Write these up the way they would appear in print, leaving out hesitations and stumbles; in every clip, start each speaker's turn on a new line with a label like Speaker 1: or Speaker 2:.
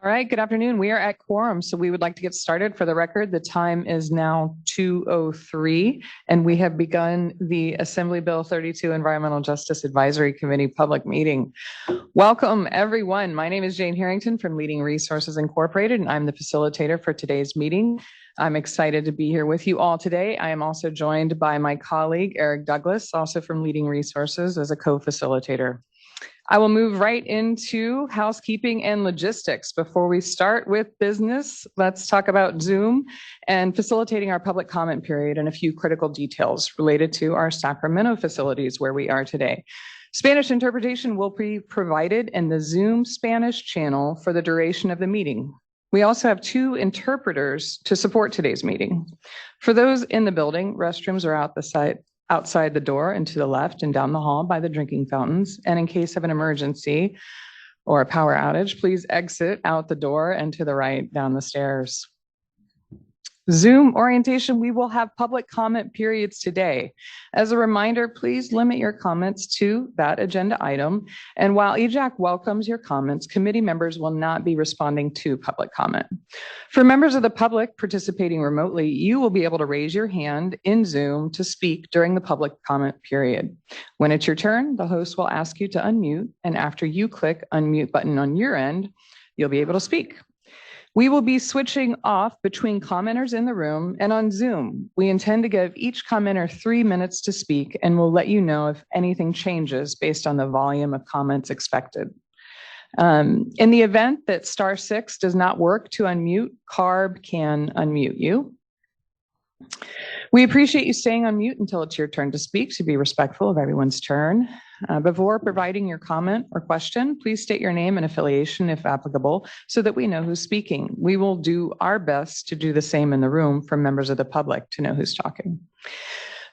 Speaker 1: All right, good afternoon. We are at quorum, so we would like to get started. For the record, the time is now 2:03, and we have begun the Assembly Bill 32 Environmental Justice Advisory Committee public meeting. Welcome, everyone. My name is Jane Harrington from Leading Resources Incorporated, and I'm the facilitator for today's meeting. I'm excited to be here with you all today. I am also joined by my colleague, Eric Douglas, also from Leading Resources, as a co-facilitator. I will move right into housekeeping and logistics. Before we start with business, let's talk about Zoom and facilitating our public comment period and a few critical details related to our Sacramento facilities where we are today. Spanish interpretation will be provided in the Zoom Spanish channel for the duration of the meeting. We also have 2 interpreters to support today's meeting. For those in the building, restrooms are outside the door and to the left and down the hall by the drinking fountains. And in case of an emergency or a power outage, please exit out the door and to the right down the stairs. Zoom orientation, we will have public comment periods today. As a reminder, please limit your comments to that agenda item. And while EJAC welcomes your comments, committee members will not be responding to public comment. For members of the public participating remotely, you will be able to raise your hand in Zoom to speak during the public comment period. When it's your turn, the host will ask you to unmute, and after you click unmute button on your end, you'll be able to speak. We will be switching off between commenters in the room and on Zoom. We intend to give each commenter 3 minutes to speak, and we'll let you know if anything changes based on the volume of comments expected. In the event that *6 does not work to unmute, CARB can unmute you. We appreciate you staying on mute until it's your turn to speak, to be respectful of everyone's turn. Before providing your comment or question, please state your name and affiliation if applicable so that we know who's speaking. We will do our best to do the same in the room for members of the public to know who's talking.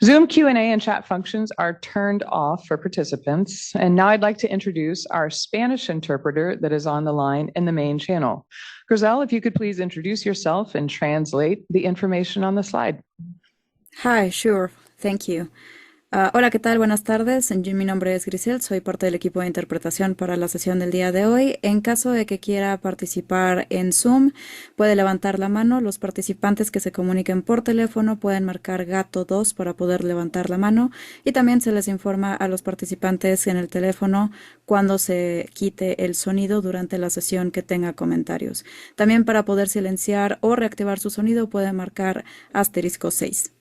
Speaker 1: Zoom Q&A and chat functions are turned off for participants. And now I'd like to introduce our Spanish interpreter that is on the line in the main channel. Grizel, if you could please introduce yourself and translate the information on the slide.
Speaker 2: Hi, sure. Thank you. Hola, ¿qué tal? Buenas tardes. Mi nombre es Grisel, soy parte del equipo de interpretación para la sesión del día de hoy. En caso de que quiera participar en Zoom, puede levantar la mano. Los participantes que se comuniquen por teléfono pueden marcar gato 2 para poder levantar la mano, y también se les informa a los participantes en el teléfono cuando se quite el sonido durante la sesión que tenga comentarios. También, para poder silenciar o reactivar su sonido, puede marcar *6.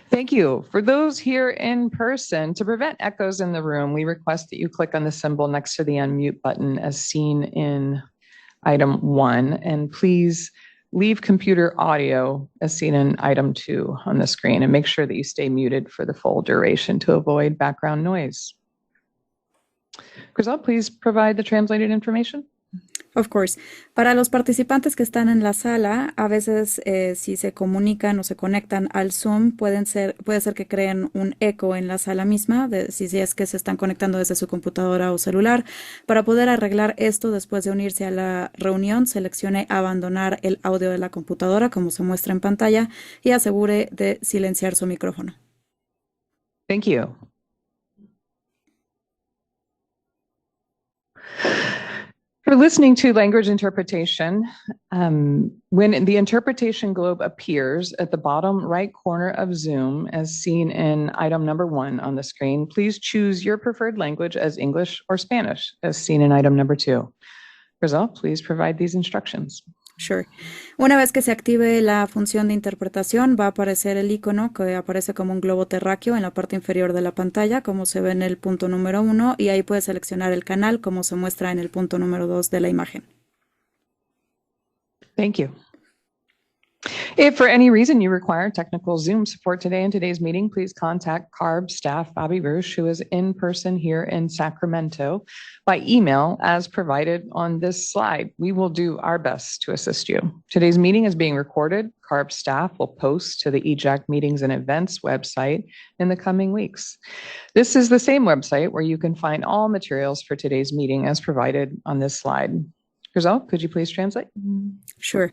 Speaker 1: Thank you. For those here in person, to prevent echoes in the room, we request that you click on the symbol next to the unmute button as seen in item 1, and please leave computer audio as seen in item 2 on the screen, and make sure that you stay muted for the full duration to avoid background noise. Grizel, please provide the translated information.
Speaker 2: Of course. Para los participantes que están en la sala, a veces si se comunican o se conectan al Zoom, puede ser que creen un eco en la sala misma, si es que se están conectando desde su computadora o celular. Para poder arreglar esto, después de unirse a la reunión, seleccione abandonar el audio de la computadora, como se muestra en pantalla, y asegure de silenciar su micrófono.
Speaker 1: Thank you. For listening to language interpretation, when the interpretation globe appears at the bottom right corner of Zoom, as seen in item number 1 on the screen, please choose your preferred language as English or Spanish, as seen in item number 2. Grizel, please provide these instructions.
Speaker 2: Sure. Una vez que se active la función de interpretación, va a aparecer el icono que aparece como un globo terráqueo en la parte inferior de la pantalla, como se ve en el punto número 1, y ahí puede seleccionar el canal, como se muestra en el punto número 2 de la imagen.
Speaker 1: Thank you. If for any reason you require technical Zoom support today in today's meeting, please contact CARB staff Bobby Rush, who is in person here in Sacramento, by email as provided on this slide. We will do our best to assist you. Today's meeting is being recorded. CARB staff will post to the EJAC Meetings and Events website in the coming weeks. This is the same website where you can find all materials for today's meeting as provided on this slide. Grizel, could you please translate?
Speaker 2: Sure.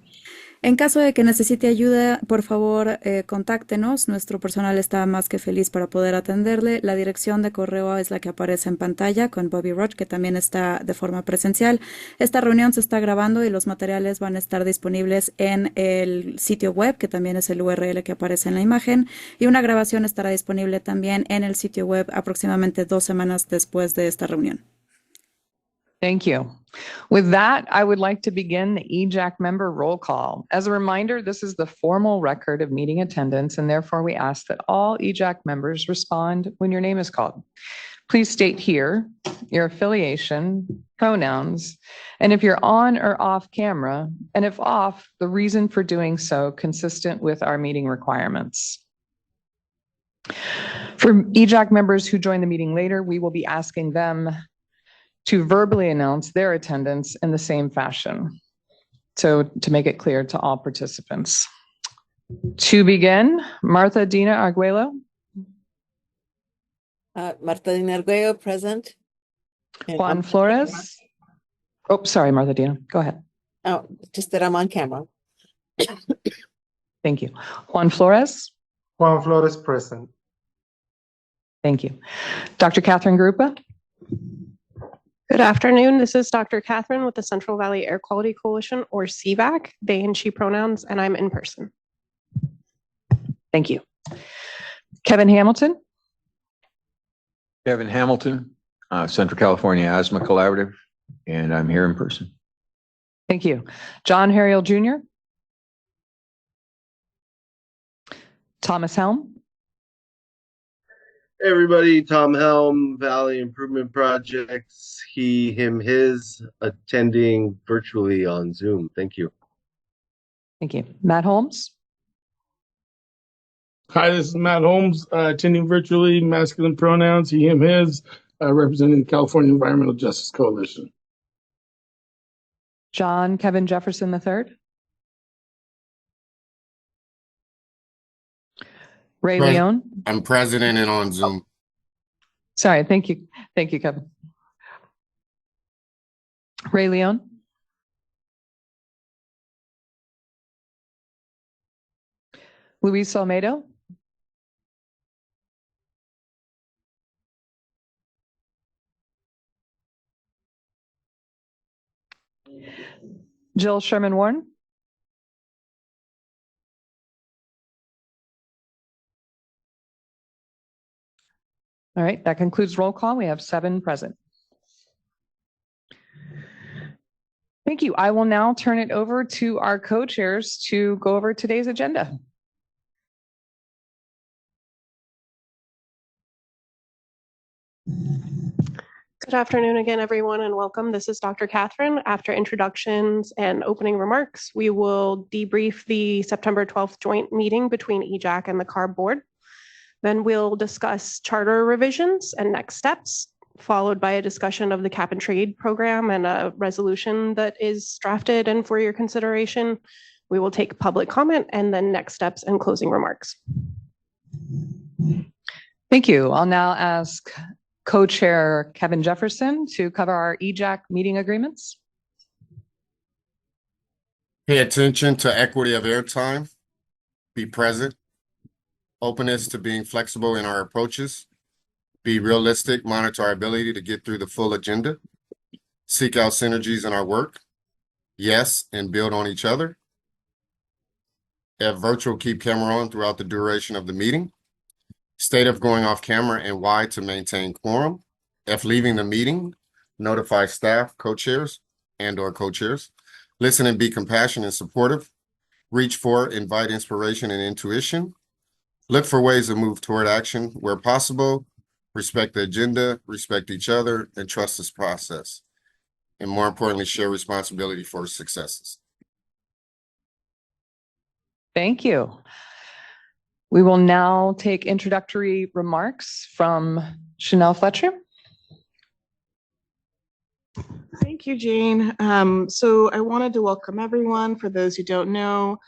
Speaker 2: En caso de que necesite ayuda, por favor, contáctenos. Nuestro personal está más que feliz para poder atenderle. La dirección de correo es la que aparece en pantalla con Bobby Roach, que también está de forma presencial. Esta reunión se está grabando y los materiales van a estar disponibles en el sitio web, que también es el URL que aparece en la imagen. Y una grabación estará disponible también en el sitio web aproximadamente 2 semanas después de esta reunión.
Speaker 1: Thank you. With that, I would like to begin the EJAC member roll call. As a reminder, this is the formal record of meeting attendance, and therefore we ask that all EJAC members respond when your name is called. Please state here your affiliation, pronouns, and if you're on or off camera, and if off, the reason for doing so consistent with our meeting requirements. For EJAC members who join the meeting later, we will be asking them to verbally announce their attendance in the same fashion. So to make it clear to all participants. To begin, Martha Dina Arguello.
Speaker 3: Marta Dina Arguello, present. And
Speaker 1: Juan
Speaker 3: I'm-
Speaker 1: Flores. Oh, sorry, Martha Dina. Go ahead.
Speaker 3: Oh, just that I'm on camera.
Speaker 1: Thank you. Juan Flores.
Speaker 4: Juan Flores present.
Speaker 1: Thank you. Dr. Catherine Grupa.
Speaker 5: Good afternoon. This is Dr. Catherine with the Central Valley Air Quality Coalition, or CVAC, they and she pronouns, and I'm in person.
Speaker 1: Thank you. Kevin Hamilton.
Speaker 6: Kevin Hamilton, Central California Asthma Collaborative, and I'm here in person.
Speaker 1: Thank you. John Harriel Jr. Thomas Helm.
Speaker 7: Hey everybody, Tom Helm, Valley Improvement Projects, he, him, his, attending virtually on Zoom. Thank you.
Speaker 1: Thank you. Matt Holmes.
Speaker 4: Hi, this is Matt Holmes, attending virtually, masculine pronouns, he, him, his, representing the California Environmental Justice Coalition.
Speaker 1: John Kevin Jefferson III. Ray
Speaker 8: Pres-
Speaker 1: Leon.
Speaker 8: I'm president and on Zoom.
Speaker 1: Sorry, thank you. Thank you, Kevin. Ray Leon. Luis Almedo. Jill Sherman Warren. All right, that concludes roll call. We have 7 present. Thank you. I will now turn it over to our co-chairs to go over today's agenda.
Speaker 5: Good afternoon again, everyone, and welcome. This is Dr. Catherine. After introductions and opening remarks, we will debrief the September 12th joint meeting between EJAC and the CARB board. Then we'll discuss charter revisions and next steps, followed by a discussion of the cap and trade program and a resolution that is drafted and for your consideration. We will take public comment and then next steps and closing remarks.
Speaker 1: Thank you. I'll now ask co-chair Kevin Jefferson to cover our EJAC meeting agreements.
Speaker 8: Pay attention to equity of airtime. Be present. Openness to being flexible in our approaches. Be realistic, monitor our ability to get through the full agenda. Seek out synergies in our work. Yes, and build on each other. Have virtual keep camera on throughout the duration of the meeting. State of going off camera and why to maintain quorum. F, leaving the meeting. Notify staff, co-chairs, and/or co-chairs. Listen and be compassionate and supportive. Reach for, invite inspiration and intuition. Look for ways to move toward action where possible. Respect the agenda, respect each other, and trust this process. And more importantly, share responsibility for successes.
Speaker 1: Thank you. We will now take introductory remarks from Chanel Fletcher.
Speaker 9: Thank you, Jane. So I wanted to welcome everyone. For those who don't know,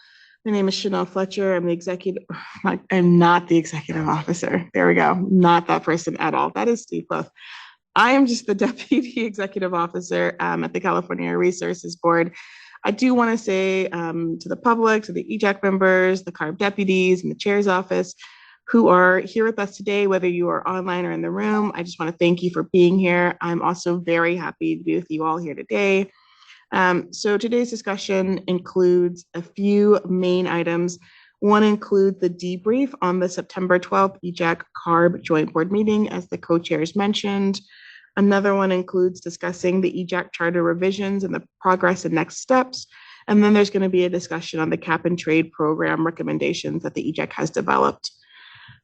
Speaker 9: my name is Chanel Fletcher. I'm not the executive officer. There we go. Not that person at all. That is Steve Cliff. I am just the deputy executive officer at the California Air Resources Board. I do want to say to the public, to the EJAC members, the CARB deputies, and the chair's office who are here with us today, whether you are online or in the room, I just want to thank you for being here. I'm also very happy to be with you all here today. So today's discussion includes a few main items. One includes the debrief on the September 12th EJAC CARB joint board meeting, as the co-chairs mentioned. Another one includes discussing the EJAC charter revisions and the progress and next steps. And then there's going to be a discussion on the cap and trade program recommendations that the EJAC has developed.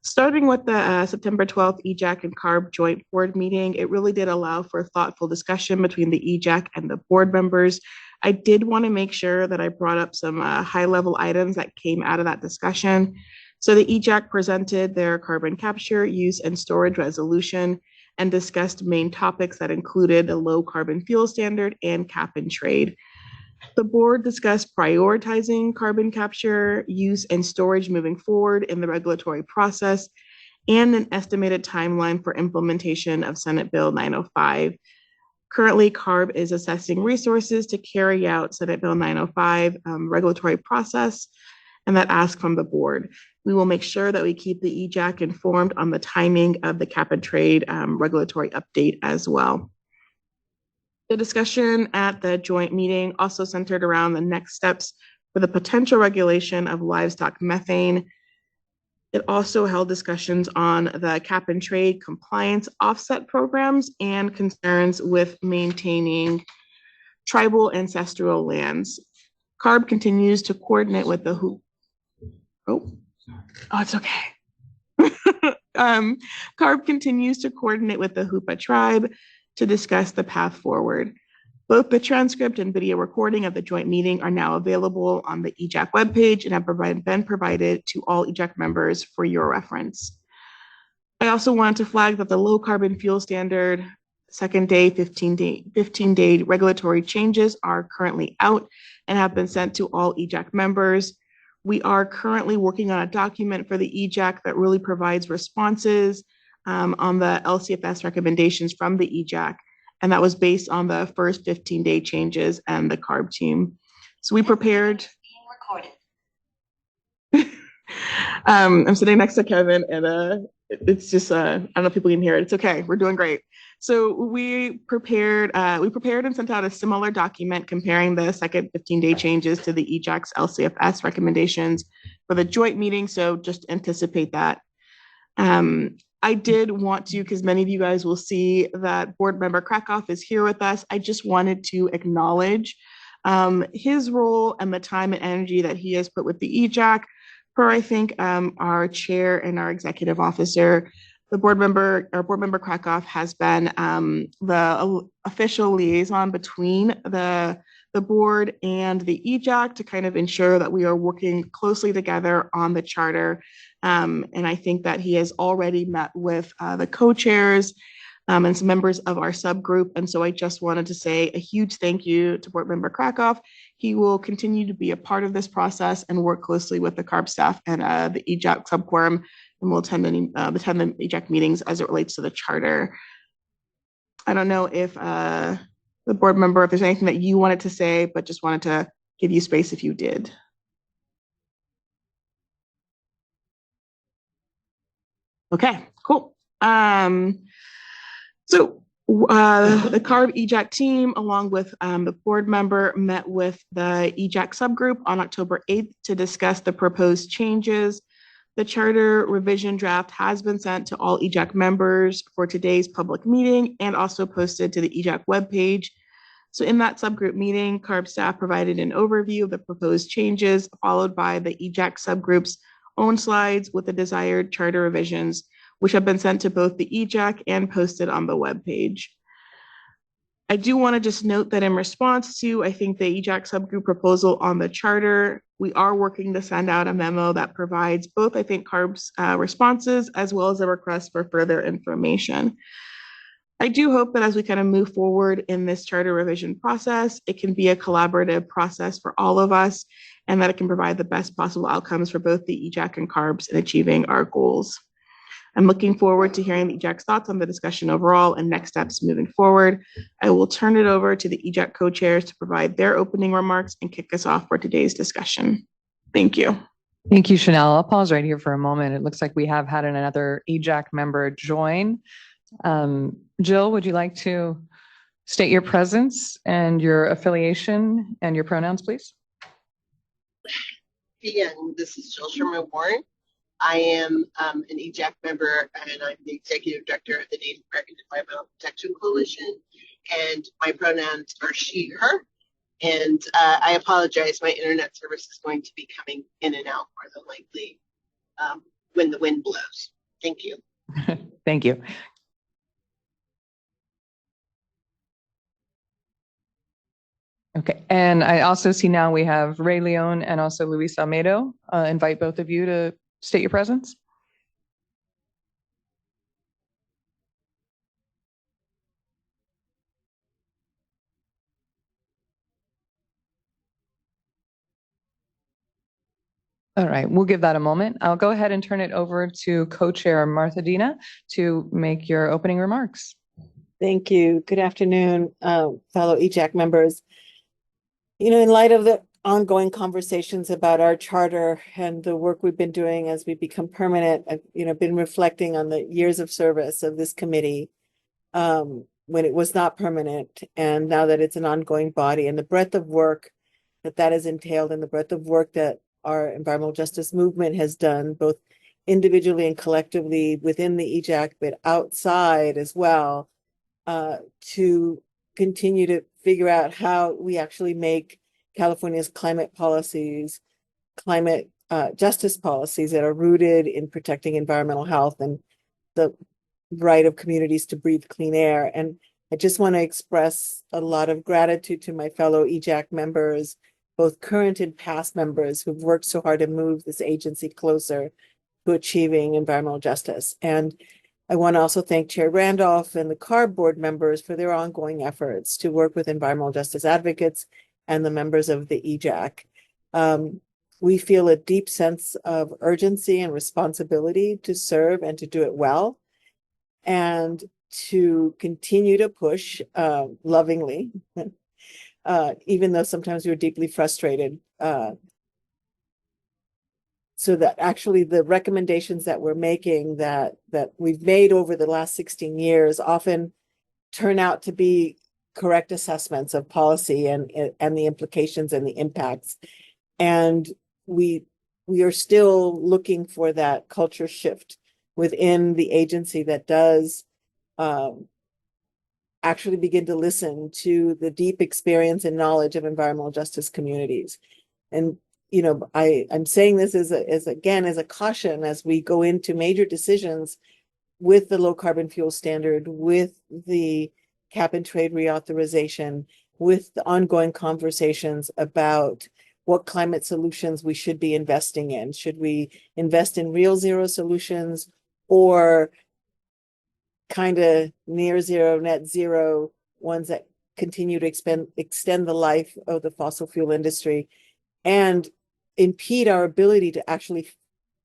Speaker 9: Starting with the September 12th EJAC and CARB joint board meeting, it really did allow for thoughtful discussion between the EJAC and the board members. I did want to make sure that I brought up some high-level items that came out of that discussion. So the EJAC presented their carbon capture, use, and storage resolution and discussed main topics that included a low carbon fuel standard and cap and trade. The board discussed prioritizing carbon capture, use, and storage moving forward in the regulatory process, and an estimated timeline for implementation of Senate Bill 905. Currently, CARB is assessing resources to carry out Senate Bill 905 regulatory process, and that ask from the board. We will make sure that we keep the EJAC informed on the timing of the cap and trade regulatory update as well. The discussion at the joint meeting also centered around the next steps for the potential regulation of livestock methane. It also held discussions on the cap and trade compliance offset programs and concerns with maintaining tribal ancestral lands. CARB continues to coordinate with the it's okay. CARB continues to coordinate with the Hoopa tribe to discuss the path forward. Both the transcript and video recording of the joint meeting are now available on the EJAC webpage and have been provided to all EJAC members for your reference. I also wanted to flag that the low carbon fuel standard second day, 15-day regulatory changes are currently out and have been sent to all EJAC members. We are currently working on a document for the EJAC that really provides responses on the LCFS recommendations from the EJAC, and that was based on the first 15-day changes and the CARB team. So we prepared. I'm sitting next to Kevin, and it's just I don't know if people can hear it. It's okay. We're doing great. So we prepared and sent out a similar document comparing the second 15-day changes to the EJAC's LCFS recommendations for the joint meeting. So just anticipate that. I did want to, because many of you guys will see that board member Krakoff is here with us. I just wanted to acknowledge his role and the time and energy that he has put with the EJAC. Per, I think, our chair and our executive officer, our board member Krakoff has been the official liaison between the board and the EJAC to kind of ensure that we are working closely together on the charter. And I think that he has already met with the co-chairs and some members of our subgroup. And so I just wanted to say a huge thank you to board member Krakoff. He will continue to be a part of this process and work closely with the CARB staff and the EJAC subquorum, and will attend the EJAC meetings as it relates to the charter. I don't know if the board member, if there's anything that you wanted to say, but just wanted to give you space if you did. Okay, cool. So the CARB EJAC team, along with the board member, met with the EJAC subgroup on October 8th to discuss the proposed changes. The charter revision draft has been sent to all EJAC members for today's public meeting and also posted to the EJAC webpage. So in that subgroup meeting, CARB staff provided an overview of the proposed changes, followed by the EJAC subgroup's own slides with the desired charter revisions, which have been sent to both the EJAC and posted on the webpage. I do want to just note that in response to, I think, the EJAC subgroup proposal on the charter, we are working to send out a memo that provides both, I think, CARB's responses as well as a request for further information. I do hope that as we kind of move forward in this charter revision process, it can be a collaborative process for all of us and that it can provide the best possible outcomes for both the EJAC and CARBs in achieving our goals. I'm looking forward to hearing the EJAC's thoughts on the discussion overall and next steps moving forward. I will turn it over to the EJAC co-chairs to provide their opening remarks and kick us off for today's discussion. Thank you.
Speaker 1: Thank you, Chanel. I'll pause right here for a moment. It looks like we have had another EJAC member join. Jill, would you like to state your presence and your affiliation and your pronouns, please?
Speaker 10: And this is Jill Sherman Warren. I am an EJAC member, and I'm the executive director of the Native American Environmental Protection Coalition. And my pronouns are she, her. And I apologize, my internet service is going to be coming in and out more than likely when the wind blows. Thank you.
Speaker 1: Thank you. Okay, and I also see now we have Ray Leon and also Luis Almedo. Invite both of you to state your presence. All right, we'll give that a moment. I'll go ahead and turn it over to co-chair Martha Dina to make your opening remarks.
Speaker 3: Thank you. Good afternoon, fellow EJAC members. You know, in light of the ongoing conversations about our charter and the work we've been doing as we become permanent, I've been reflecting on the years of service of this committee when it was not permanent, and now that it's an ongoing body, and the breadth of work that has entailed, and the breadth of work that our environmental justice movement has done, both individually and collectively within the EJAC, but outside as well, to continue to figure out how we actually make California's climate policies, climate justice policies that are rooted in protecting environmental health and the right of communities to breathe clean air. And I just want to express a lot of gratitude to my fellow EJAC members, both current and past members who've worked so hard to move this agency closer to achieving environmental justice. And I want to also thank Chair Randolph and the CARB board members for their ongoing efforts to work with environmental justice advocates and the members of the EJAC. We feel a deep sense of urgency and responsibility to serve and to do it well, and to continue to push lovingly, even though sometimes we're deeply frustrated, so that actually the recommendations that we're making that we've made over the last 16 years often turn out to be correct assessments of policy and the implications and the impacts. And we are still looking for that culture shift within the agency that does actually begin to listen to the deep experience and knowledge of environmental justice communities. And I'm saying this as a caution as we go into major decisions with the low carbon fuel standard, with the cap and trade reauthorization, with the ongoing conversations about what climate solutions we should be investing in. Should we invest in real zero solutions or kind of near zero, net zero ones that continue to extend the life of the fossil fuel industry and impede our ability to actually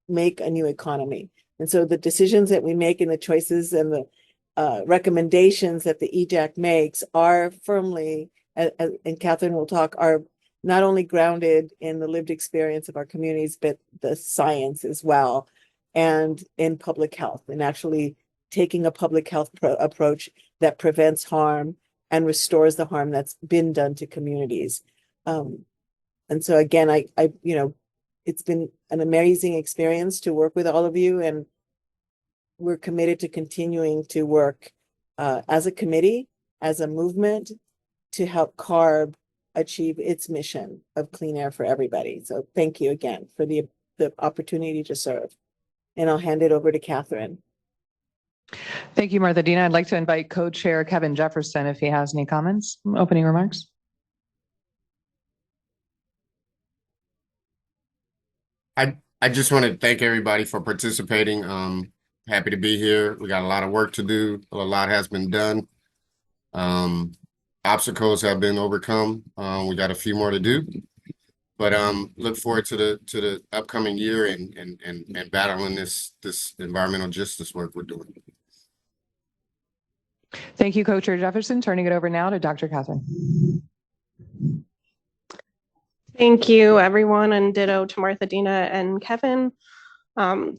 Speaker 3: make a new economy? And so the decisions that we make and the choices and the recommendations that the EJAC makes are firmly, and Catherine will talk, are not only grounded in the lived experience of our communities, but the science as well, and in public health, and actually taking a public health approach that prevents harm and restores the harm that's been done to communities. And so again, it's been an amazing experience to work with all of you, and we're committed to continuing to work as a committee, as a movement, to help CARB achieve its mission of clean air for everybody. So thank you again for the opportunity to serve. And I'll hand it over to Catherine.
Speaker 1: Thank you, Martha Dina. I'd like to invite co-chair Kevin Jefferson if he has any comments, opening remarks.
Speaker 8: I just want to thank everybody for participating. Happy to be here. We got a lot of work to do. A lot has been done. Obstacles have been overcome. We got a few more to do, But look forward to the upcoming year and battling this environmental justice work we're doing.
Speaker 1: Thank you, Co-Chair Jefferson. Turning it over now to Dr. Catherine.
Speaker 5: Thank you, everyone, and ditto to Martha, Dina, and Kevin.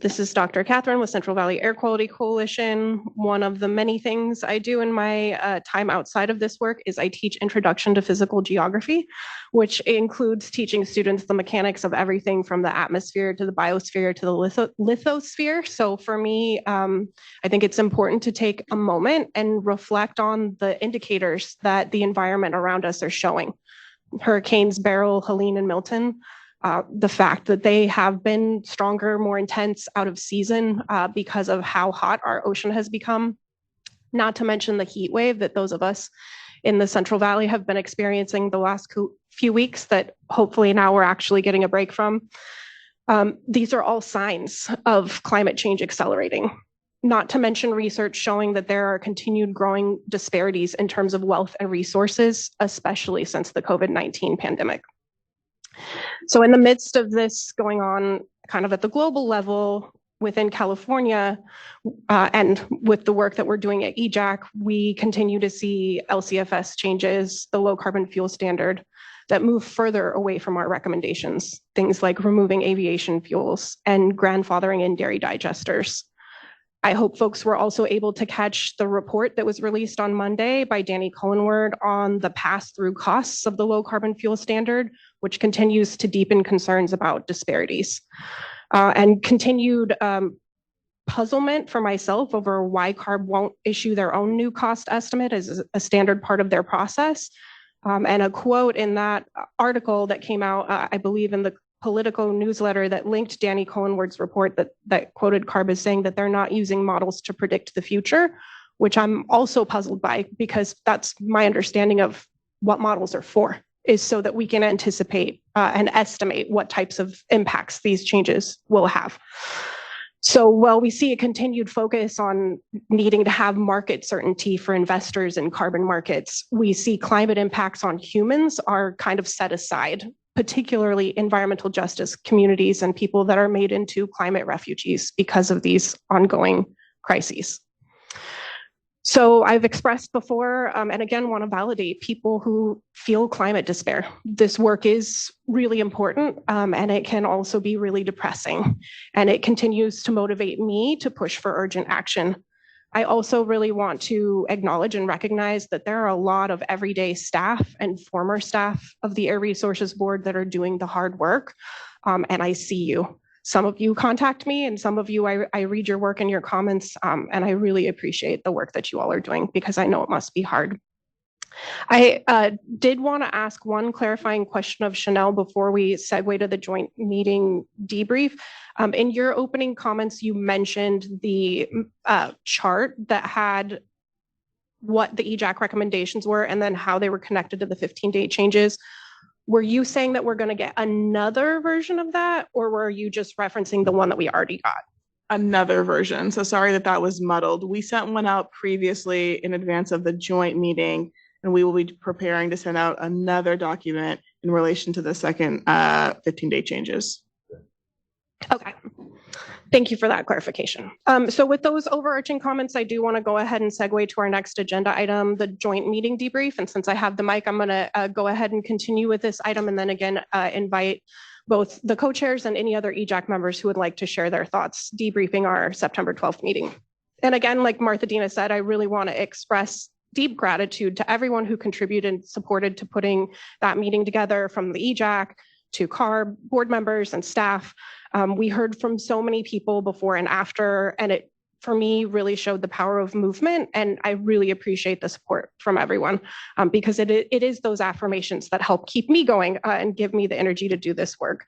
Speaker 5: This is Dr. Catherine with Central Valley Air Quality Coalition. One of the many things I do in my time outside of this work is I teach Introduction to Physical Geography, which includes teaching students the mechanics of everything from the atmosphere to the biosphere to the lithosphere. So for me, I think it's important to take a moment and reflect on the indicators that the environment around us are showing. Hurricanes Beryl, Helene, and Milton. The fact that they have been stronger, more intense, out of season because of how hot our ocean has become, not to mention the heat wave that those of us in the Central Valley have been experiencing the last few weeks that hopefully now we're actually getting a break from. These are all signs of climate change accelerating, not to mention research showing that there are continued growing disparities in terms of wealth and resources, especially since the COVID-19 pandemic. So in the midst of this going on kind of at the global level within California, and with the work that we're doing at EJAC, we continue to see LCFS changes, the low carbon fuel standard, that move further away from our recommendations, things like removing aviation fuels and grandfathering in dairy digesters. I hope folks were also able to catch the report that was released on Monday by Danny Cullenward on the pass-through costs of the low carbon fuel standard, which continues to deepen concerns about disparities. And continued puzzlement for myself over why CARB won't issue their own new cost estimate as a standard part of their process. And a quote in that article that came out, I believe in the Politico newsletter that linked Danny Cullenward's report that quoted CARB as saying that they're not using models to predict the future, which I'm also puzzled by because that's my understanding of what models are for, is so that we can anticipate and estimate what types of impacts these changes will have. So while we see a continued focus on needing to have market certainty for investors in carbon markets, we see climate impacts on humans are kind of set aside, particularly environmental justice communities and people that are made into climate refugees because of these ongoing crises. So I've expressed before, and again, want to validate people who feel climate despair. This work is really important, and it can also be really depressing. And it continues to motivate me to push for urgent action. I also really want to acknowledge and recognize that there are a lot of everyday staff and former staff of the Air Resources Board that are doing the hard work, and I see you. Some of you contact me, and some of you, I read your work and your comments, and I really appreciate the work that you all are doing because I know it must be hard. I did want to ask one clarifying question of Chanel before we segue to the joint meeting debrief. In your opening comments, you mentioned the chart that had what the EJAC recommendations were and then how they were connected to the 15-day changes. Were you saying that we're going to get another version of that, or were you just referencing the one that we already got?
Speaker 9: Another version. So sorry that was muddled. We sent one out previously in advance of the joint meeting, and we will be preparing to send out another document in relation to the second 15-day changes.
Speaker 5: Okay. Thank you for that clarification. So with those overarching comments, I do want to go ahead and segue to our next agenda item, the joint meeting debrief. And since I have the mic, I'm going to go ahead and continue with this item and then again invite both the co-chairs and any other EJAC members who would like to share their thoughts debriefing our September 12th meeting. And again, like Martha Dina said, I really want to express deep gratitude to everyone who contributed and supported to putting that meeting together, from the EJAC to CARB board members and staff. We heard from so many people before and after, and it, for me, really showed the power of movement. And I really appreciate the support from everyone because it is those affirmations that help keep me going and give me the energy to do this work.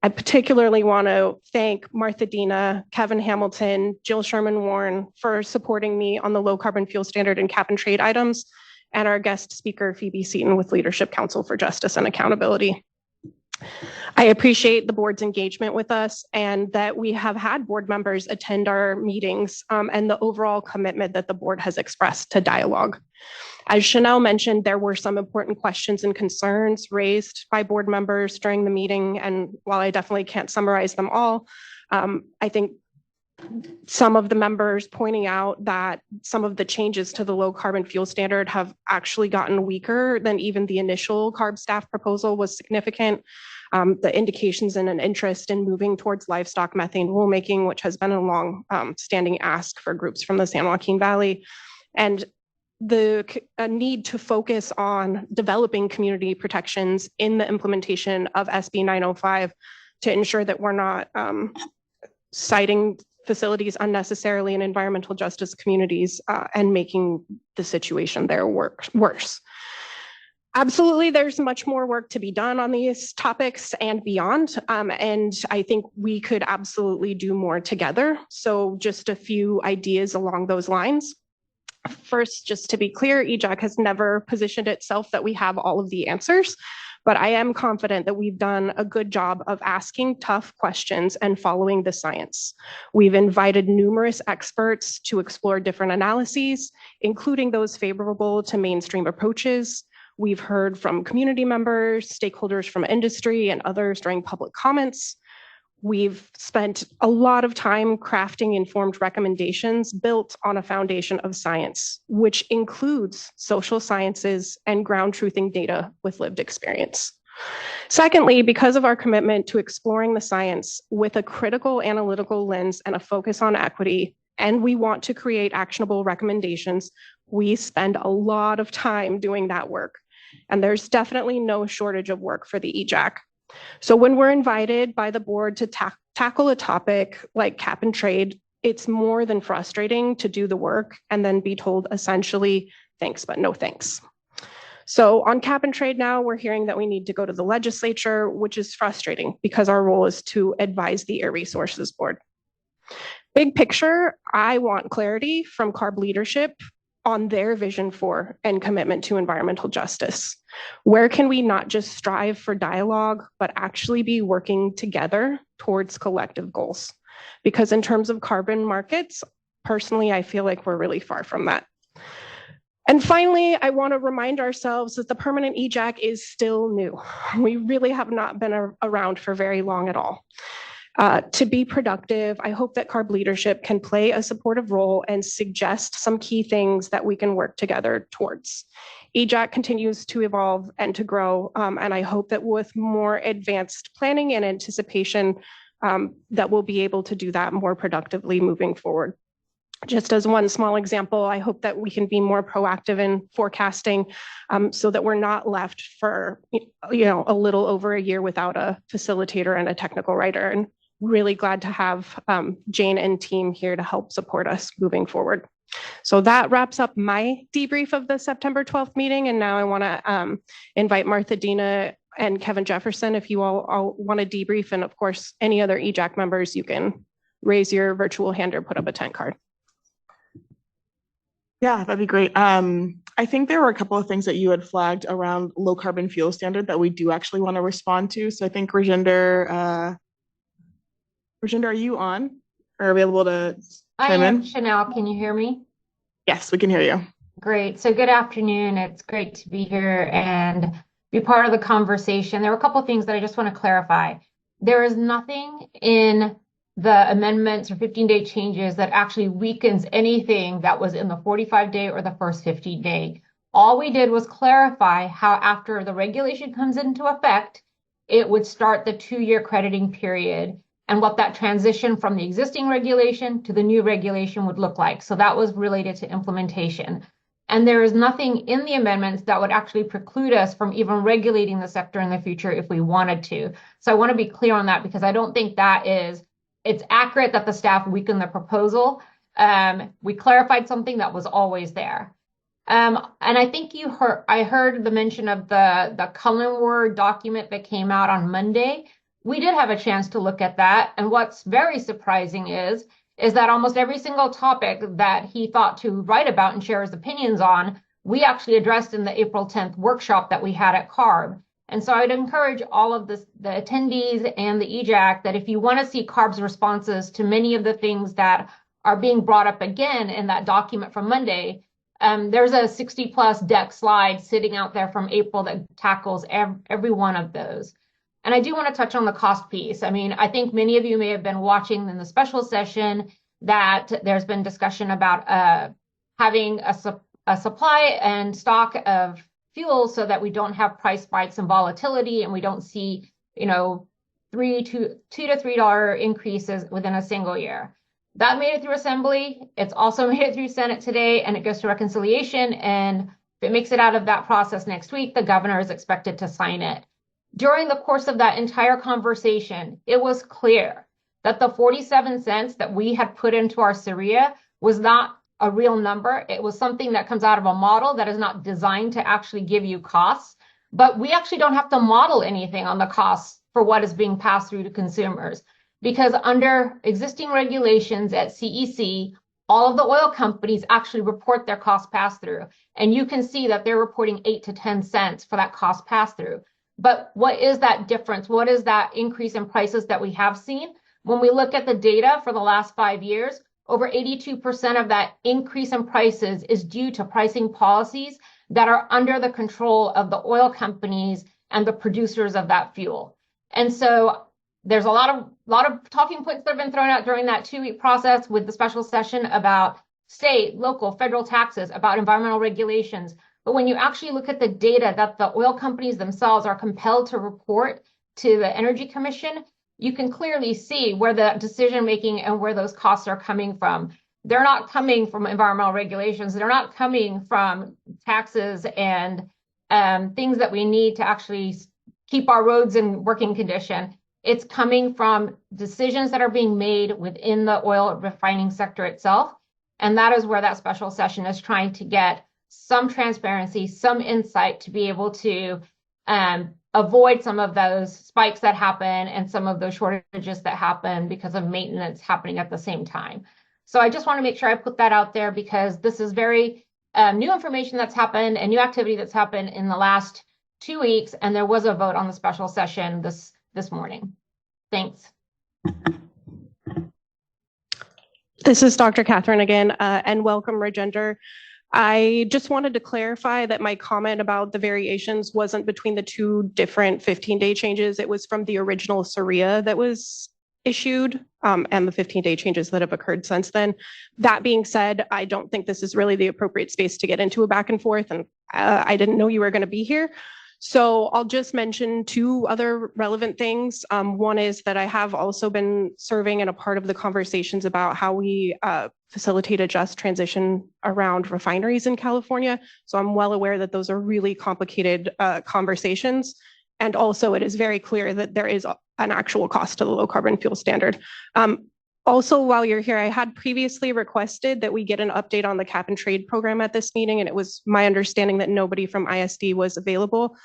Speaker 5: I particularly want to thank Martha Dina, Kevin Hamilton, Jill Sherman-Warren for supporting me on the low carbon fuel standard and cap and trade items, and our guest speaker, Phoebe Seaton with Leadership Council for Justice and Accountability. I appreciate the board's engagement with us and that we have had board members attend our meetings and the overall commitment that the board has expressed to dialogue. As Chanel mentioned, there were some important questions and concerns raised by board members during the meeting. And while I definitely can't summarize them all, I think some of the members pointing out that some of the changes to the low carbon fuel standard have actually gotten weaker than even the initial CARB staff proposal was significant. The indications and an interest in moving towards livestock methane rulemaking, which has been a long standing ask for groups from the San Joaquin Valley, and the need to focus on developing community protections in the implementation of SB 905 to ensure that we're not citing facilities unnecessarily in environmental justice communities and making the situation there worse. Absolutely, there's much more work to be done on these topics and beyond. And I think we could absolutely do more together. So just a few ideas along those lines. First, just to be clear, EJAC has never positioned itself that we have all of the answers, but I am confident that we've done a good job of asking tough questions and following the science. We've invited numerous experts to explore different analyses, including those favorable to mainstream approaches. We've heard from community members, stakeholders from industry, and others during public comments. We've spent a lot of time crafting informed recommendations built on a foundation of science, which includes social sciences and ground truthing data with lived experience. Secondly, because of our commitment to exploring the science with a critical analytical lens and a focus on equity, and we want to create actionable recommendations, we spend a lot of time doing that work. And there's definitely no shortage of work for the EJAC. So when we're invited by the board to tackle a topic like cap and trade, it's more than frustrating to do the work and then be told essentially, thanks, but no thanks. So on cap and trade now, we're hearing that we need to go to the legislature, which is frustrating because our role is to advise the Air Resources Board. Big picture, I want clarity from CARB leadership on their vision for and commitment to environmental justice. Where can we not just strive for dialogue, but actually be working together towards collective goals? Because in terms of carbon markets, personally, I feel like we're really far from that. And finally, I want to remind ourselves that the permanent EJAC is still new. We really have not been around for very long at all. To be productive, I hope that CARB leadership can play a supportive role and suggest some key things that we can work together towards. EJAC continues to evolve and to grow, and I hope that with more advanced planning and anticipation, that we'll be able to do that more productively moving forward. Just as one small example, I hope that we can be more proactive in forecasting so that we're not left for a little over a year without a facilitator and a technical writer. And really glad to have Jane and team here to help support us moving forward. So that wraps up my debrief of the September 12th meeting. And now I want to invite Martha Dina and Kevin Jefferson, if you all want to debrief. And of course, any other EJAC members, you can raise your virtual hand or put up a tent card.
Speaker 9: Yeah, that'd be great. I think there were a couple of things that you had flagged around low carbon fuel standard that we do actually want to respond to. So I think Rajinder, are you on or available to chime in?
Speaker 11: Chanel, can you hear me?
Speaker 9: Yes, we can hear you.
Speaker 11: Great. So good afternoon. It's great to be here and be part of the conversation. There were a couple of things that I just want to clarify. There is nothing in the amendments or 15-day changes that actually weakens anything that was in the 45-day or the first 15-day. All we did was clarify how after the regulation comes into effect, it would start the 2-year crediting period and what that transition from the existing regulation to the new regulation would look like. So that was related to implementation. And there is nothing in the amendments that would actually preclude us from even regulating the sector in the future if we wanted to. So I want to be clear on that because I don't think that it's accurate that the staff weakened the proposal. We clarified something that was always there. And I think I heard the mention of the Cullen Word document that came out on Monday. We did have a chance to look at that. And what's very surprising is that almost every single topic that he thought to write about and share his opinions on, we actually addressed in the April 10th workshop that we had at CARB. And so I'd encourage all of the attendees and the EJAC that if you want to see CARB's responses to many of the things that are being brought up again in that document from Monday, There's a 60+ deck slide sitting out there from April that tackles every one of those. And I do want to touch on the cost piece. I mean, I think many of you may have been watching in the special session that there's been discussion about having a supply and stock of fuel so that we don't have price spikes and volatility, and we don't see, you know, $2 to $3 increases within a single year. That made it through Assembly. It's also made it through Senate today, and it goes to reconciliation. And if it makes it out of that process next week, the governor is expected to sign it. During the course of that entire conversation, it was clear that the 47 cents that we had put into our SRIA was not a real number. It was something that comes out of a model that is not designed to actually give you costs. But we actually don't have to model anything on the costs for what is being passed through to consumers, because under existing regulations at CEC, all of the oil companies actually report their cost pass-through. And you can see that they're reporting 8 to 10 cents for that cost pass-through. But what is that difference? What is that increase in prices that we have seen? When we look at the data for the last 5 years, over 82% of that increase in prices is due to pricing policies that are under the control of the oil companies and the producers of that fuel. And so there's a lot of talking points that have been thrown out during that 2-week process with the special session about state, local, federal taxes, about environmental regulations. But when you actually look at the data that the oil companies themselves are compelled to report to the Energy Commission, you can clearly see where the decision-making and where those costs are coming from. They're not coming from environmental regulations. They're not coming from taxes and things that we need to actually keep our roads in working condition. It's coming from decisions that are being made within the oil refining sector itself. And that is where that special session is trying to get some transparency, some insight to be able to avoid some of those spikes that happen and some of those shortages that happen because of maintenance happening at the same time. So I just want to make sure I put that out there, because this is very new information that's happened and new activity that's happened in the last 2 weeks. And there was a vote on the special session this morning. Thanks.
Speaker 5: This is Dr. Catherine again, and welcome, Rajender. I just wanted to clarify that my comment about the variations wasn't between the two different 15-day changes. It was from the original SRIA that was issued and the 15-day changes that have occurred since then. That being said, I don't think this is really the appropriate space to get into a back and forth, and I didn't know you were going to be here. So I'll just mention 2 other relevant things. One is that I have also been serving in a part of the conversations about how we facilitate a just transition around refineries in California. So I'm well aware that those are really complicated conversations. And also it is very clear that there is an actual cost to the low carbon fuel standard. Also, while you're here, I had previously requested that we get an update on the cap and trade program at this meeting, and it was my understanding that nobody from ISD was available.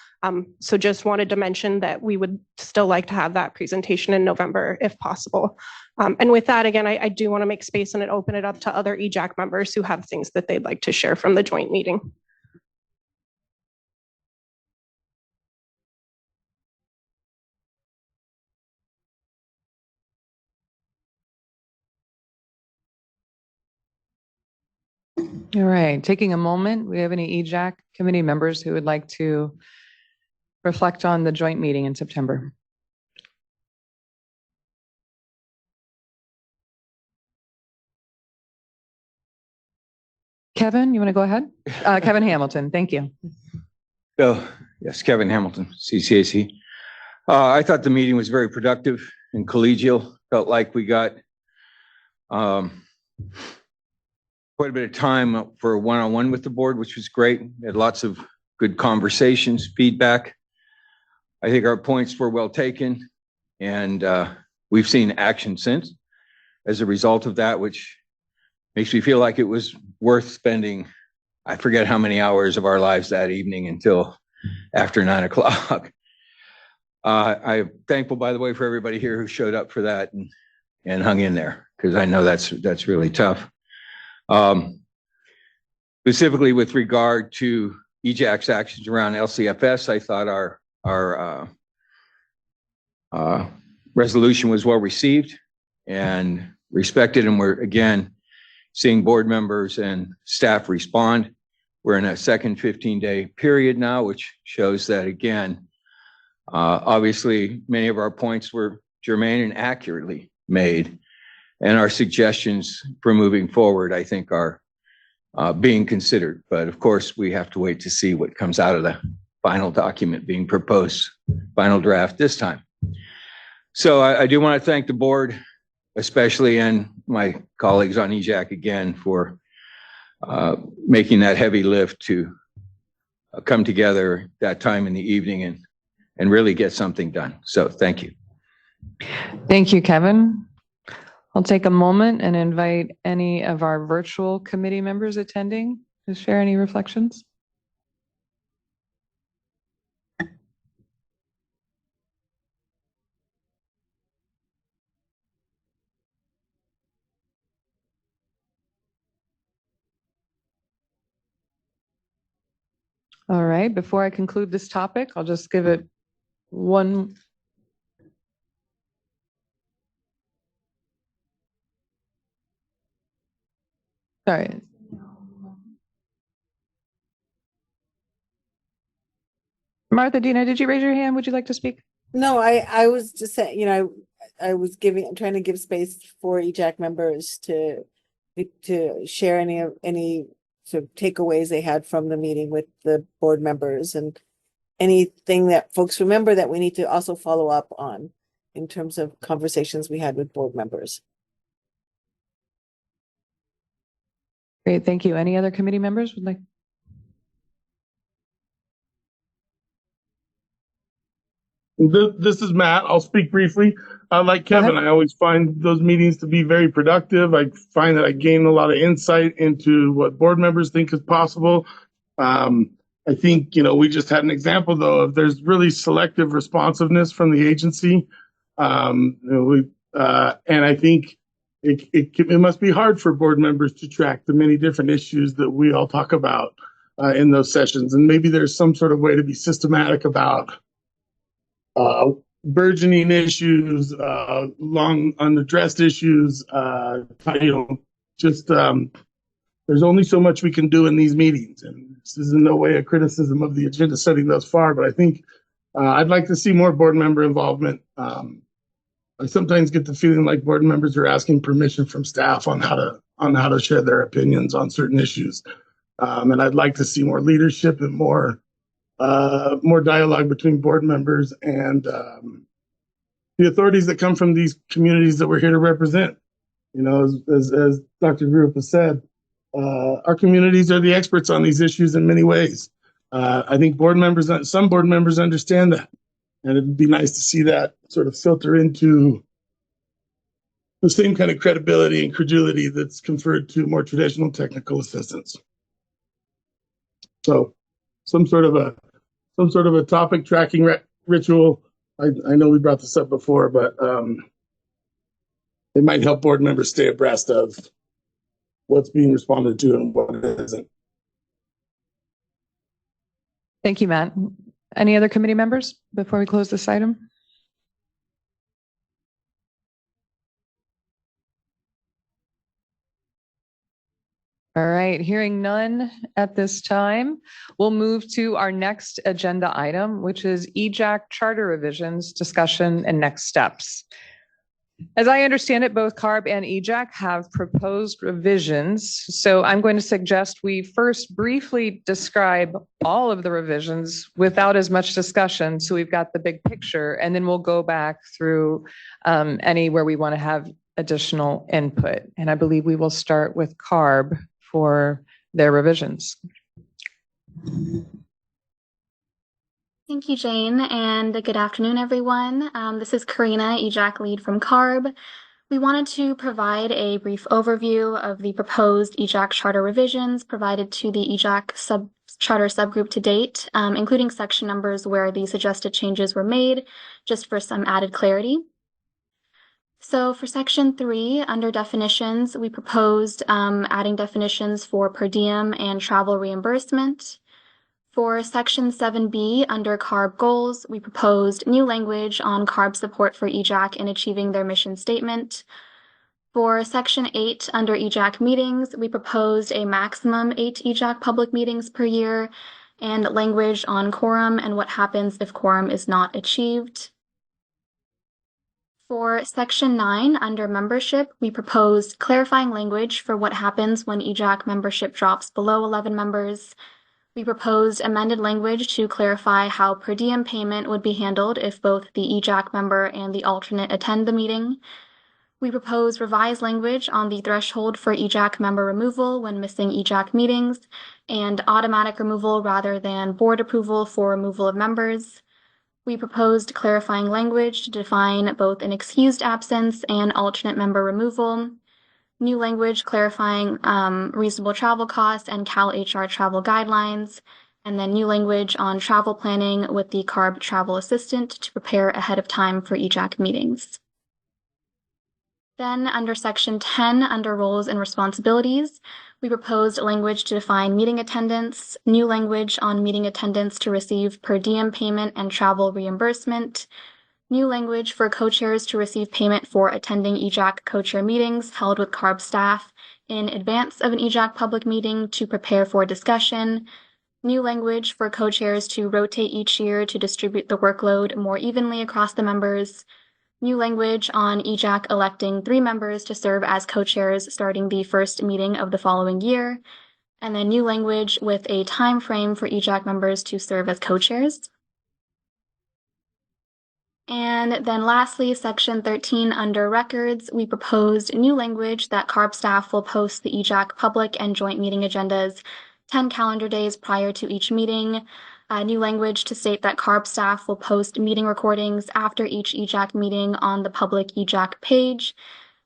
Speaker 5: So just wanted to mention that we would still like to have that presentation in November if possible. And with that, again, I do want to make space and open it up to other EJAC members who have things that they'd like to share from the joint meeting.
Speaker 1: All right, taking a moment, we have any EJAC committee members who would like to reflect on the joint meeting in September? Kevin, you want to go ahead? Kevin Hamilton, thank you.
Speaker 6: Yes, Kevin Hamilton, CCAC. I thought the meeting was very productive and collegial. Felt like we got quite a bit of time for a one-on-one with the board, which was great. We had lots of good conversations, feedback. I think our points were well taken, and we've seen action since as a result of that, which makes me feel like it was worth spending, I forget how many hours of our lives that evening until after 9 o'clock. I'm thankful, by the way, for everybody here who showed up for that and hung in there, because I know that's really tough. Specifically with regard to EJAC's actions around LCFS, I thought our resolution was well received and respected, and we're again seeing board members and staff respond. We're in a second 15-day period now, which shows that again, obviously many of our points were germane and accurately made. And our suggestions for moving forward, I think, are being considered. But of course, we have to wait to see what comes out of the final document being proposed, final draft this time. So I do want to thank the board, especially, and my colleagues on EJAC again for making that heavy lift to come together that time in the evening and really get something done. So thank you.
Speaker 1: Thank you, Kevin. I'll take a moment and invite any of our virtual committee members attending to share any reflections. All right, before I conclude this topic, I'll just give it one. Sorry. Martha Dina, did you raise your hand? Would you like to speak?
Speaker 3: No, I was just saying, I was trying to give space for EJAC members to share any sort of takeaways they had from the meeting with the board members and anything that folks remember that we need to also follow up on in terms of conversations we had with board members.
Speaker 1: Great, thank you. Any other committee members would like?
Speaker 4: This is Matt. I'll speak briefly. Like Kevin, I always find those meetings to be very productive. I find that I gain a lot of insight into what board members think is possible. I think, we just had an example, though, of there's really selective responsiveness from the agency. And I think it must be hard for board members to track the many different issues that we all talk about in those sessions. And maybe there's some sort of way to be systematic about burgeoning issues, long unaddressed issues, there's only so much we can do in these meetings. And this is in no way a criticism of the agenda setting thus far, but I think I'd like to see more board member involvement. I sometimes get the feeling like board members are asking permission from staff on how to share their opinions on certain issues. And I'd like to see more leadership and more dialogue between board members and the authorities that come from these communities that we're here to represent. As Dr. Group has said, our communities are the experts on these issues in many ways. I think some board members understand that, and it'd be nice to see that sort of filter into the same kind of credibility and credulity that's conferred to more traditional technical assistants. So some sort of a topic tracking ritual. I know we brought this up before, but it might help board members stay abreast of what's being responded to and what isn't.
Speaker 1: Thank you, Matt. Any other committee members before we close this item? All right, hearing none at this time, we'll move to our next agenda item, which is EJAC charter revisions, discussion, and next steps. As I understand it, both CARB and EJAC have proposed revisions. So I'm going to suggest we first briefly describe all of the revisions without as much discussion. So we've got the big picture, and then we'll go back through any where we want to have additional input. And I believe we will start with CARB for their revisions.
Speaker 12: Thank you, Jane, and good afternoon, everyone. This is Karina, EJAC lead from CARB. We wanted to provide a brief overview of the proposed EJAC charter revisions provided to the EJAC charter subgroup to date, including section numbers where the suggested changes were made, just for some added clarity. So for section 3, under definitions, we proposed adding definitions for per diem and travel reimbursement. For section 7B, under CARB goals, we proposed new language on CARB support for EJAC in achieving their mission statement. For Section 8, under EJAC meetings, we proposed a maximum 8 EJAC public meetings per year and language on quorum and what happens if quorum is not achieved. For Section 9, under membership, we proposed clarifying language for what happens when EJAC membership drops below 11 members. We proposed amended language to clarify how per diem payment would be handled if both the EJAC member and the alternate attend the meeting. We proposed revised language on the threshold for EJAC member removal when missing EJAC meetings and automatic removal rather than board approval for removal of members. We proposed clarifying language to define both an excused absence and alternate member removal, new language clarifying reasonable travel costs and Cal HR travel guidelines, and then new language on travel planning with the CARB travel assistant to prepare ahead of time for EJAC meetings. Then under Section 10, under roles and responsibilities, we proposed language to define meeting attendance, new language on meeting attendance to receive per diem payment and travel reimbursement, new language for co-chairs to receive payment for attending EJAC co-chair meetings held with CARB staff in advance of an EJAC public meeting to prepare for discussion, new language for co-chairs to rotate each year to distribute the workload more evenly across the members, new language on EJAC electing 3 members to serve as co-chairs starting the first meeting of the following year, and then new language with a time frame for EJAC members to serve as co-chairs. And then lastly, Section 13 under records, we proposed new language that CARB staff will post the EJAC public and joint meeting agendas 10 calendar days prior to each meeting. New language to state that CARB staff will post meeting recordings after each EJAC meeting on the public EJAC page,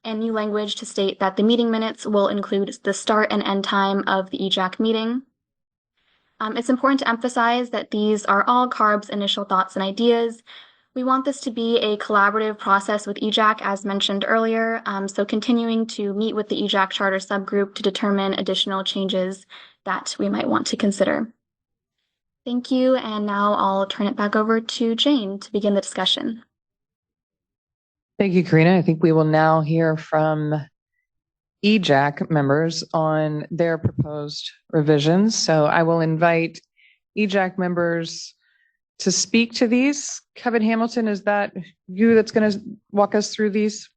Speaker 12: and new language to state that the meeting minutes will include the start and end time of the EJAC meeting. It's important to emphasize that these are all CARB's initial thoughts and ideas. We want this to be a collaborative process with EJAC, as mentioned earlier, so continuing to meet with the EJAC charter subgroup to determine additional changes that we might want to consider. Thank you, and now I'll turn it back over to Jane to begin the discussion.
Speaker 1: Thank you, Karina. I think we will now hear from EJAC members on their proposed revisions. So I will invite EJAC members to speak to these. Kevin Hamilton, is that you that's going to walk us through these?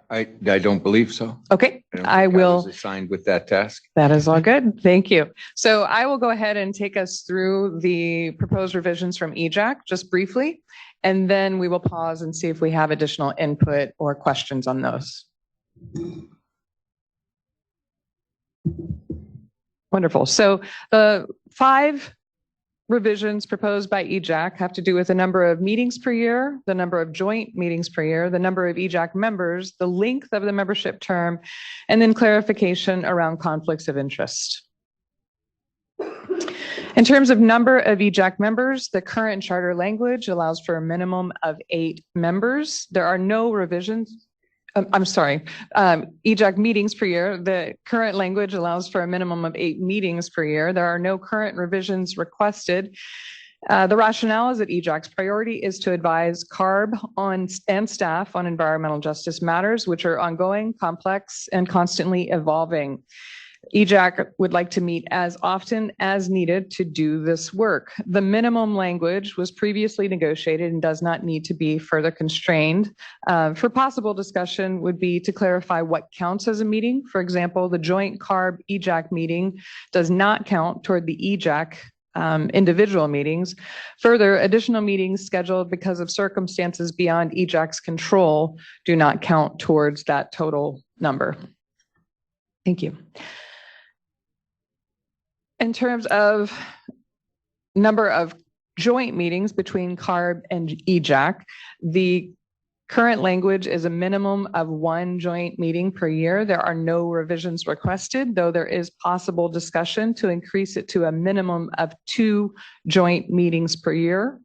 Speaker 6: I don't believe so.
Speaker 1: Okay,
Speaker 6: don't think
Speaker 1: I will.
Speaker 6: was assigned with that task.
Speaker 1: That is all good. Thank you. So I will go ahead and take us through the proposed revisions from EJAC just briefly, and then we will pause and see if we have additional input or questions on those. Wonderful. So the 5 revisions proposed by EJAC have to do with the number of meetings per year, the number of joint meetings per year, the number of EJAC members, the length of the membership term, and then clarification around conflicts of interest. In terms of number of EJAC members, the current charter language allows for a minimum of 8 members. There are no revisions. EJAC meetings per year. The current language allows for a minimum of 8 meetings per year. There are no current revisions requested. The rationale is that EJAC's priority is to advise CARB and staff on environmental justice matters, which are ongoing, complex, and constantly evolving. EJAC would like to meet as often as needed to do this work. The minimum language was previously negotiated and does not need to be further constrained. For possible discussion would be to clarify what counts as a meeting. For example, the joint CARB EJAC meeting does not count toward the EJAC individual meetings. Further, additional meetings scheduled because of circumstances beyond EJAC's control do not count towards that total number. Thank you. In terms of number of joint meetings between CARB and EJAC, the current language is a minimum of 1 joint meeting per year. There are no revisions requested, though there is possible discussion to increase it to a minimum of 2 joint meetings per year.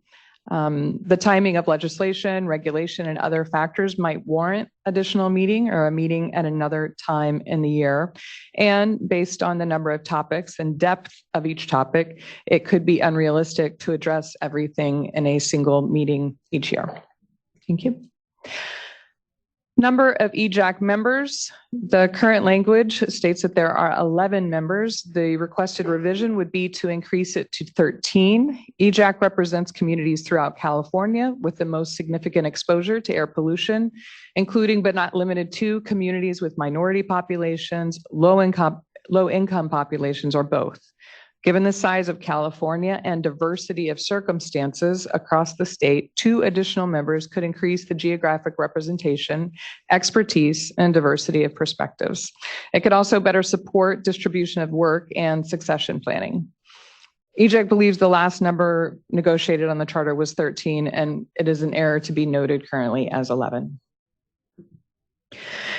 Speaker 1: The timing of legislation, regulation, and other factors might warrant additional meeting or a meeting at another time in the year. And based on the number of topics and depth of each topic, it could be unrealistic to address everything in a single meeting each year. Thank you. Number of EJAC members. The current language states that there are 11 members. The requested revision would be to increase it to 13. EJAC represents communities throughout California with the most significant exposure to air pollution, including but not limited to communities with minority populations, low-income populations, or both. Given the size of California and diversity of circumstances across the state, 2 additional members could increase the geographic representation, expertise, and diversity of perspectives. It could also better support distribution of work and succession planning. EJAC believes the last number negotiated on the charter was 13, and it is an error to be noted currently as 11.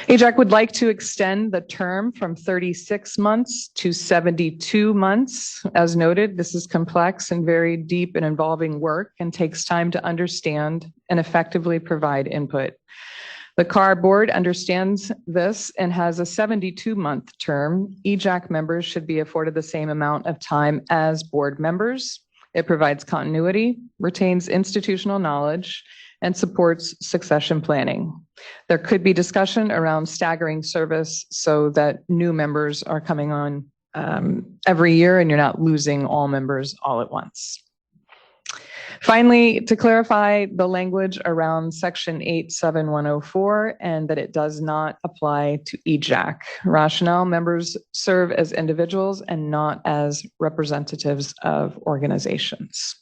Speaker 1: EJAC would like to extend the term from 36 months to 72 months. As noted, this is complex and very deep and involving work and takes time to understand and effectively provide input. The CAR board understands this and has a 72-month term. EJAC members should be afforded the same amount of time as board members. It provides continuity, retains institutional knowledge, and supports succession planning. There could be discussion around staggering service so that new members are coming on every year and you're not losing all members all at once. Finally, to clarify the language around Section 87104 and that it does not apply to EJAC. Rationale: members serve as individuals and not as representatives of organizations.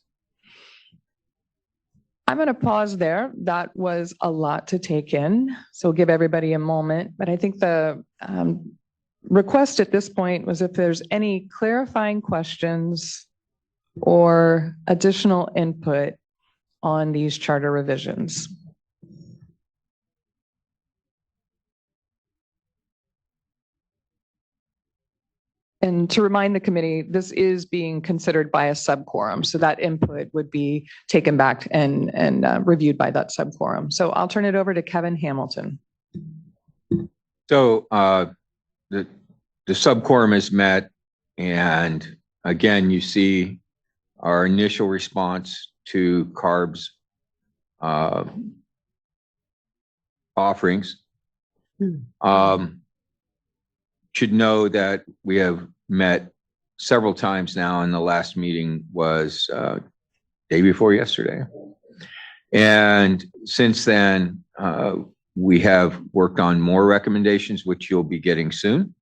Speaker 1: I'm going to pause there. That was a lot to take in, so we'll give everybody a moment. But I think the request at this point was if there's any clarifying questions or additional input on these charter revisions. And to remind the committee, this is being considered by a subquorum, so that input would be taken back and reviewed by that subquorum. So I'll turn it over to Kevin Hamilton.
Speaker 6: So the subquorum is met, and again, you see our initial response to CARB's offerings. Should know that we have met several times now, and the last meeting was day before yesterday. And since then, we have worked on more recommendations, which you'll be getting soon.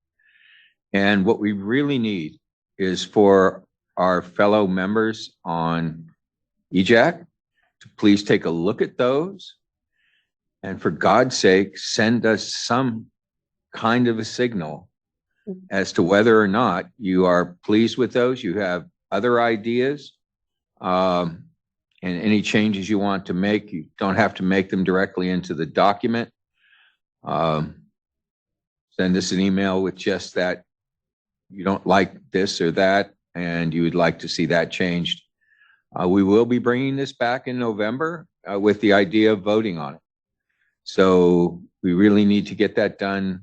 Speaker 6: And what we really need is for our fellow members on EJAC to please take a look at those. And for God's sake, send us some kind of a signal as to whether or not you are pleased with those, you have other ideas, and any changes you want to make. You don't have to make them directly into the document. Send us an email with just that you don't like this or that, and you would like to see that changed. We will be bringing this back in November with the idea of voting on it. So we really need to get that done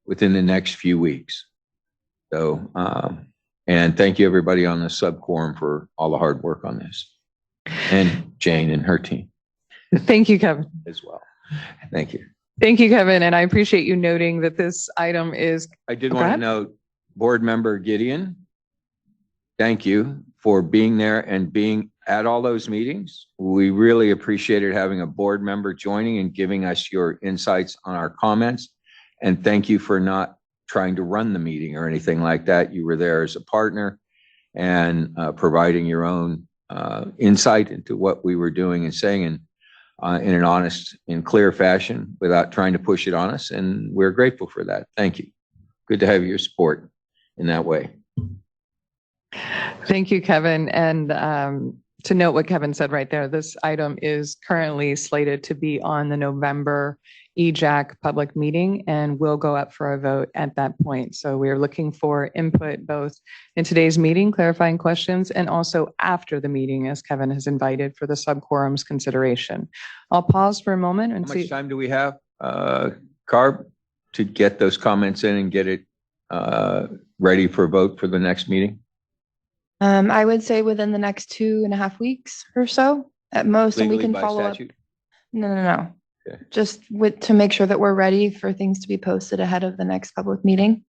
Speaker 6: within the next few weeks. So, and thank you everybody on the subquorum for all the hard work on this, and Jane and her team.
Speaker 1: Thank you, Kevin.
Speaker 6: As well. Thank you.
Speaker 1: Thank you, Kevin. And I appreciate you noting that this item is.
Speaker 6: I did want to note, Board Member Gideon, thank you for being there and being at all those meetings. We really appreciated having a board member joining and giving us your insights on our comments. And thank you for not trying to run the meeting or anything like that. You were there as a partner and providing your own insight into what we were doing and saying in an honest and clear fashion without trying to push it on us. And we're grateful for that. Thank you. Good to have your support in that way.
Speaker 1: Thank you, Kevin. And to note what Kevin said right there, this item is currently slated to be on the November EJAC public meeting and will go up for a vote at that point. So we are looking for input both in today's meeting, clarifying questions, and also after the meeting, as Kevin has invited for the subquorum's consideration. I'll pause for a moment and see.
Speaker 6: How much time do we have, Carb, to get those comments in and get it ready for a vote for the next meeting?
Speaker 13: I would say within the next 2.5 weeks or so at most, and we can follow up. No. just to make sure that we're ready for things to be posted ahead of the next public meeting.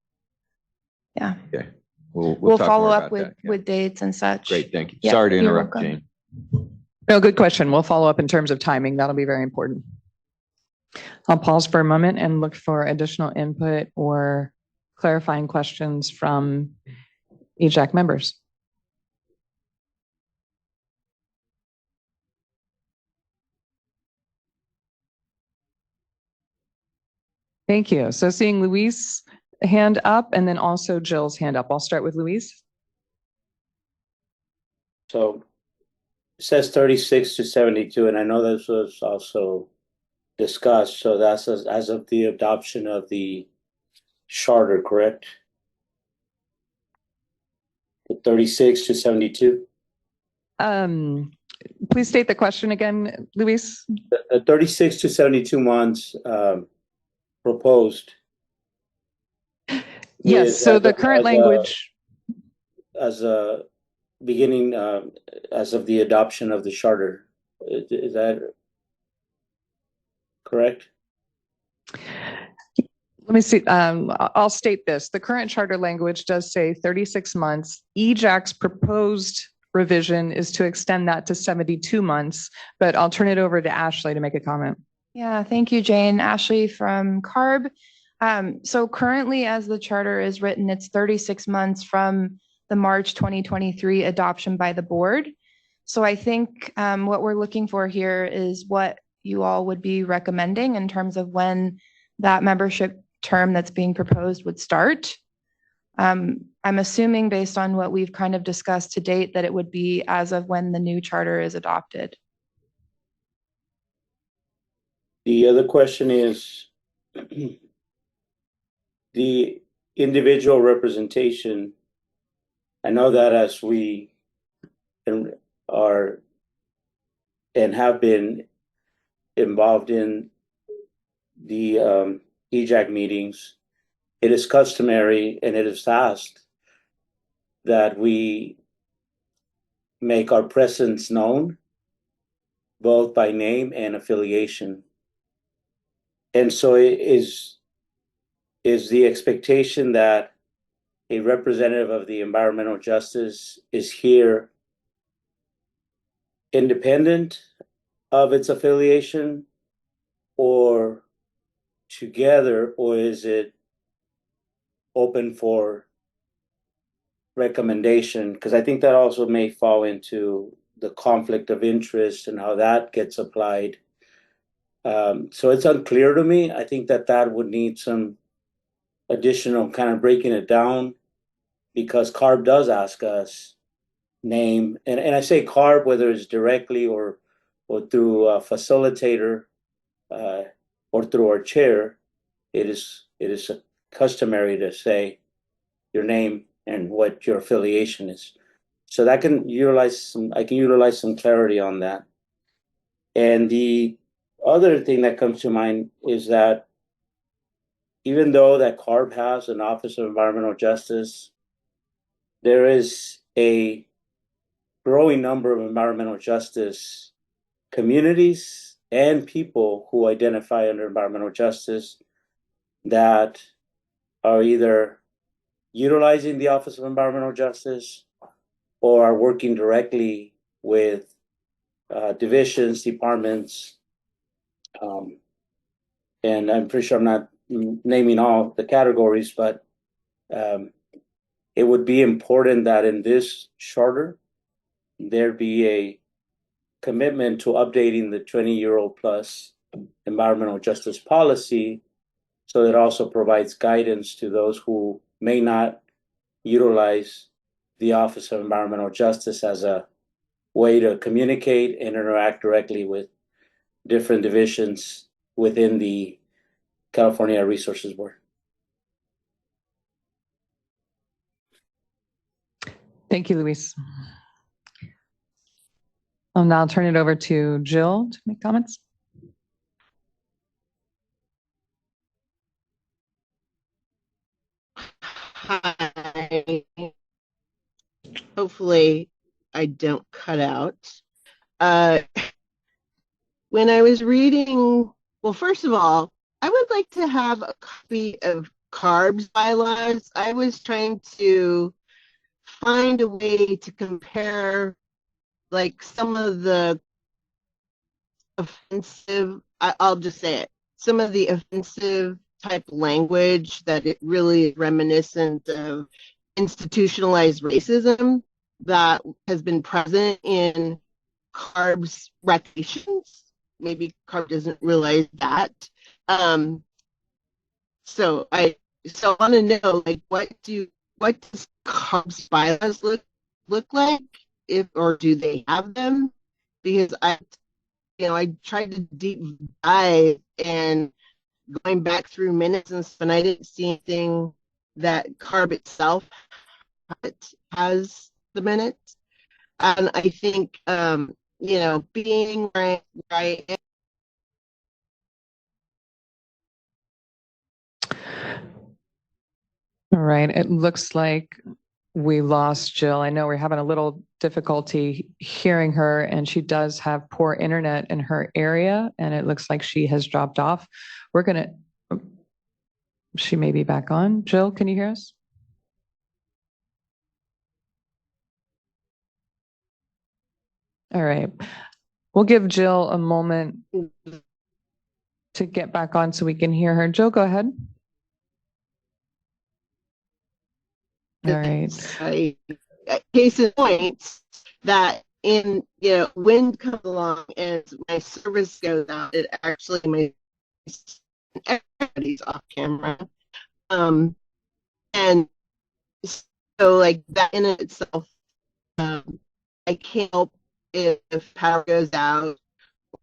Speaker 13: Yeah.
Speaker 6: Okay.
Speaker 13: We'll
Speaker 6: talk
Speaker 13: follow
Speaker 6: more
Speaker 13: up
Speaker 6: about
Speaker 13: with
Speaker 6: that. Yeah.
Speaker 13: with dates and such.
Speaker 6: Great, thank you.
Speaker 13: Yeah,
Speaker 6: Sorry to
Speaker 13: you're
Speaker 6: interrupt,
Speaker 13: welcome.
Speaker 6: Jane.
Speaker 1: No, good question. We'll follow up in terms of timing. That'll be very important. I'll pause for a moment and look for additional input or clarifying questions from EJAC members. Thank you. So seeing Luis hand up and then also Jill's hand up. I'll start with Luis.
Speaker 14: So it says 36 to 72, and I know this was also discussed. So that's as of the adoption of the charter, correct? The 36 to 72?
Speaker 1: Please state the question again, Luis.
Speaker 14: The 36 to 72 months proposed.
Speaker 1: Yes, so the current language.
Speaker 14: As a beginning, as of the adoption of the charter, is that correct?
Speaker 1: Let me see. I'll state this. The current charter language does say 36 months. EJAC's proposed revision is to extend that to 72 months, but I'll turn it over to Ashley to make a comment.
Speaker 13: Yeah, thank you, Jane. Ashley from CARB. So currently, as the charter is written, it's 36 months from the March 2023 adoption by the board. So I think what we're looking for here is what you all would be recommending in terms of when that membership term that's being proposed would start. I'm assuming based on what we've kind of discussed to date that it would be as of when the new charter is adopted.
Speaker 14: The other question is the individual representation. I know that as we are and have been involved in the EJAC meetings, it is customary and it is asked that we make our presence known, both by name and affiliation. And so it is the expectation that a representative of the environmental justice is here independent of its affiliation or together, or is it open for recommendation? Because I think that also may fall into the conflict of interest and how that gets applied. So it's unclear to me. I think that would need some additional kind of breaking it down, because CARB does ask us name, and I say CARB, whether it's directly or through a facilitator or through our chair, it is customary to say your name and what your affiliation is. So that I can utilize some clarity on that. And the other thing that comes to mind is that even though that CARB has an Office of Environmental Justice, there is a growing number of environmental justice communities and people who identify under environmental justice that are either utilizing the Office of Environmental Justice or are working directly with divisions, departments, and I'm pretty sure I'm not naming all the categories, but it would be important that in this charter, there be a commitment to updating the 20-year-old plus environmental justice policy, so that it also provides guidance to those who may not utilize the Office of Environmental Justice as a way to communicate and interact directly with different divisions within the California Resources Board.
Speaker 1: Thank you, Luis. I'll now turn it over to Jill to make comments.
Speaker 10: Hi. Hopefully I don't cut out. When I was reading Well, first of all, I would like to have a copy of CARB's bylaws. I was trying to find a way to compare like some of the offensive, I'll just say it, some of the offensive type language that it really is reminiscent of institutionalized racism that has been present in CARB's recommendations. Maybe CARB doesn't realize that. So I want to know, like, what does CARB's bylaws look like, or do they have them? Because I tried to deep dive and going back through minutes and stuff, and I didn't see anything that CARB itself has the minutes. And I think, being where I am.
Speaker 1: All right, it looks like we lost Jill. I know we're having a little difficulty hearing her, and she does have poor internet in her area, and it looks like she has dropped off. She may be back on. Jill, can you hear us? All right, we'll give Jill a moment to get back on so we can hear her. Jill, go ahead. All right.
Speaker 10: Case in point that wind comes along and my service goes out, it actually everybody's off camera. And so like that in itself, I can't help if power goes out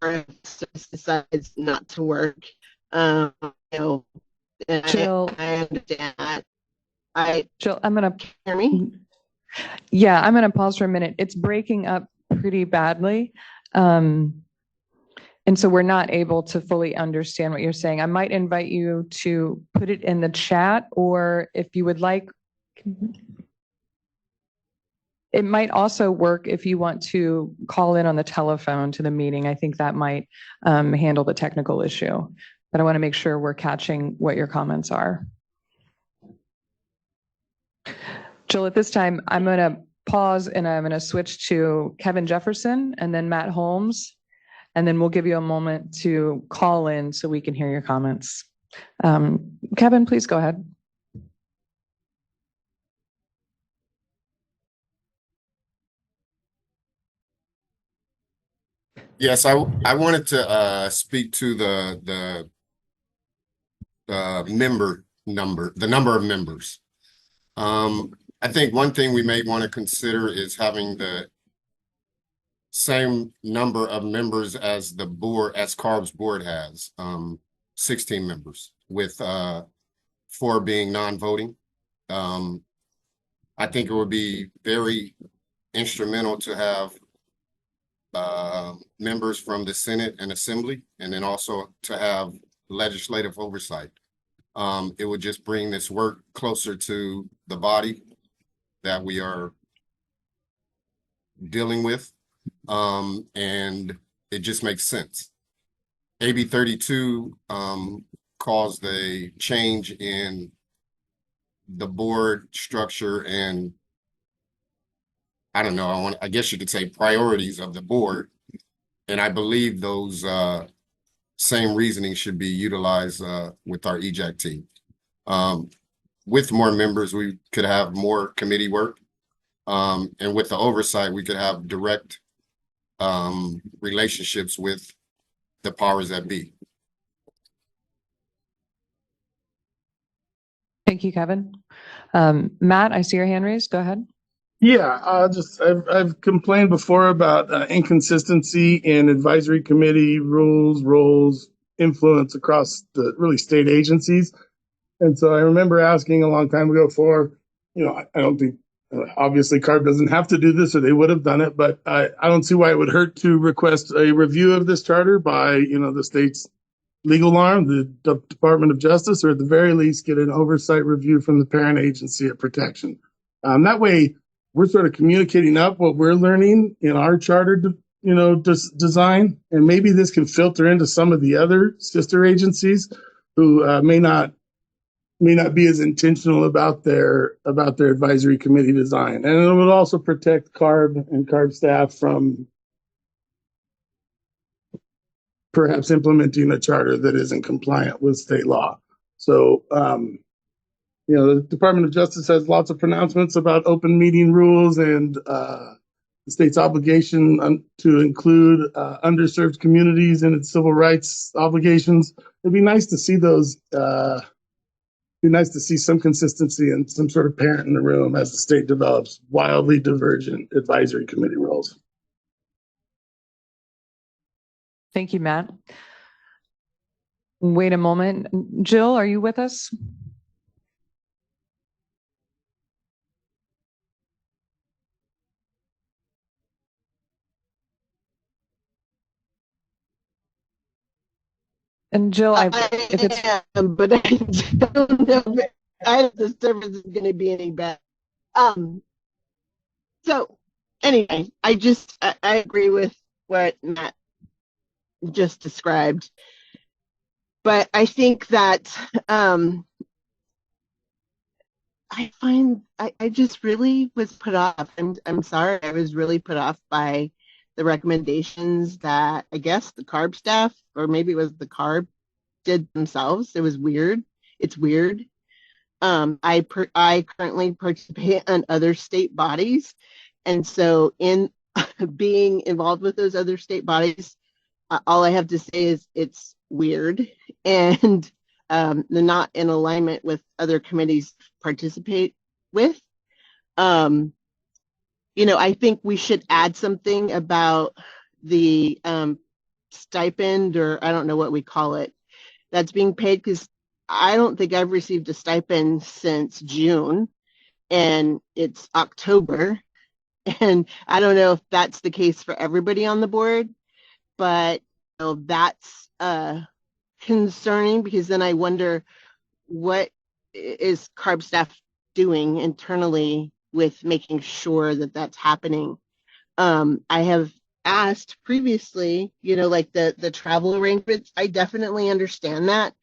Speaker 10: or if service decides not to work. And
Speaker 1: Jill,
Speaker 10: I understand that.
Speaker 1: Jill, I'm gonna
Speaker 10: hear me.
Speaker 1: Yeah, I'm gonna pause for a minute. It's breaking up pretty badly, and so we're not able to fully understand what you're saying. I might invite you to put it in the chat, or if you would like, it might also work if you want to call in on the telephone to the meeting. I think that might handle the technical issue, but I want to make sure we're catching what your comments are. Jill, at this time, I'm going to pause and I'm going to switch to Kevin Jefferson and then Matt Holmes, and then we'll give you a moment to call in so we can hear your comments. Kevin, please go ahead.
Speaker 8: Yes, I wanted to speak to the number of members. I think one thing we may want to consider is having the same number of members as the board, as CARB's board has, 16 members, with 4 being non-voting. I think it would be very instrumental to have members from the Senate and Assembly, and then also to have legislative oversight. It would just bring this work closer to the body that we are dealing with, and it just makes sense. AB 32 caused a change in the board structure and I don't know, I guess you could say priorities of the board. And I believe those same reasoning should be utilized with our EJAC team. With more members, we could have more committee work. And with the oversight, we could have direct relationships with the powers that be.
Speaker 1: Thank you, Kevin. Matt, I see your hand raised. Go ahead.
Speaker 4: Yeah, I've complained before about inconsistency in advisory committee rules, roles, influence across the really state agencies. And so I remember asking a long time ago for, I don't think, obviously CARB doesn't have to do this or they would have done it, but I don't see why it would hurt to request a review of this charter by, the state's legal arm, the Department of Justice, or at the very least get an oversight review from the parent agency at Protection. That way, we're sort of communicating up what we're learning in our charter design, and maybe this can filter into some of the other sister agencies who may not be as intentional about their advisory committee design. And it would also protect CARB and CARB staff from perhaps implementing a charter that isn't compliant with state law. So, the Department of Justice has lots of pronouncements about open meeting rules and the state's obligation to include underserved communities in its civil rights obligations. It'd be nice to see those. Be nice to see some consistency and some sort of parent in the room as the state develops wildly divergent advisory committee roles.
Speaker 1: Thank you, Matt. Wait a moment. Jill, are you with us? And Jill, if it's
Speaker 10: but I don't know if the service is going to be any better. So anyway, I agree with what Matt just described, but I think that I just really was put off. I'm sorry, I was really put off by the recommendations that I guess the CARB staff, or maybe it was the CARB, did themselves. It was weird. It's weird. I currently participate in other state bodies, and so in being involved with those other state bodies, all I have to say is it's weird, and they're not in alignment with other committees participate with. I think we should add something about the stipend, or I don't know what we call it, that's being paid, because I don't think I've received a stipend since June, and it's October. And I don't know if that's the case for everybody on the board, but that's concerning, because then I wonder what is CARB staff doing internally with making sure that that's happening. I have asked previously, like the travel arrangements, I definitely understand that.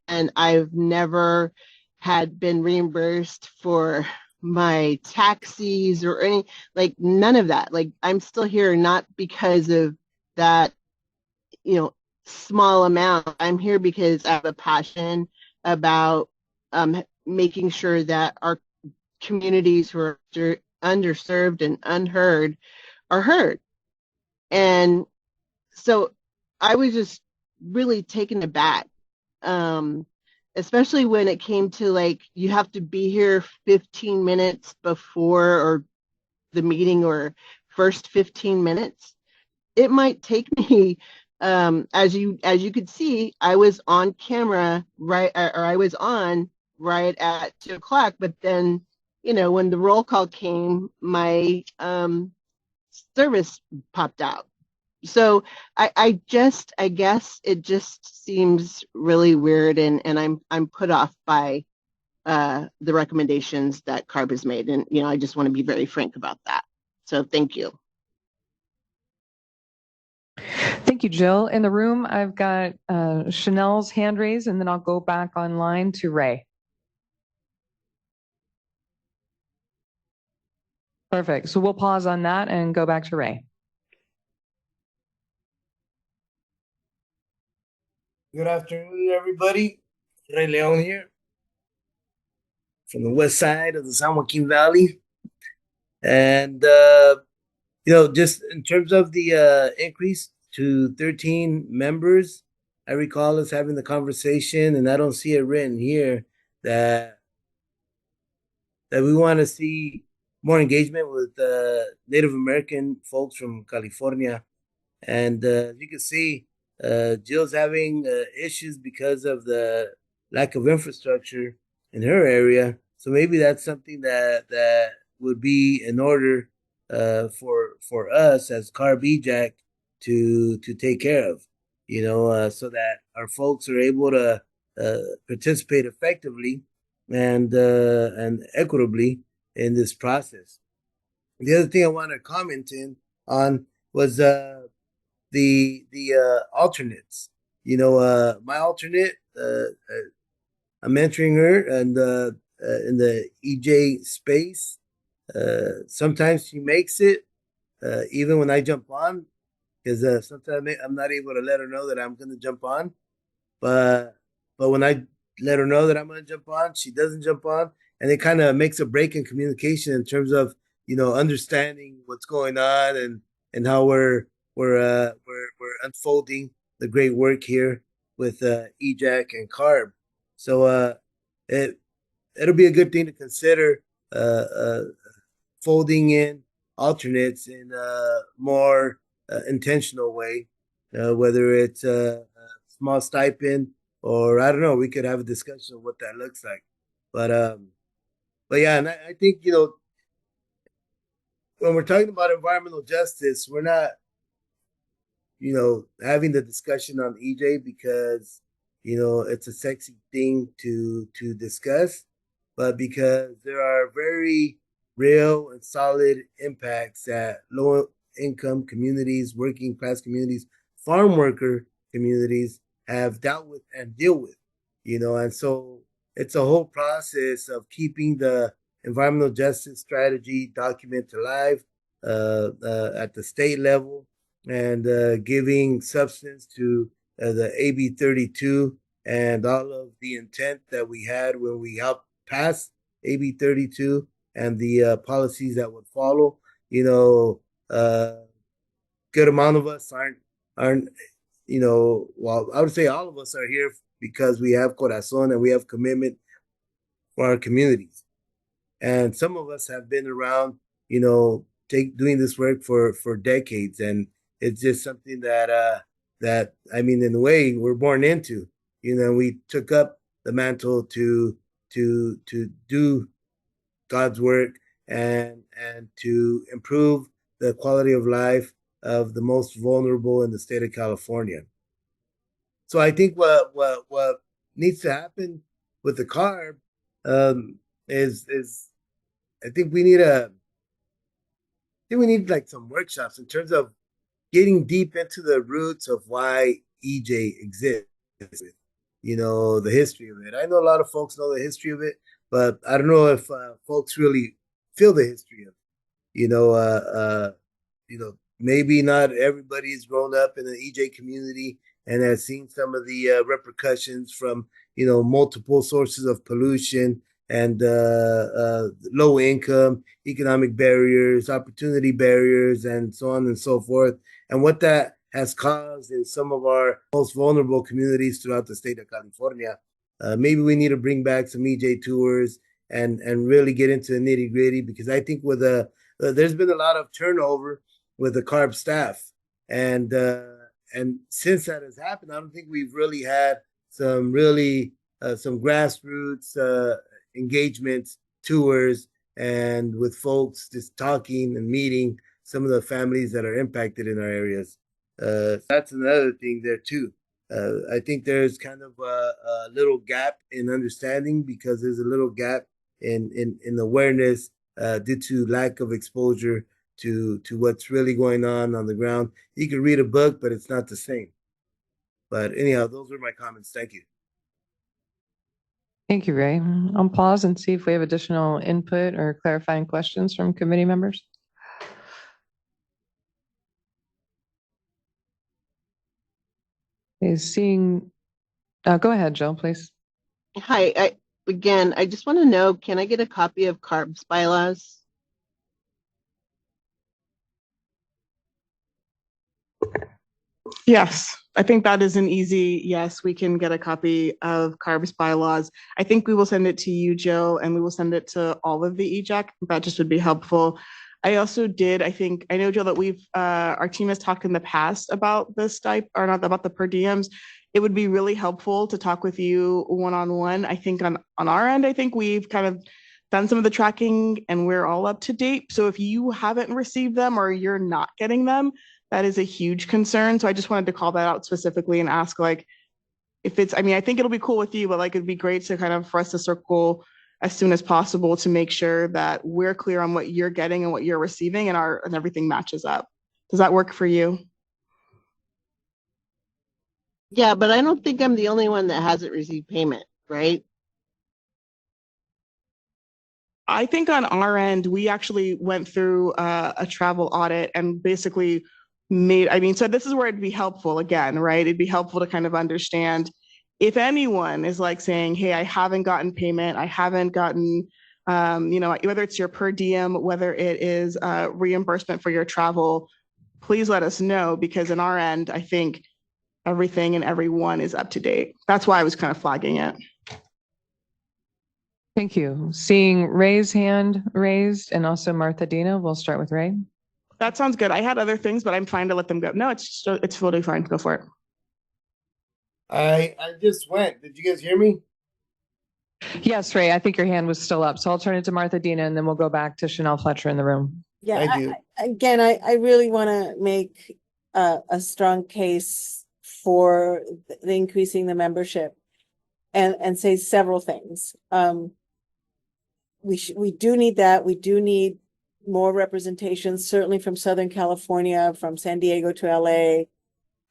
Speaker 10: And I've never had been reimbursed for my taxis or none of that. Like, I'm still here, not because of that, small amount. I'm here because I have a passion about making sure that our communities who are underserved and unheard are heard. And so I was just really taken aback, especially when it came to you have to be here 15 minutes before or the meeting, or first 15 minutes. It might take me, as you could see, I was on camera I was on right at 2:00, but then when the roll call came, my service popped out. So I guess it just seems really weird, and I'm put off by the recommendations that CARB has made, and I just want to be very frank about that. So thank you.
Speaker 1: Thank you, Jill. In the room, I've got Chanel's hand raised, and then I'll go back online to Ray. Perfect. So we'll pause on that and go back to Ray.
Speaker 15: Good afternoon, everybody. Ray Leon here from the west side of the San Joaquin Valley. And, just in terms of the increase to 13 members, I recall us having the conversation, and I don't see it written here, that we want to see more engagement with Native American folks from California. And as you can see, Jill's having issues because of the lack of infrastructure in her area. So maybe that's something that would be in order for us as CARB EJAC to take care of, so that our folks are able to participate effectively and equitably in this process. The other thing I want to comment on was the alternates. My alternate, I'm mentoring her and in the EJ space. Sometimes she makes it even when I jump on, because sometimes I'm not able to let her know that I'm going to jump on. But when I let her know that I'm going to jump on, she doesn't jump on, and it kind of makes a break in communication in terms of understanding what's going on and how we're unfolding the great work here with EJAC and CARB. So it'll be a good thing to consider folding in alternates in a more intentional way, whether it's a small stipend or I don't know. We could have a discussion of what that looks like, but yeah, and I think when we're talking about environmental justice, we're not having the discussion on EJ because it's a sexy thing to discuss, but because there are very real and solid impacts that low income communities, working class communities, farm worker communities have dealt with and deal with, and so it's a whole process of keeping the environmental justice strategy document alive at the state level and giving substance to the AB 32 and all of the intent that we had when we helped pass AB 32 and the policies that would follow. Good amount of us aren't well, I would say all of us are here because we have corazon and we have commitment for our communities. And some of us have been around, doing this work for decades, and it's just something that I mean, in a way, we're born into. We took up the mantle to do God's work and to improve the quality of life of the most vulnerable in the state of California. So I think what needs to happen with the CARB is I think we need like some workshops in terms of getting deep into the roots of why EJ exists. The history of it. I know a lot of folks know the history of it, but I don't know if folks really feel the history of it. Maybe not everybody has grown up in the EJ community and has seen some of the repercussions from multiple sources of pollution and low income, economic barriers, opportunity barriers, and so on and so forth, and what that has caused in some of our most vulnerable communities throughout the state of California. Maybe we need to bring back some EJ tours and really get into the nitty gritty, because I think with there's been a lot of turnover with the CARB staff, and since that has happened, I don't think we've really had some grassroots engagements, tours, and with folks just talking and meeting some of the families that are impacted in our areas. That's another thing there too. I think there's kind of a little gap in understanding, because there's a little gap in awareness due to lack of exposure to what's really going on the ground. You can read a book, but it's not the same. But anyhow, those are my comments. Thank you.
Speaker 1: Thank you, Ray. I'll pause and see if we have additional input or clarifying questions from committee members. Go ahead, Jill, please.
Speaker 10: Hi, I just want to know, can I get a copy of CARB's bylaws?
Speaker 9: Yes, I think that is an easy yes. We can get a copy of CARB's bylaws. I think we will send it to you, Jill, and we will send it to all of the EJAC. That just would be helpful. I also I know, Jill, that our team has talked in the past about this not about the per diems. It would be really helpful to talk with you one-on-one. I think on our end, I think we've kind of done some of the tracking and we're all up to date. So if you haven't received them or you're not getting them, that is a huge concern. So I just wanted to call that out specifically and ask, if it's, I think it'll be cool with you, but it'd be great to for us to circle as soon as possible to make sure that we're clear on what you're getting and what you're receiving and everything matches up. Does that work for you?
Speaker 10: Yeah, but I don't think I'm the only one that hasn't received payment, right?
Speaker 9: I think on our end, we actually went through a travel audit and basically so this is where it'd be helpful again, right? It'd be helpful to kind of understand if anyone is like saying, hey, I haven't gotten payment, I haven't gotten, whether it's your per diem, whether it is reimbursement for your travel, please let us know because on our end, I think everything and everyone is up to date. That's why I was kind of flagging it.
Speaker 1: Thank you. Seeing Ray's hand raised and also Martha Dina, we'll start with Ray.
Speaker 9: That sounds good. I had other things, but I'm fine to let them go. No, it's totally fine. Go for it.
Speaker 15: I just went. Did you guys hear me?
Speaker 1: Yes, Ray, I think your hand was still up. So I'll turn it to Martha Dina and then we'll go back to Chanel Fletcher in the room.
Speaker 3: Yeah,
Speaker 15: Thank you.
Speaker 3: again, I really want to make a strong case for the increasing the membership and say several things. We do need that. We do need more representation, certainly from Southern California, from San Diego to LA.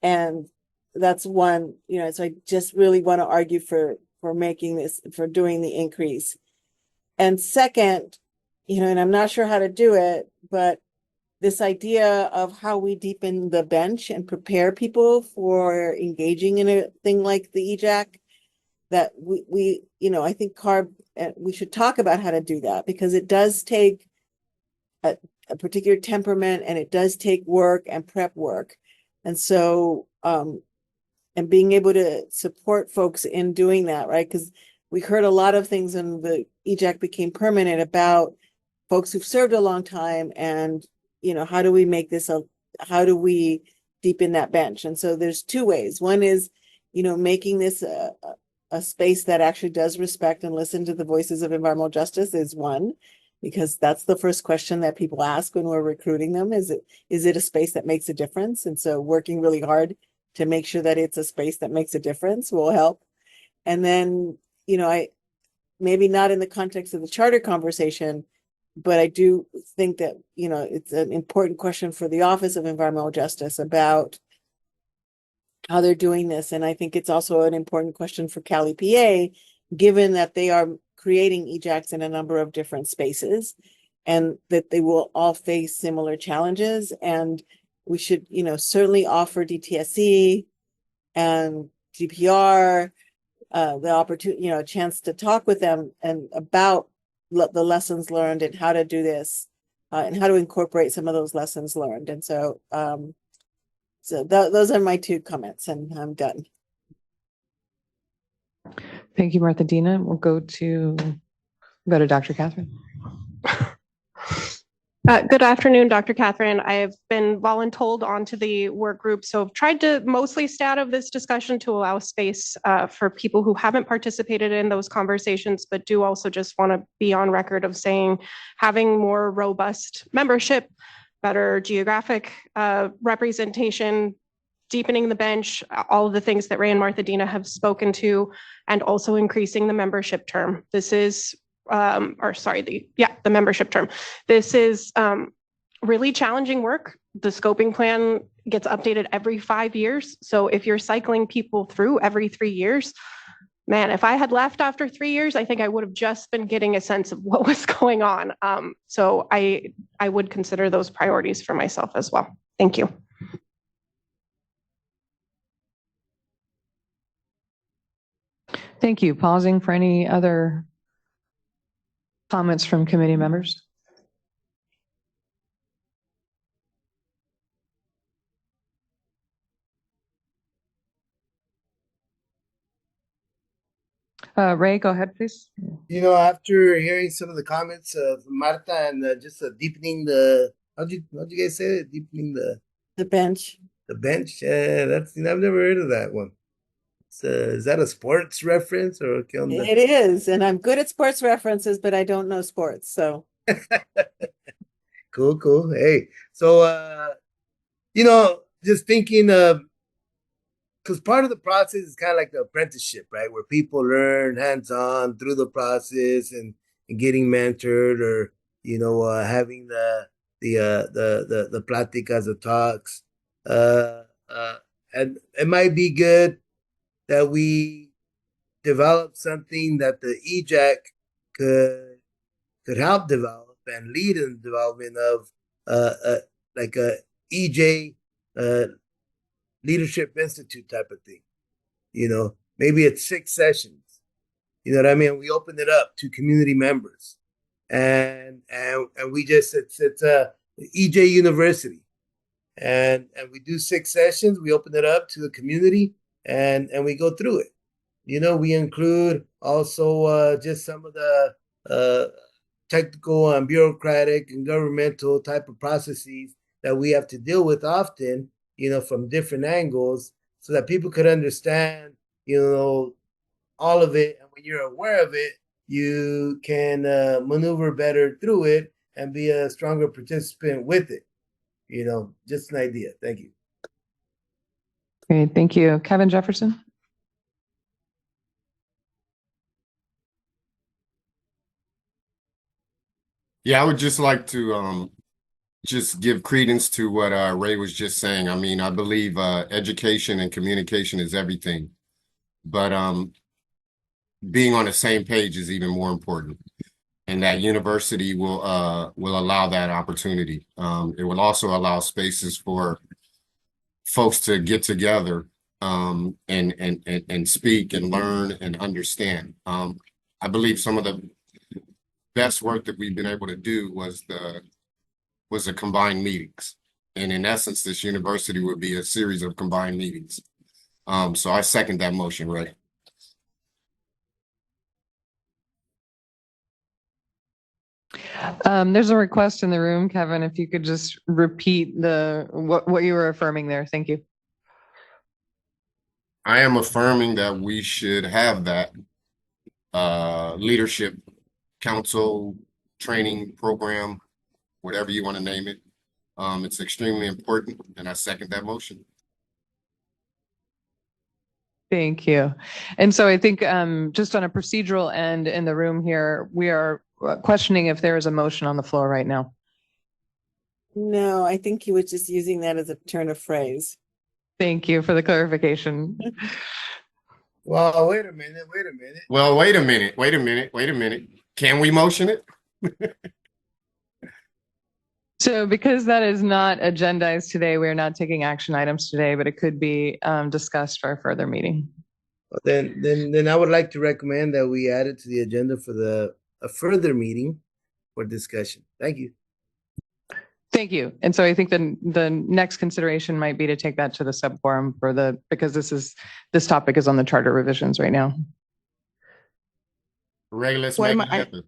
Speaker 3: And that's one, so I just really want to argue for making this, for doing the increase. And second, and I'm not sure how to do it, but this idea of how we deepen the bench and prepare people for engaging in a thing like the EJAC, that we I think CARB, we should talk about how to do that because it does take a particular temperament and it does take work and prep work. And so, and being able to support folks in doing that, right? Because we heard a lot of things when the EJAC became permanent about folks who've served a long time and, how do we make this how do we deepen that bench? And so there's two ways. One is, making this a space that actually does respect and listen to the voices of environmental justice is one, because that's the first question that people ask when we're recruiting them. Is it a space that makes a difference? And so working really hard to make sure that it's a space that makes a difference will help. And then, I maybe not in the context of the charter conversation, but I do think that, it's an important question for the Office of Environmental Justice about how they're doing this. And I think it's also an important question for Cali PA, given that they are creating EJACs in a number of different spaces and that they will all face similar challenges. And we should, certainly offer DTSC and GPR the opportunity, a chance to talk with them and about the lessons learned and how to do this and how to incorporate some of those lessons learned. And so, those are my two comments and I'm done.
Speaker 1: Thank you, Martha Dina. We'll go to Dr. Catherine.
Speaker 5: Good afternoon, Dr. Catherine. I have been voluntold onto the work group, so I've tried to mostly stay out of this discussion to allow space for people who haven't participated in those conversations, but do also just want to be on record of saying having more robust membership, better geographic representation, deepening the bench, all of the things that Ray and Martha Dina have spoken to, and also increasing the membership term. This is the membership term. This is really challenging work. The scoping plan gets updated every 5 years. So if you're cycling people through every 3 years, man, if I had left after 3 years, I think I would have just been getting a sense of what was going on. So I would consider those priorities for myself as well. Thank you.
Speaker 1: Thank you. Pausing for any other comments from committee members. Ray, go ahead, please.
Speaker 15: After hearing some of the comments of Marta and just deepening how'd you guys say it? Deepening
Speaker 3: the bench.
Speaker 15: The bench. I've never heard of that one. Is that a sports reference or
Speaker 3: It is, and I'm good at sports references, but I don't know sports. So
Speaker 15: cool. Hey, so just thinking of, because part of the process is kind of like the apprenticeship, right? Where people learn hands-on through the process and getting mentored or having the pláticas, the talks, and it might be good that we develop something that the EJAC could help develop and lead in the development of like a EJ Leadership Institute type of thing. You know, maybe it's 6 sessions. You know what I mean? We open it up to community members, and we just it's a EJ University, and we do 6 sessions. We open it up to the community, and we go through it. You know, we include also just some of the technical and bureaucratic and governmental type of processes that we have to deal with often, you know, from different angles, so that people could understand, you know, all of it. And when you're aware of it, you can maneuver better through it and be a stronger participant with it. You know, just an idea. Thank you.
Speaker 1: Great, thank you. Kevin Jefferson?
Speaker 8: Yeah, I would just like to just give credence to what Ray was just saying. I mean, I believe education and communication is everything, but being on the same page is even more important. And that university will allow that opportunity. It will also allow spaces for folks to get together and speak and learn and understand. I believe some of the best work that we've been able to do was the combined meetings. And in essence, this university would be a series of combined meetings. So I second that motion, Ray.
Speaker 1: There's a request in the room, Kevin, if you could just repeat what you were affirming there. Thank you.
Speaker 8: I am affirming that we should have that leadership council training program, whatever you want to name it. It's extremely important, and I second that motion.
Speaker 1: Thank you. And so I think just on a procedural end in the room here, we are questioning if there is a motion on the floor right now.
Speaker 3: No, I think he was just using that as a turn of phrase.
Speaker 1: Thank you for the clarification.
Speaker 15: Well, wait a minute.
Speaker 8: Well, wait a minute. Can we motion it?
Speaker 1: So because that is not agendized today, we're not taking action items today, but it could be discussed for a further meeting.
Speaker 15: Then I would like to recommend that we add it to the agenda for a further meeting for discussion. Thank you.
Speaker 1: Thank you. And so I think the next consideration might be to take that to the sub-forum because this topic is on the charter revisions right now.
Speaker 8: Ray, let's
Speaker 9: Well,
Speaker 8: make it happen.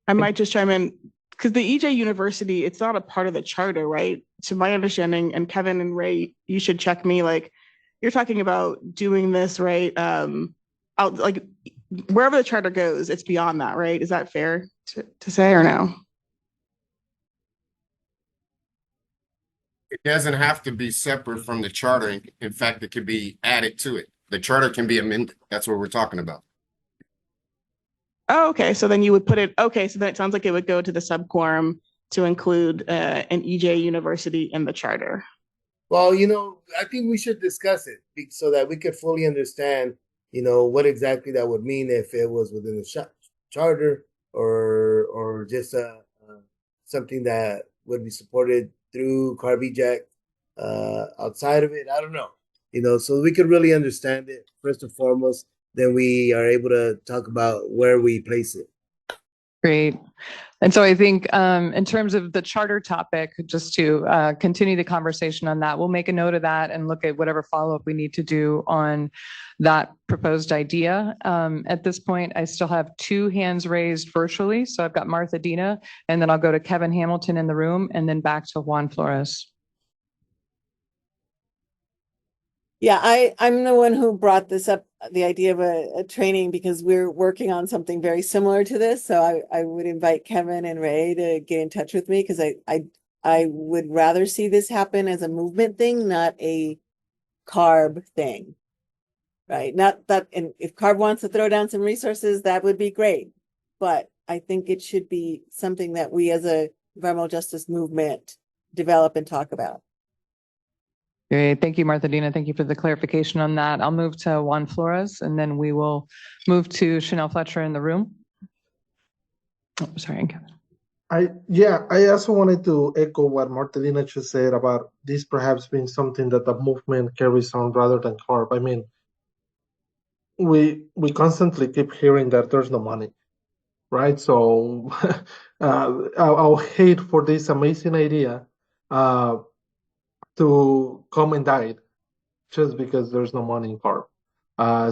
Speaker 9: I might just chime in because the EJ University, it's not a part of the charter, right? To my understanding, and Kevin and Ray, you should check me. Like, you're talking about doing this, right? Out like wherever the charter goes, it's beyond that, right? Is that fair to say or no?
Speaker 8: It doesn't have to be separate from the charter. In fact, it could be added to it. The charter can be amended. That's what we're talking about.
Speaker 9: Oh, okay. So then you would put it, okay. So then it sounds like it would go to the sub-quorum to include an EJ University in the charter.
Speaker 15: Well, you know, I think we should discuss it so that we could fully understand, you know, what exactly that would mean if it was within the charter or just something that would be supported through CARB-EJAC outside of it. I don't know, you know, so we could really understand it first and foremost. Then we are able to talk about where we place it.
Speaker 1: Great. And so I think in terms of the charter topic, just to continue the conversation on that, we'll make a note of that and look at whatever follow-up we need to do on that proposed idea. At this point, I still have 2 hands raised virtually. So I've got Martha Dina, and then I'll go to Kevin Hamilton in the room, and then back to Juan Flores.
Speaker 3: Yeah, I'm the one who brought this up, the idea of a training, because we're working on something very similar to this. So I would invite Kevin and Ray to get in touch with me, because I would rather see this happen as a movement thing, not a CARB thing. Right? Not that, and if CARB wants to throw down some resources, that would be great. But I think it should be something that we as a environmental justice movement develop and talk about.
Speaker 1: Okay, thank you, Martha Dina. Thank you for the clarification on that. I'll move to Juan Flores, and then we will move to Chanel Fletcher in the room. Oh, sorry, and Kevin.
Speaker 16: I also wanted to echo what Martelina just said about this perhaps being something that the movement carries on rather than CARB. I mean, we constantly keep hearing that there's no money, right? So I'll hate for this amazing idea to come and die just because there's no money in CARB.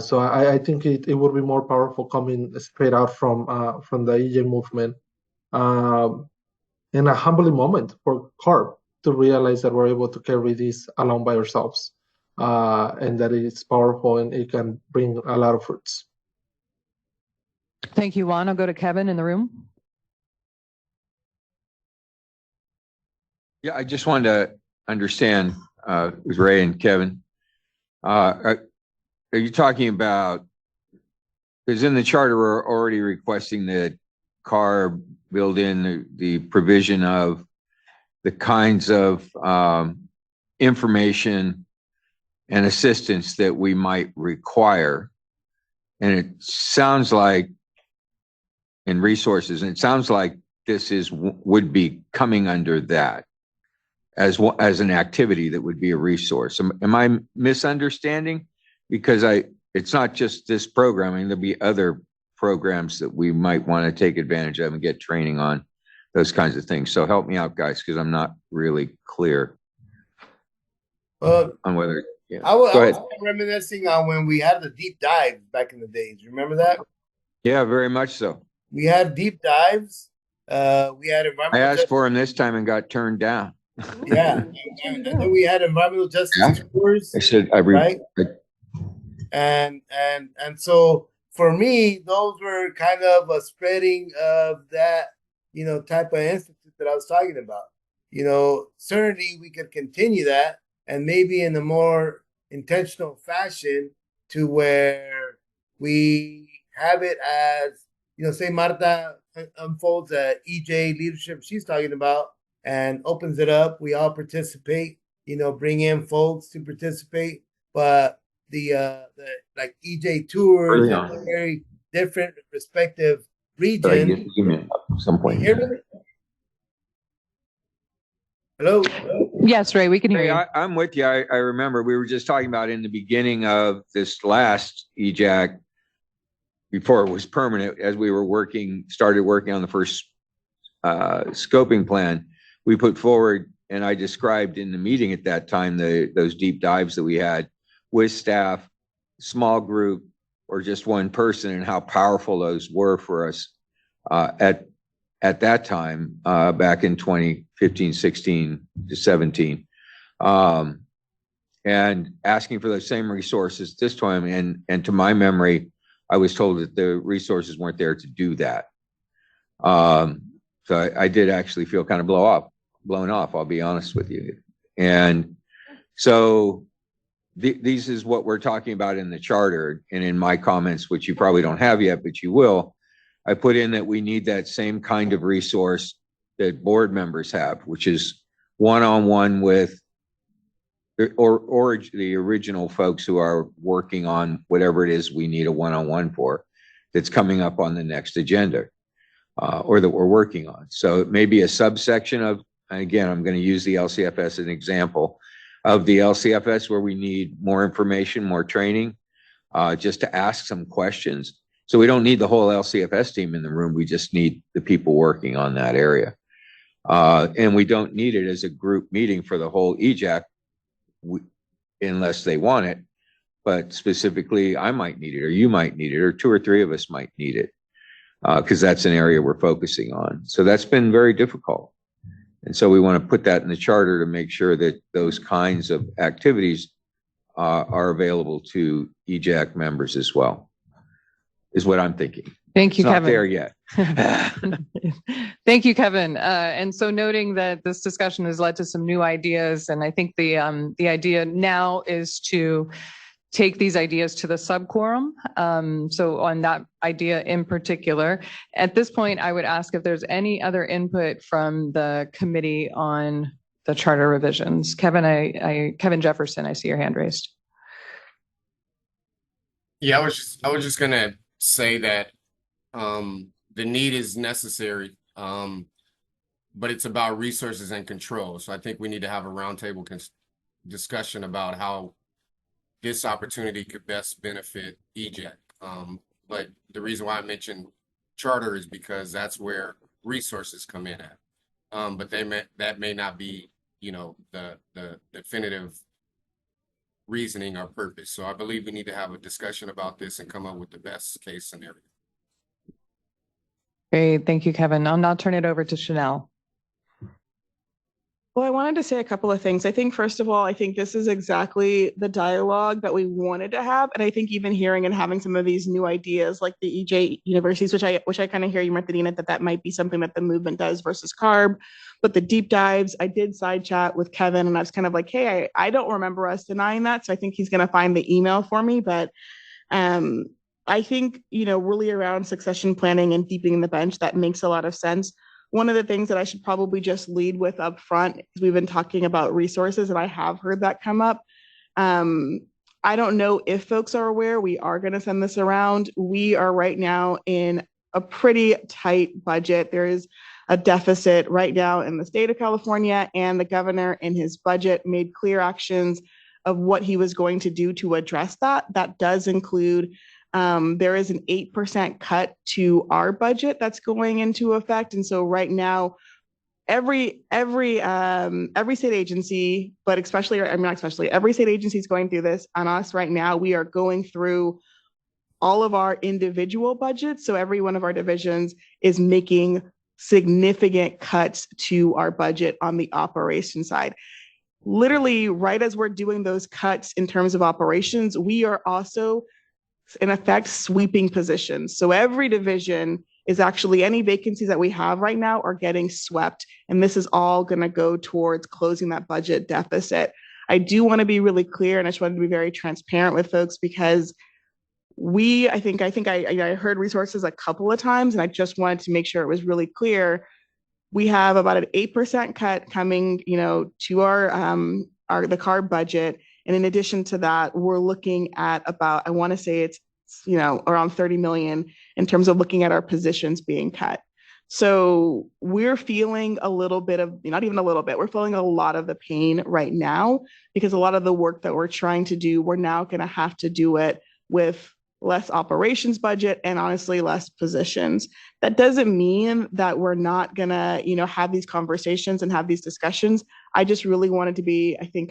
Speaker 16: So I think it would be more powerful coming straight out from the EJ movement. And a humbling moment for CARB to realize that we're able to carry this along by ourselves, and that it's powerful and it can bring a lot of fruits.
Speaker 1: Thank you, Juan. I'll go to Kevin in the room.
Speaker 6: Yeah, I just wanted to understand with Ray and Kevin. Are you talking about, because in the charter, we're already requesting that CARB build in the provision of the kinds of information and assistance that we might require. And it sounds like, in resources, and it sounds like this would be coming under that as an activity that would be a resource. Am I misunderstanding? Because it's not just this program. I mean, there'll be other programs that we might want to take advantage of and get training on, those kinds of things. So help me out, guys, because I'm not really clear on whether. Yeah.
Speaker 15: I was
Speaker 6: Go ahead.
Speaker 15: reminiscing on when we had the deep dives back in the days. Remember that?
Speaker 6: Yeah, very much so.
Speaker 15: We had deep dives. We had
Speaker 6: I
Speaker 15: environmental.
Speaker 6: asked for him this time and got turned down.
Speaker 15: Yeah, and then we had environmental justice tours.
Speaker 6: I said,
Speaker 15: right? And so for me, those were kind of a spreading of that, type of institute that I was talking about. Certainly we could continue that, and maybe in a more intentional fashion, to where we have it as, say Marta unfolds a EJ leadership she's talking about and opens it up. We all participate, bring in folks to participate, but the like EJ tours in very different respective regions.
Speaker 6: At some point.
Speaker 15: Hello?
Speaker 1: Yes, Ray, we can hear you.
Speaker 6: I'm with you. I remember we were just talking about in the beginning of this last EJAC, before it was permanent, as we were started working on the first scoping plan, we put forward, and I described in the meeting at that time, those deep dives that we had with staff, small group, or just one person, and how powerful those were for us at that time, back in 2015, 16 to 17. And asking for those same resources this time. And to my memory, I was told that the resources weren't there to do that. So I did actually feel kind of blown off, I'll be honest with you. And so these is what we're talking about in the charter, and in my comments, which you probably don't have yet, but you will. I put in that we need that same kind of resource that board members have, which is one-on-one with or the original folks who are working on whatever it is we need a one-on-one for, that's coming up on the next agenda, or that we're working on. So it may be a subsection of, and again, I'm going to use the LCFS as an example of the LCFS where we need more information, more training, just to ask some questions. So we don't need the whole LCFS team in the room. We just need the people working on that area. And we don't need it as a group meeting for the whole EJAC unless they want it. But specifically, I might need it, or you might need it, or two or three of us might need it, because that's an area we're focusing on. So that's been very difficult. And so we want to put that in the charter to make sure that those kinds of activities are available to EJAC members as well, is what I'm thinking.
Speaker 1: Thank you,
Speaker 6: It's not
Speaker 1: Kevin.
Speaker 6: there yet.
Speaker 1: Thank you, Kevin. And so noting that this discussion has led to some new ideas, and I think the idea now is to take these ideas to the subquorum. So on that idea in particular, at this point, I would ask if there's any other input from the committee on the charter revisions. Kevin Jefferson, I see your hand raised.
Speaker 8: Yeah, I was just gonna say that the need is necessary, but it's about resources and control. So I think we need to have a roundtable discussion about how this opportunity could best benefit EJAC. But the reason why I mentioned charter is because that's where resources come in at. But that may not be, the definitive reasoning or purpose. So I believe we need to have a discussion about this and come up with the best case scenario.
Speaker 1: Great. Thank you, Kevin. I'll now turn it over to Chanel.
Speaker 9: Well, I wanted to say a couple of things. I think, first of all, I think this is exactly the dialogue that we wanted to have. And I think even hearing and having some of these new ideas like the EJ universities, which I kind of hear you, Martha, that might be something that the movement does versus CARB. But the deep dives, I did side chat with Kevin and I was kind of like, hey, I don't remember us denying that. So I think he's going to find the email for me. But I think, really around succession planning and deepening the bench, that makes a lot of sense. One of the things that I should probably just lead with up front is we've been talking about resources and I have heard that come up. I don't know if folks are aware, we are going to send this around. We are right now in a pretty tight budget. There is a deficit right now in the state of California, and the governor in his budget made clear actions of what he was going to do to address that. That does include there is an 8% cut to our budget that's going into effect. And so right now, every state agency, but especially, not especially, every state agency is going through this. On us right now, we are going through all of our individual budgets. So every one of our divisions is making significant cuts to our budget on the operation side. Literally, right as we're doing those cuts in terms of operations, we are also in effect sweeping positions. So every division is actually, any vacancies that we have right now are getting swept. And this is all going to go towards closing that budget deficit. I do want to be really clear, and I just wanted to be very transparent with folks, because I think I heard resources a couple of times, and I just wanted to make sure it was really clear. We have about an 8% cut coming, to our the CARB budget. And in addition to that, we're looking at about, I want to say it's, around 30 million in terms of looking at our positions being cut. So we're feeling a little bit of, not even a little bit, we're feeling a lot of the pain right now, because a lot of the work that we're trying to do, we're now going to have to do it with less operations budget and honestly less positions. That doesn't mean that we're not gonna, have these conversations and have these discussions. I just really wanted to be, I think,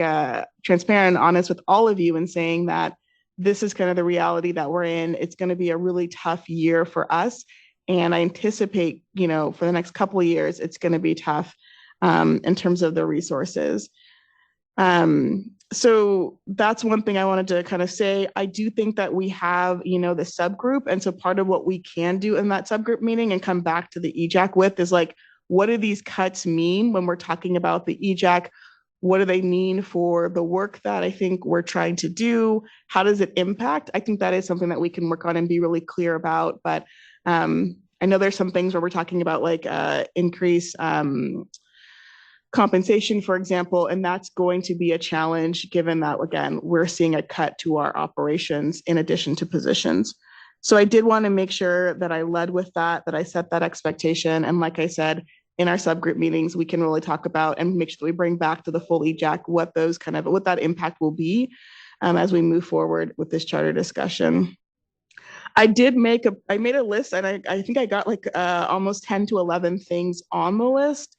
Speaker 9: transparent and honest with all of you in saying that this is kind of the reality that we're in. It's going to be a really tough year for us. And I anticipate, for the next couple of years, it's going to be tough in terms of the resources. So that's one thing I wanted to kind of say. I do think that we have, the subgroup. And so part of what we can do in that subgroup meeting and come back to the EJAC with is like, what do these cuts mean when we're talking about the EJAC? What do they mean for the work that I think we're trying to do? How does it impact? I think that is something that we can work on and be really clear about. But I know there's some things where we're talking about like increase compensation, for example, and that's going to be a challenge given that, again, we're seeing a cut to our operations in addition to positions. So I did want to make sure that I led with that I set that expectation. And like I said, in our subgroup meetings, we can really talk about and make sure that we bring back to the full EJAC what that impact will be as we move forward with this charter discussion. I made a list, and I think I got like almost 10 to 11 things on the list.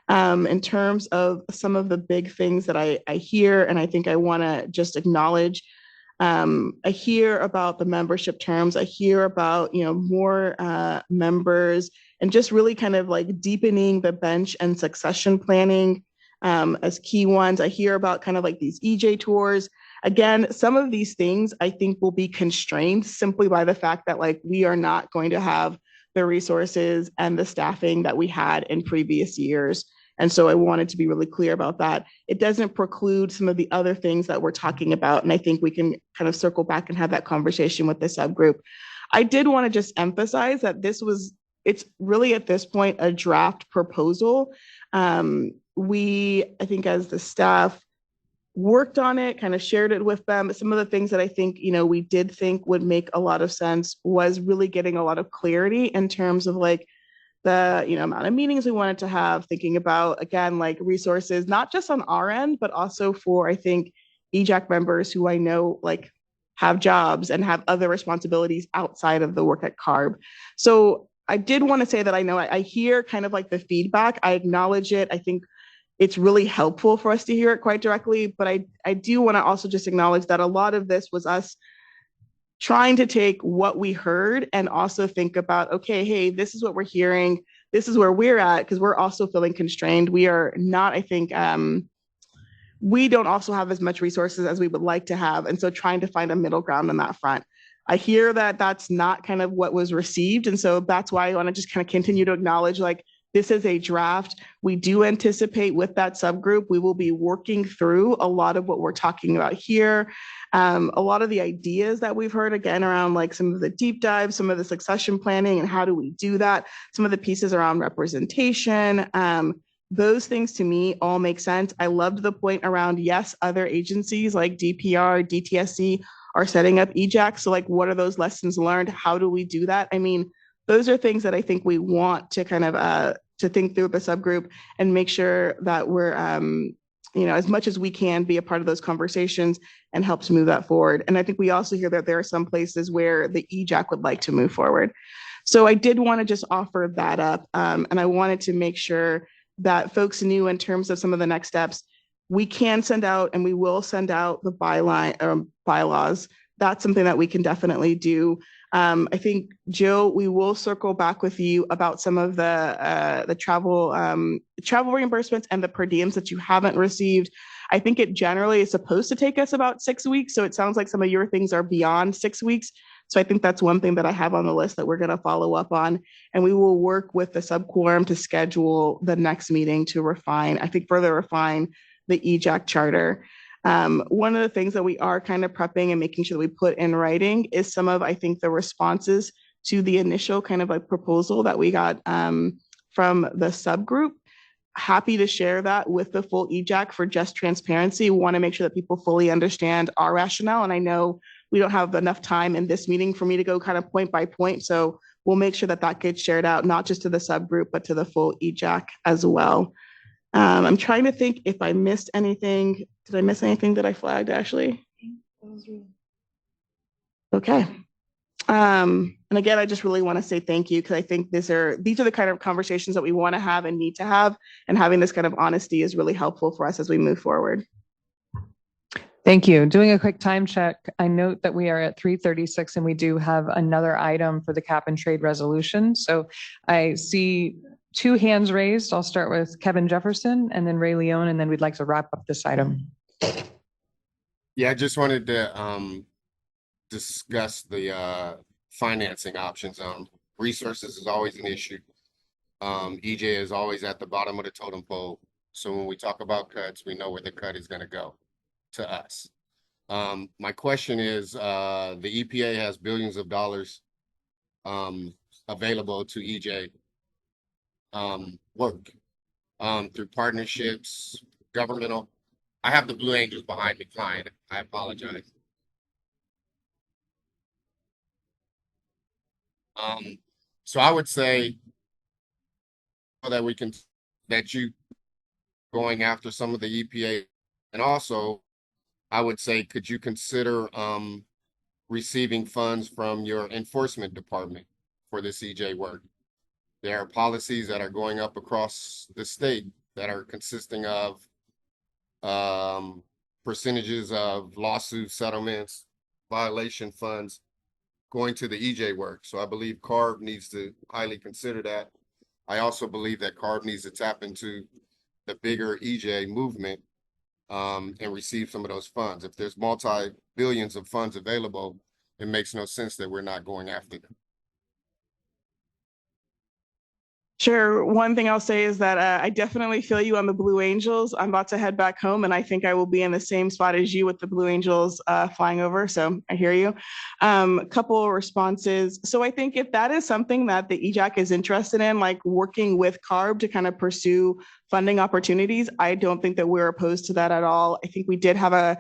Speaker 9: In terms of some of the big things that I hear, and I think I want to just acknowledge. I hear about the membership terms. I hear about, more members and just really kind of like deepening the bench and succession planning as key ones. I hear about kind of like these EJ tours. Again, some of these things I think will be constrained simply by the fact that like we are not going to have the resources and the staffing that we had in previous years. And so I wanted to be really clear about that. It doesn't preclude some of the other things that we're talking about. And I think we can kind of circle back and have that conversation with the subgroup. I did want to just emphasize that it's really at this point a draft proposal. I think as the staff worked on it, kind of shared it with them, some of the things that I think, we did think would make a lot of sense was really getting a lot of clarity in terms of like the, amount of meetings we wanted to have, thinking about, again, like resources, not just on our end, but also for, I think, EJAC members who I know like have jobs and have other responsibilities outside of the work at CARB. So I did want to say that I know I hear kind of like the feedback. I acknowledge it. I think it's really helpful for us to hear it quite directly, but I do want to also just acknowledge that a lot of this was us trying to take what we heard and also think about, okay, hey, this is what we're hearing. This is where we're at, because we're also feeling constrained. We are not, I think, we don't also have as much resources as we would like to have. And so trying to find a middle ground on that front. I hear that that's not kind of what was received. And so that's why I want to just kind of continue to acknowledge, like, this is a draft. We do anticipate with that subgroup, we will be working through a lot of what we're talking about here. A lot of the ideas that we've heard, again, around like some of the deep dives, some of the succession planning and how do we do that, some of the pieces around representation, those things to me all make sense. I loved the point around, yes, other agencies like DPR, DTSC are setting up EJAC. So like, what are those lessons learned? How do we do that? I mean, those are things that I think we want to kind of to think through the subgroup and make sure that we're, as much as we can be a part of those conversations and help to move that forward. And I think we also hear that there are some places where the EJAC would like to move forward. So I did want to just offer that up. And I wanted to make sure that folks knew in terms of some of the next steps, we can send out and we will send out the bylaws. That's something that we can definitely do. I think, Jill, we will circle back with you about some of the travel reimbursements and the per diems that you haven't received. I think it generally is supposed to take us about 6 weeks. So it sounds like some of your things are beyond 6 weeks. So I think that's one thing that I have on the list that we're going to follow up on. And we will work with the subquorum to schedule the next meeting to further refine the EJAC charter. One of the things that we are kind of prepping and making sure that we put in writing is some of, I think, the responses to the initial kind of like proposal that we got from the subgroup. Happy to share that with the full EJAC for just transparency. We want to make sure that people fully understand our rationale. And I know we don't have enough time in this meeting for me to go kind of point by point. So we'll make sure that that gets shared out, not just to the subgroup, but to the full EJAC as well. I'm trying to think if I missed anything. Did I miss anything that I flagged, Ashley? Okay. And again, I just really want to say thank you, because I think these are the kind of conversations that we want to have and need to have, and having this kind of honesty is really helpful for us as we move forward.
Speaker 1: Thank you. Doing a quick time check, I note that we are at 3:36 and we do have another item for the cap and trade resolution. So I see 2 hands raised. I'll start with Kevin Jefferson and then Ray Leone, and then we'd like to wrap up this item.
Speaker 8: Yeah, I just wanted to discuss the financing options. Resources is always an issue. EJ is always at the bottom of the totem pole. So when we talk about cuts, we know where the cut is going to go to us. My question is, the EPA has billions of dollars available to EJ work through partnerships, governmental. I have the Blue Angels behind me flying. I apologize. So I would say that you going after some of the EPA, and also I would say, could you consider receiving funds from your enforcement department for this EJ work? There are policies that are going up across the state that are consisting of percentages of lawsuit settlements, violation funds going to the EJ work. So I believe CARB needs to highly consider that. I also believe that CARB needs to tap into the bigger EJ movement and receive some of those funds. If there's multi-billions of funds available, it makes no sense that we're not going after them.
Speaker 9: Sure. One thing I'll say is that I definitely feel you on the Blue Angels. I'm about to head back home, and I think I will be in the same spot as you with the Blue Angels flying over. So I hear you. Couple of responses. So I think if that is something that the EJAC is interested in, like working with CARB to kind of pursue funding opportunities. I don't think that we're opposed to that at all. I think we did have a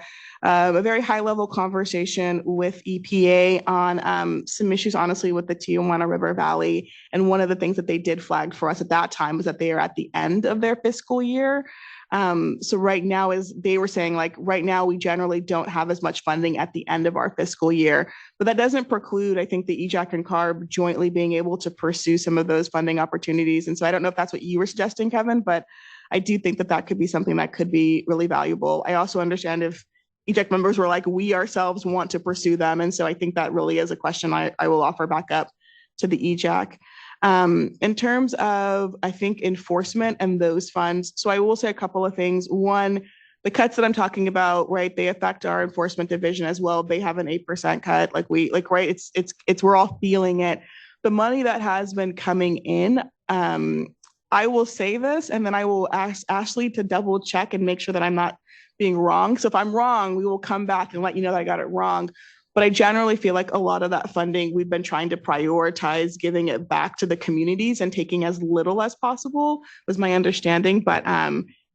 Speaker 9: very high level conversation with EPA on some issues, honestly, with the Tijuana River Valley. And one of the things that they did flag for us at that time was that they are at the end of their fiscal year. So right now, as they were saying, like right now, we generally don't have as much funding at the end of our fiscal year, but that doesn't preclude, I think, the EJAC and CARB jointly being able to pursue some of those funding opportunities. And so I don't know if that's what you were suggesting, Kevin, but I do think that that could be something that could be really valuable. I also understand if EJAC members were like, we ourselves want to pursue them. And so I think that really is a question I will offer back up to the EJAC. In terms of, I think, enforcement and those funds, so I will say a couple of things. One, the cuts that I'm talking about, right, they affect our enforcement division as well. They have an 8% cut, right, it's we're all feeling it. The money that has been coming in, I will say this, and then I will ask Ashley to double check and make sure that I'm not being wrong. So if I'm wrong, we will come back and let you know that I got it wrong. But I generally feel like a lot of that funding, we've been trying to prioritize giving it back to the communities and taking as little as possible, was my understanding. But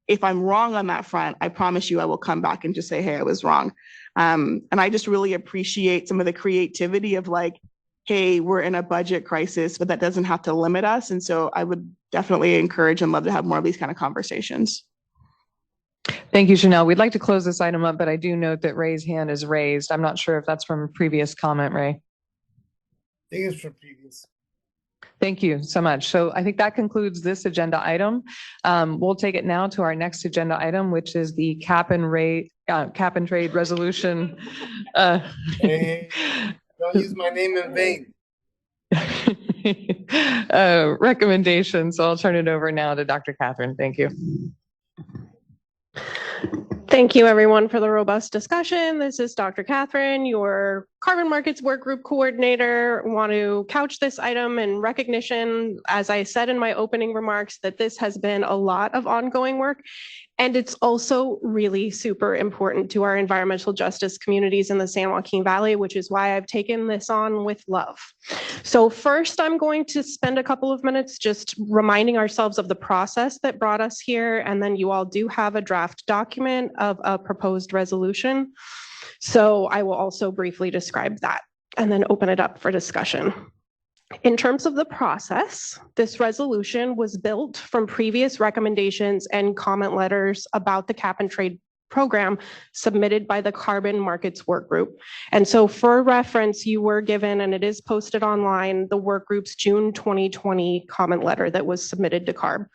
Speaker 9: if I'm wrong on that front, I promise you I will come back and just say, hey, I was wrong. And I just really appreciate some of the creativity of like, hey, we're in a budget crisis, but that doesn't have to limit us. And so I would definitely encourage and love to have more of these kind of conversations.
Speaker 1: Thank you, Chanel. We'd like to close this item up, but I do note that Ray's hand is raised. I'm not sure if that's from a previous comment, Ray.
Speaker 15: I think it's from previous.
Speaker 1: Thank you so much. So I think that concludes this agenda item. We'll take it now to our next agenda item, which is the cap and trade resolution.
Speaker 15: Hey, don't use my name in vain.
Speaker 1: Recommendation. So I'll turn it over now to Dr. Catherine. Thank you.
Speaker 5: Thank you, everyone, for the robust discussion. This is Dr. Catherine, your Carbon Markets Workgroup Coordinator. I want to couch this item in recognition, as I said in my opening remarks, that this has been a lot of ongoing work. And it's also really super important to our environmental justice communities in the San Joaquin Valley, which is why I've taken this on with love. So first, I'm going to spend a couple of minutes just reminding ourselves of the process that brought us here. And then you all do have a draft document of a proposed resolution. So I will also briefly describe that and then open it up for discussion. In terms of the process, this resolution was built from previous recommendations and comment letters about the cap and trade program submitted by the Carbon Markets Workgroup. And so for reference, you were given, and it is posted online, the workgroup's June 2020 comment letter that was submitted to CARB.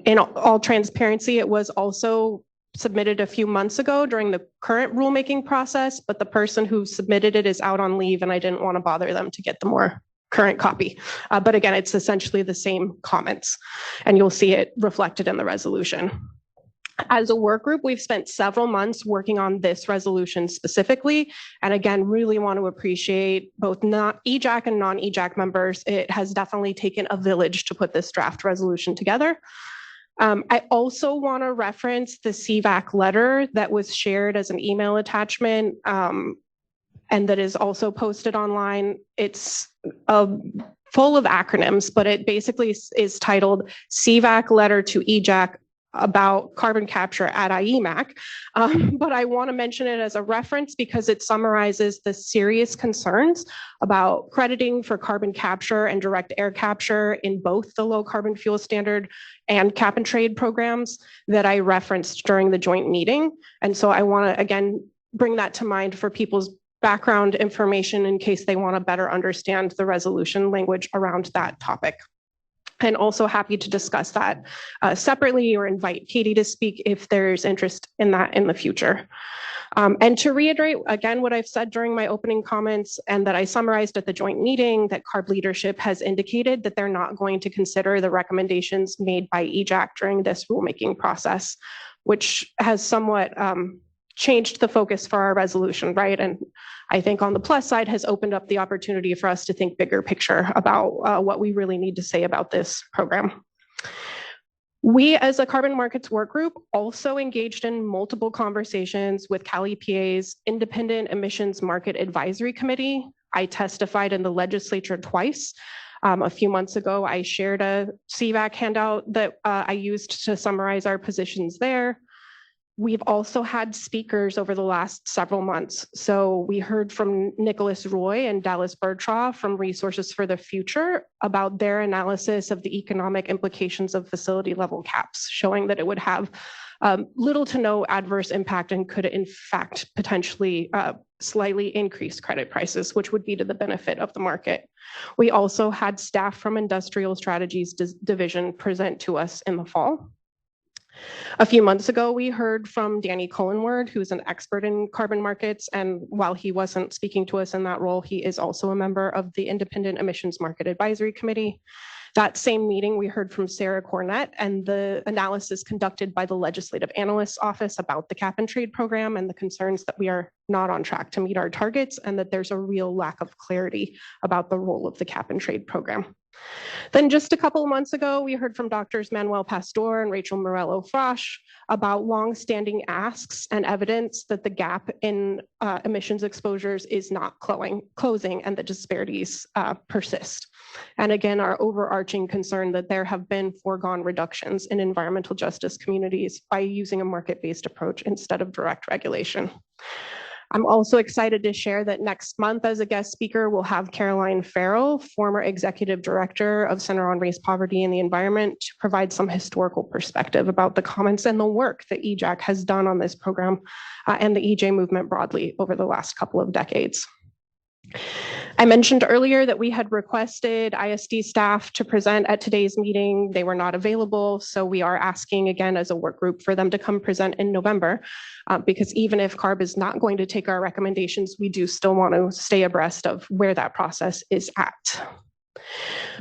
Speaker 5: In all transparency, it was also submitted a few months ago during the current rulemaking process, but the person who submitted it is out on leave and I didn't want to bother them to get the more current copy. But again, it's essentially the same comments and you'll see it reflected in the resolution. As a work group, we've spent several months working on this resolution specifically. And again, really want to appreciate both EJAC and non-EJAC members. It has definitely taken a village to put this draft resolution together. I also want to reference the CVAC letter that was shared as an email attachment and that is also posted online. It's full of acronyms, but it basically is titled CVAC Letter to EJAC about carbon capture at IEMAC. But I want to mention it as a reference because it summarizes the serious concerns about crediting for carbon capture and direct air capture in both the low carbon fuel standard and cap and trade programs that I referenced during the joint meeting. And so I want to, again, bring that to mind for people's background information in case they want to better understand the resolution language around that topic. And also happy to discuss that separately or invite Katie to speak if there's interest in that in the future. And to reiterate, again, what I've said during my opening comments and that I summarized at the joint meeting, that CARB leadership has indicated that they're not going to consider the recommendations made by EJAC during this rulemaking process, which has somewhat changed the focus for our resolution, right? And I think on the plus side has opened up the opportunity for us to think bigger picture about what we really need to say about this program. We, as a Carbon Markets Work Group, also engaged in multiple conversations with Cal EPA's Independent Emissions Market Advisory Committee. I testified in the legislature twice A few months ago, I shared a CVAC handout that I used to summarize our positions there. We've also had speakers over the last several months. So we heard from Nicholas Roy and Dallas Bertraw from Resources for the Future about their analysis of the economic implications of facility level caps, showing that it would have little to no adverse impact and could in fact potentially slightly increase credit prices, which would be to the benefit of the market. We also had staff from Industrial Strategies Division present to us in the fall. A few months ago, we heard from Danny Cullenward, who's an expert in carbon markets. And while he wasn't speaking to us in that role, he is also a member of the Independent Emissions Market Advisory Committee. That same meeting, we heard from Sarah Cornett and the analysis conducted by the Legislative Analyst's Office about the cap and trade program and the concerns that we are not on track to meet our targets and that there's a real lack of clarity about the role of the cap and trade program. Then just a couple of months ago, we heard from Drs. Manuel Pastor and Rachel Morello-Frosch about longstanding asks and evidence that the gap in emissions exposures is not closing and the disparities persist. And again, our overarching concern that there have been foregone reductions in environmental justice communities by using a market-based approach instead of direct regulation. I'm also excited to share that next month as a guest speaker, we'll have Caroline Farrell, former executive director of Center on Race, Poverty, and the Environment, to provide some historical perspective about the comments and the work that EJAC has done on this program and the EJ movement broadly over the last couple of decades. I mentioned earlier that we had requested ISD staff to present at today's meeting. They were not available, so we are asking again as a work group for them to come present in November, because even if CARB is not going to take our recommendations, we do still want to stay abreast of where that process is at.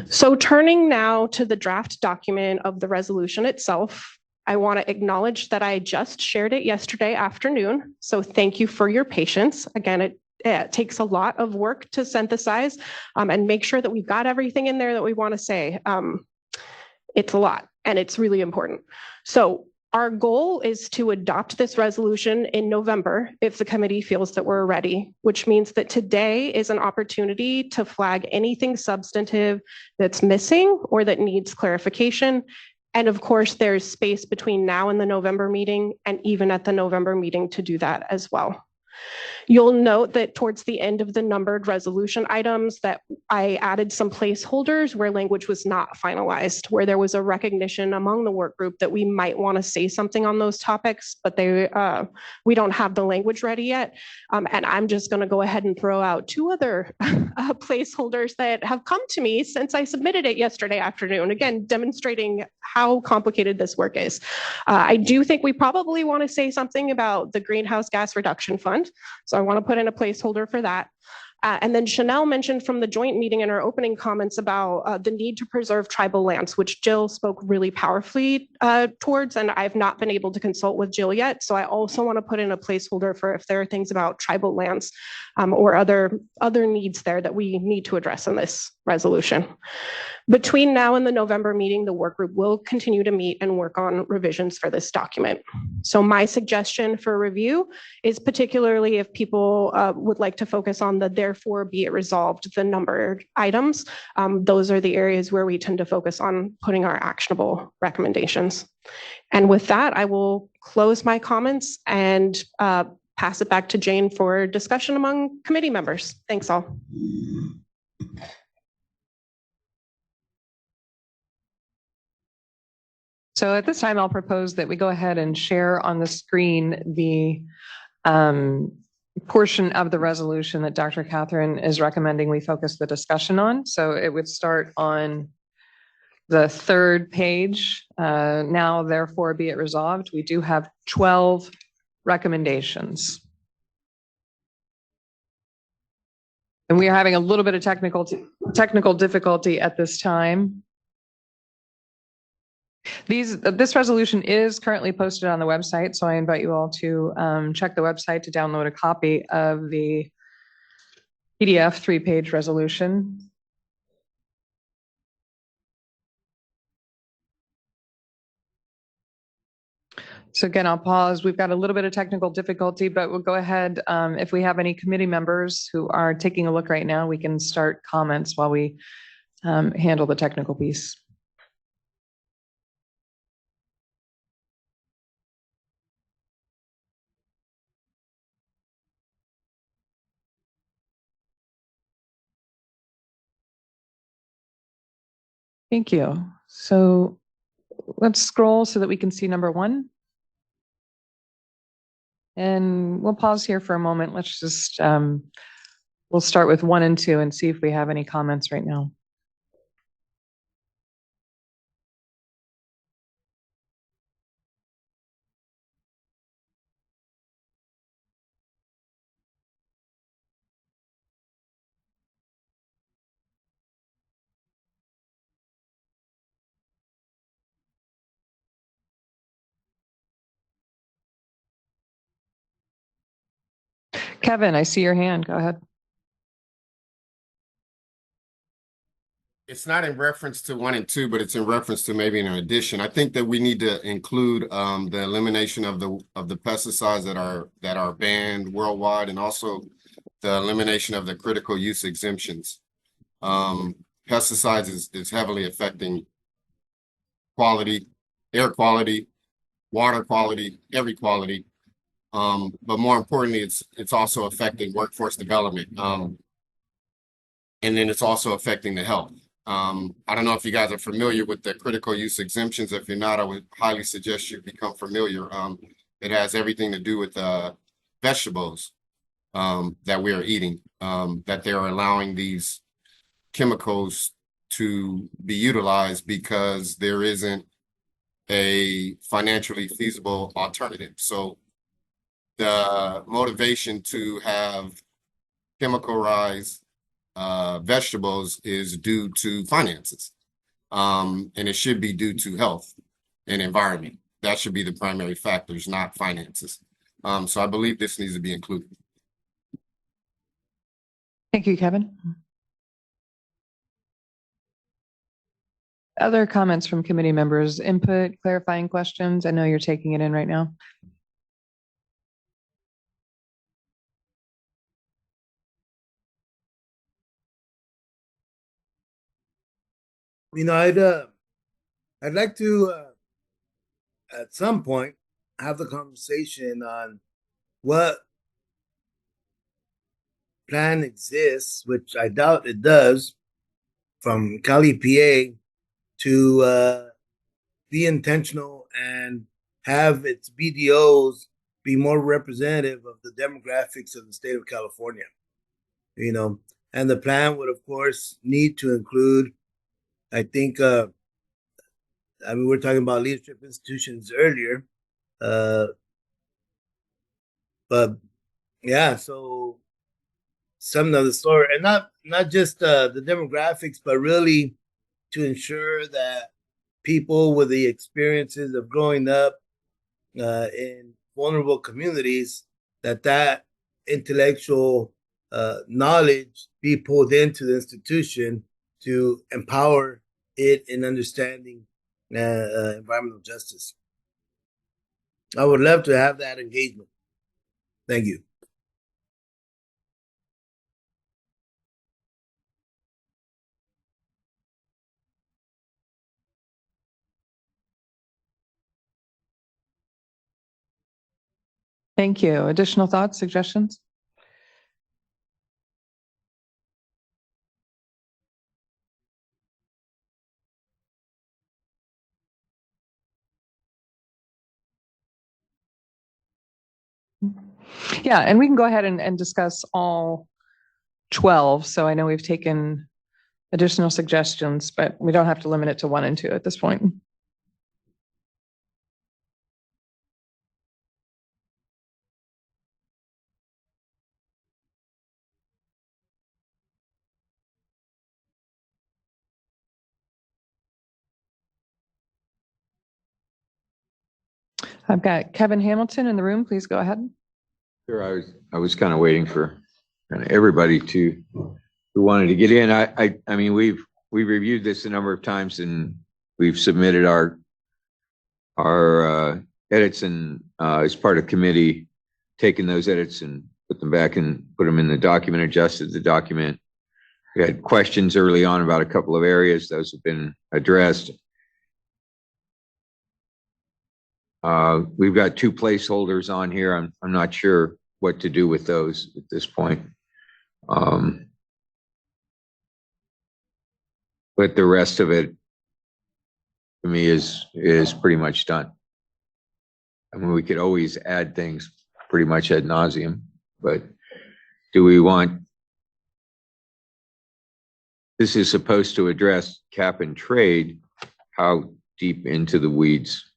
Speaker 5: So turning now to the draft document of the resolution itself, I want to acknowledge that I just shared it yesterday afternoon, so thank you for your patience. Again, it takes a lot of work to synthesize and make sure that we've got everything in there that we want to say. It's a lot and it's really important. So our goal is to adopt this resolution in November if the committee feels that we're ready, which means that today is an opportunity to flag anything substantive that's missing or that needs clarification. And of course, there's space between now and the November meeting and even at the November meeting to do that as well. You'll note that towards the end of the numbered resolution items that I added some placeholders where language was not finalized, where there was a recognition among the work group that we might want to say something on those topics, but we don't have the language ready yet. And I'm just going to go ahead and throw out two other placeholders that have come to me since I submitted it yesterday afternoon, again, demonstrating how complicated this work is. I do think we probably want to say something about the Greenhouse Gas Reduction Fund. So I want to put in a placeholder for that. And then Chanel mentioned from the joint meeting in her opening comments about the need to preserve tribal lands, which Jill spoke really powerfully towards, and I've not been able to consult with Jill yet. So I also want to put in a placeholder for if there are things about tribal lands or other needs there that we need to address in this resolution. Between now and the November meeting, the work group will continue to meet and work on revisions for this document. So my suggestion for review is particularly if people would like to focus on the therefore be it resolved, the numbered items. Those are the areas where we tend to focus on putting our actionable recommendations. And with that, I will close my comments and pass it back to Jane for discussion among committee members. Thanks all.
Speaker 1: So at this time, I'll propose that we go ahead and share on the screen the portion of the resolution that Dr. Catherine is recommending we focus the discussion on. So it would start on the third page. Now, therefore, be it resolved, we do have 12 recommendations. And we are having a little bit of technical difficulty at this time. This resolution is currently posted on the website, so I invite you all to check the website to download a copy of the PDF 3-page resolution. So again, I'll pause. We've got a little bit of technical difficulty, but we'll go ahead. If we have any committee members who are taking a look right now, we can start comments while we handle the technical piece. Thank you. So let's scroll so that we can see number 1. And we'll pause here for a moment. Let's just, we'll start with 1 and 2 and see if we have any comments right now. Kevin, I see your hand. Go ahead.
Speaker 8: It's not in reference to 1 and 2, but it's in reference to maybe an addition. I think that we need to include the elimination of the pesticides that are banned worldwide, and also the elimination of the critical use exemptions. Pesticides is heavily affecting quality, air quality, water quality, every quality. But more importantly, it's also affecting workforce development. And then it's also affecting the health. I don't know if you guys are familiar with the critical use exemptions. If you're not, I would highly suggest you become familiar. It has everything to do with vegetables that we are eating, that they're allowing these chemicals to be utilized because there isn't a financially feasible alternative. So the motivation to have chemicalized vegetables is due to finances, and it should be due to health and environment. That should be the primary factors, not finances. So I believe this needs to be included.
Speaker 1: Thank you, Kevin. Other comments from committee members, input, clarifying questions? I know you're taking it in right now.
Speaker 15: I'd like to at some point have the conversation on what plan exists, which I doubt it does, from Cali, PA, to be intentional and have its BDOs be more representative of the demographics of the state of California. And the plan would, of course, need to include, I think, we're talking about leadership institutions earlier, but yeah, so some of the story, and not just the demographics, but really to ensure that people with the experiences of growing up in vulnerable communities, that intellectual knowledge be pulled into the institution to empower it in understanding environmental justice. I would love to have that engagement. Thank you.
Speaker 1: Thank you. Additional thoughts, suggestions? Yeah, and we can go ahead and discuss all 12. So I know we've taken additional suggestions, but we don't have to limit it to 1 and 2 at this point. I've got Kevin Hamilton in the room. Please go ahead.
Speaker 6: Sure, I was kind of waiting for kind of everybody who wanted to get in. I mean, we've reviewed this a number of times, and we've submitted our edits, and as part of committee, taken those edits and put them back and put them in the document, adjusted the document. We had questions early on about a couple of areas. Those have been addressed. We've got 2 placeholders on here. I'm not sure what to do with those at this point. But the rest of it, to me, is pretty much done. I mean, we could always add things pretty much ad nauseum, but do we want? This is supposed to address cap and trade. How deep into the weeds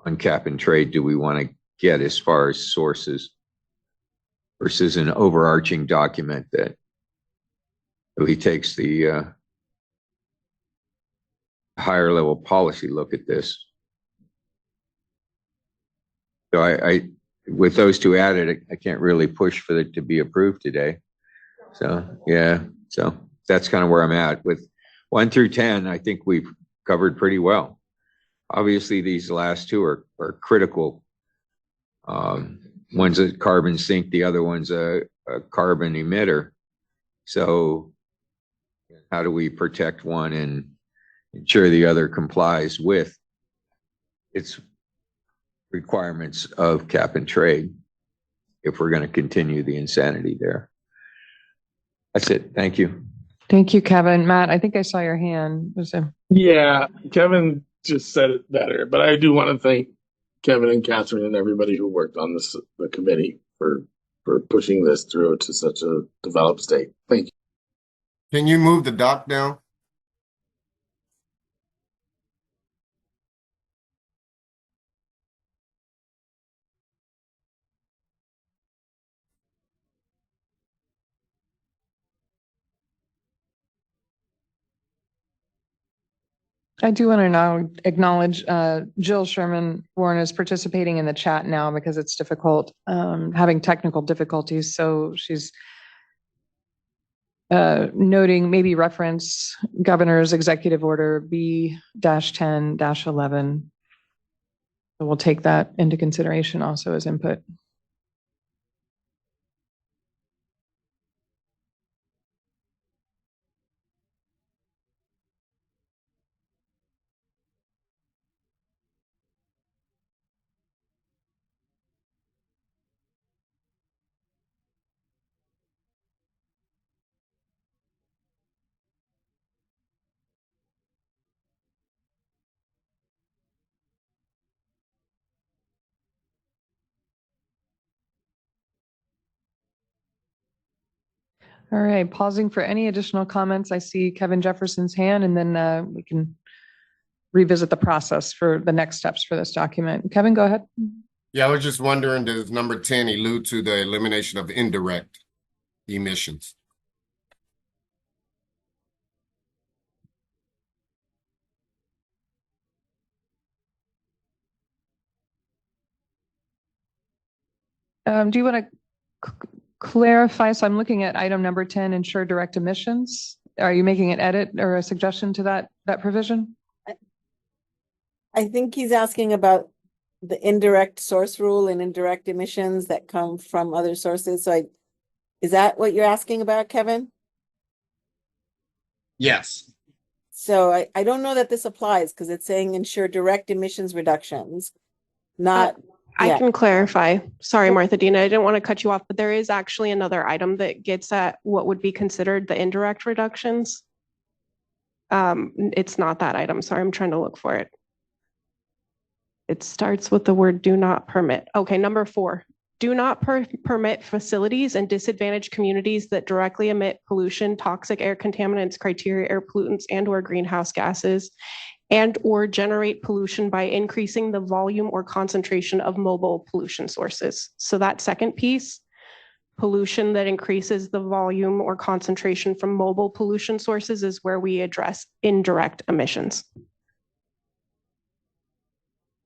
Speaker 6: on cap and trade do we want to get as far as sources versus an overarching document that really takes the higher level policy look at this? So I with those 2 added, I can't really push for it to be approved today. So yeah, so that's kind of where I'm at. With 1 through 10, I think we've covered pretty well. Obviously, these last 2 are critical. One's a carbon sink, the other one's a carbon emitter. So how do we protect one and ensure the other complies with its requirements of cap and trade if we're going to continue the insanity there? That's it. Thank you.
Speaker 1: Thank you, Kevin. Matt, I think I saw your hand.
Speaker 4: Yeah, Kevin just said it better, but I do want to thank Kevin and Catherine and everybody who worked on this, the committee, for pushing this through to such a developed state. Thank you.
Speaker 8: Can you move the doc down?
Speaker 1: I do want to now acknowledge Jill Sherman Warren is participating in the chat now because it's difficult, having technical difficulties. So she's noting maybe reference Governor's Executive Order B-10-11. So we'll take that into consideration also as input. All right, pausing for any additional comments. I see Kevin Jefferson's hand, and then we can revisit the process for the next steps for this document. Kevin, go ahead.
Speaker 8: Yeah, I was just wondering, does number 10 allude to the elimination of indirect emissions?
Speaker 1: Do you want to clarify? So I'm looking at item number 10, ensure direct emissions. Are you making an edit or a suggestion to that provision?
Speaker 3: I think he's asking about the indirect source rule and indirect emissions that come from other sources. So is that what you're asking about, Kevin?
Speaker 8: Yes.
Speaker 3: So I don't know that this applies because it's saying ensure direct emissions reductions, not.
Speaker 5: I can clarify. Sorry, Martha Dina, I didn't want to cut you off, but there is actually another item that gets at what would be considered the indirect reductions. It's not that item. Sorry, I'm trying to look for it. It starts with the word do not permit. Okay, number 4. Do not permit facilities in disadvantaged communities that directly emit pollution, toxic air contaminants, criteria air pollutants, and/or greenhouse gases, and/or generate pollution by increasing the volume or concentration of mobile pollution sources. So that second piece, pollution that increases the volume or concentration from mobile pollution sources, is where we address indirect emissions.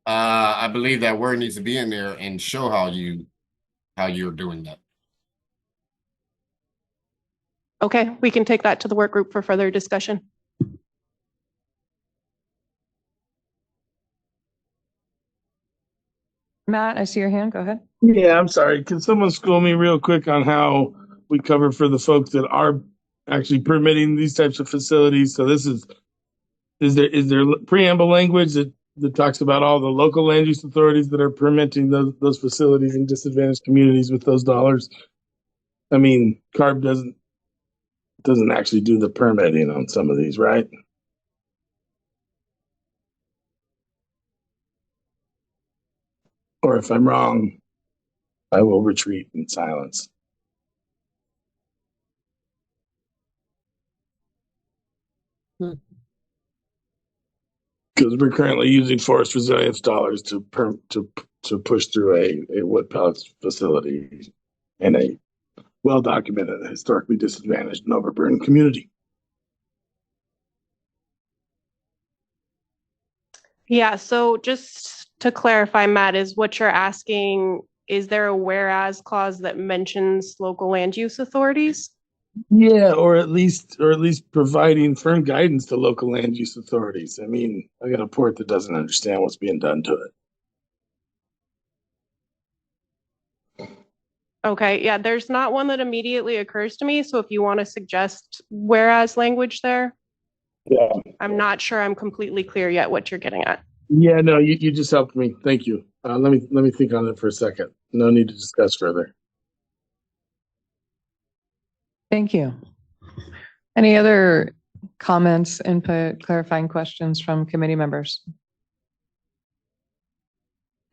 Speaker 8: I believe that word needs to be in there and show how you're doing that.
Speaker 5: Okay, we can take that to the work group for further discussion.
Speaker 1: Matt, I see your hand. Go ahead.
Speaker 4: Yeah, I'm sorry. Can someone school me real quick on how we cover for the folks that are actually permitting these types of facilities. So this is there preamble language that talks about all the local land use authorities that are permitting those facilities in disadvantaged communities with those dollars? I mean, CARB doesn't actually do the permitting on some of these, right? Or if I'm wrong, I will retreat in silence. Because we're currently using forest resilience dollars to push through a wood pellets facility in a well-documented, historically disadvantaged and overburdened community.
Speaker 5: Yeah, so just to clarify, Matt, is what you're asking, is there a whereas clause that mentions local land use authorities?
Speaker 4: Yeah, or at least providing firm guidance to local land use authorities. I mean, I got a port that doesn't understand what's being done to it.
Speaker 5: Okay, yeah, there's not one that immediately occurs to me. So if you want to suggest whereas language there,
Speaker 4: yeah,
Speaker 5: I'm not sure I'm completely clear yet what you're getting at.
Speaker 4: Yeah, no, you just helped me. Thank you. Let me think on it for a second. No need to discuss further.
Speaker 1: Thank you. Any other comments, input, clarifying questions from committee members?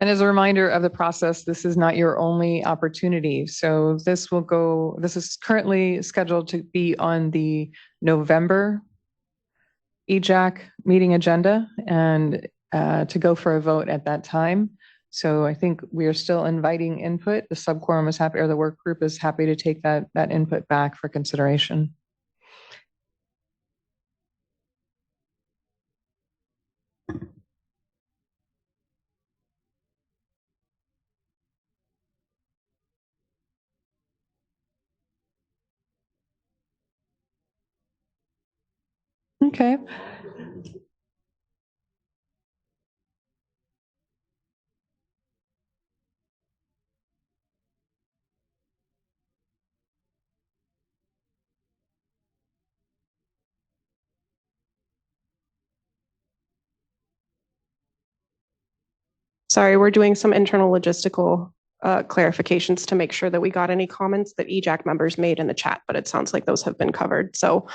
Speaker 1: And as a reminder of the process, this is not your only opportunity. So this is currently scheduled to be on the November EJAC meeting agenda and to go for a vote at that time. So I think we are still inviting input. The subquorum is happy, or the work group is happy to take that input back for consideration. Okay.
Speaker 5: Sorry, we're doing some internal logistical clarifications to make sure that we got any comments that EJAC members made in the chat, but it sounds like those have been covered. So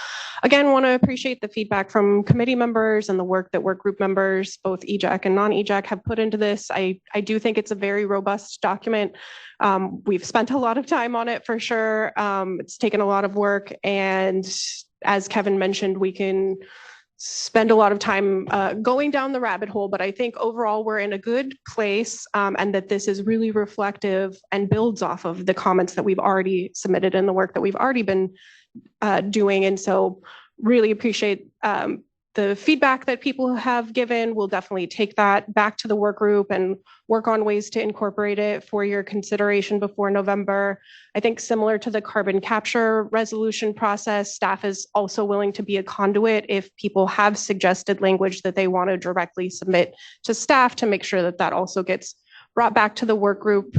Speaker 5: again, want to appreciate the feedback from committee members and the work that work group members, both EJAC and non-EJAC, have put into this. I do think it's a very robust document. We've spent a lot of time on it for sure. It's taken a lot of work, and as Kevin mentioned, we can spend a lot of time going down the rabbit hole, but I think overall we're in a good place, and that this is really reflective and builds off of the comments that we've already submitted and the work that we've already been doing. And so really appreciate the feedback that people have given. We'll definitely take that back to the work group and work on ways to incorporate it for your consideration before November. I think similar to the carbon capture resolution process, staff is also willing to be a conduit if people have suggested language that they want to directly submit to staff to make sure that that also gets brought back to the work group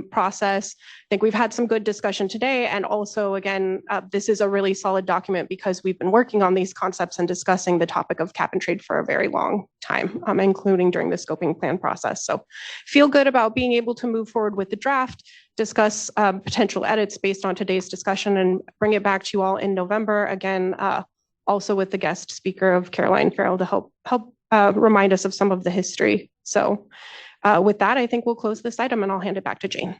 Speaker 5: process. I think we've had some good discussion today. And also, again, this is a really solid document because we've been working on these concepts and discussing the topic of cap and trade for a very long time, including during the scoping plan process. So feel good about being able to move forward with the draft, discuss potential edits based on today's discussion, and bring it back to you all in November. Again, also with the guest speaker of Caroline Farrell to help remind us of some of the history. So with that, I think we'll close this item and I'll hand it back to Jane.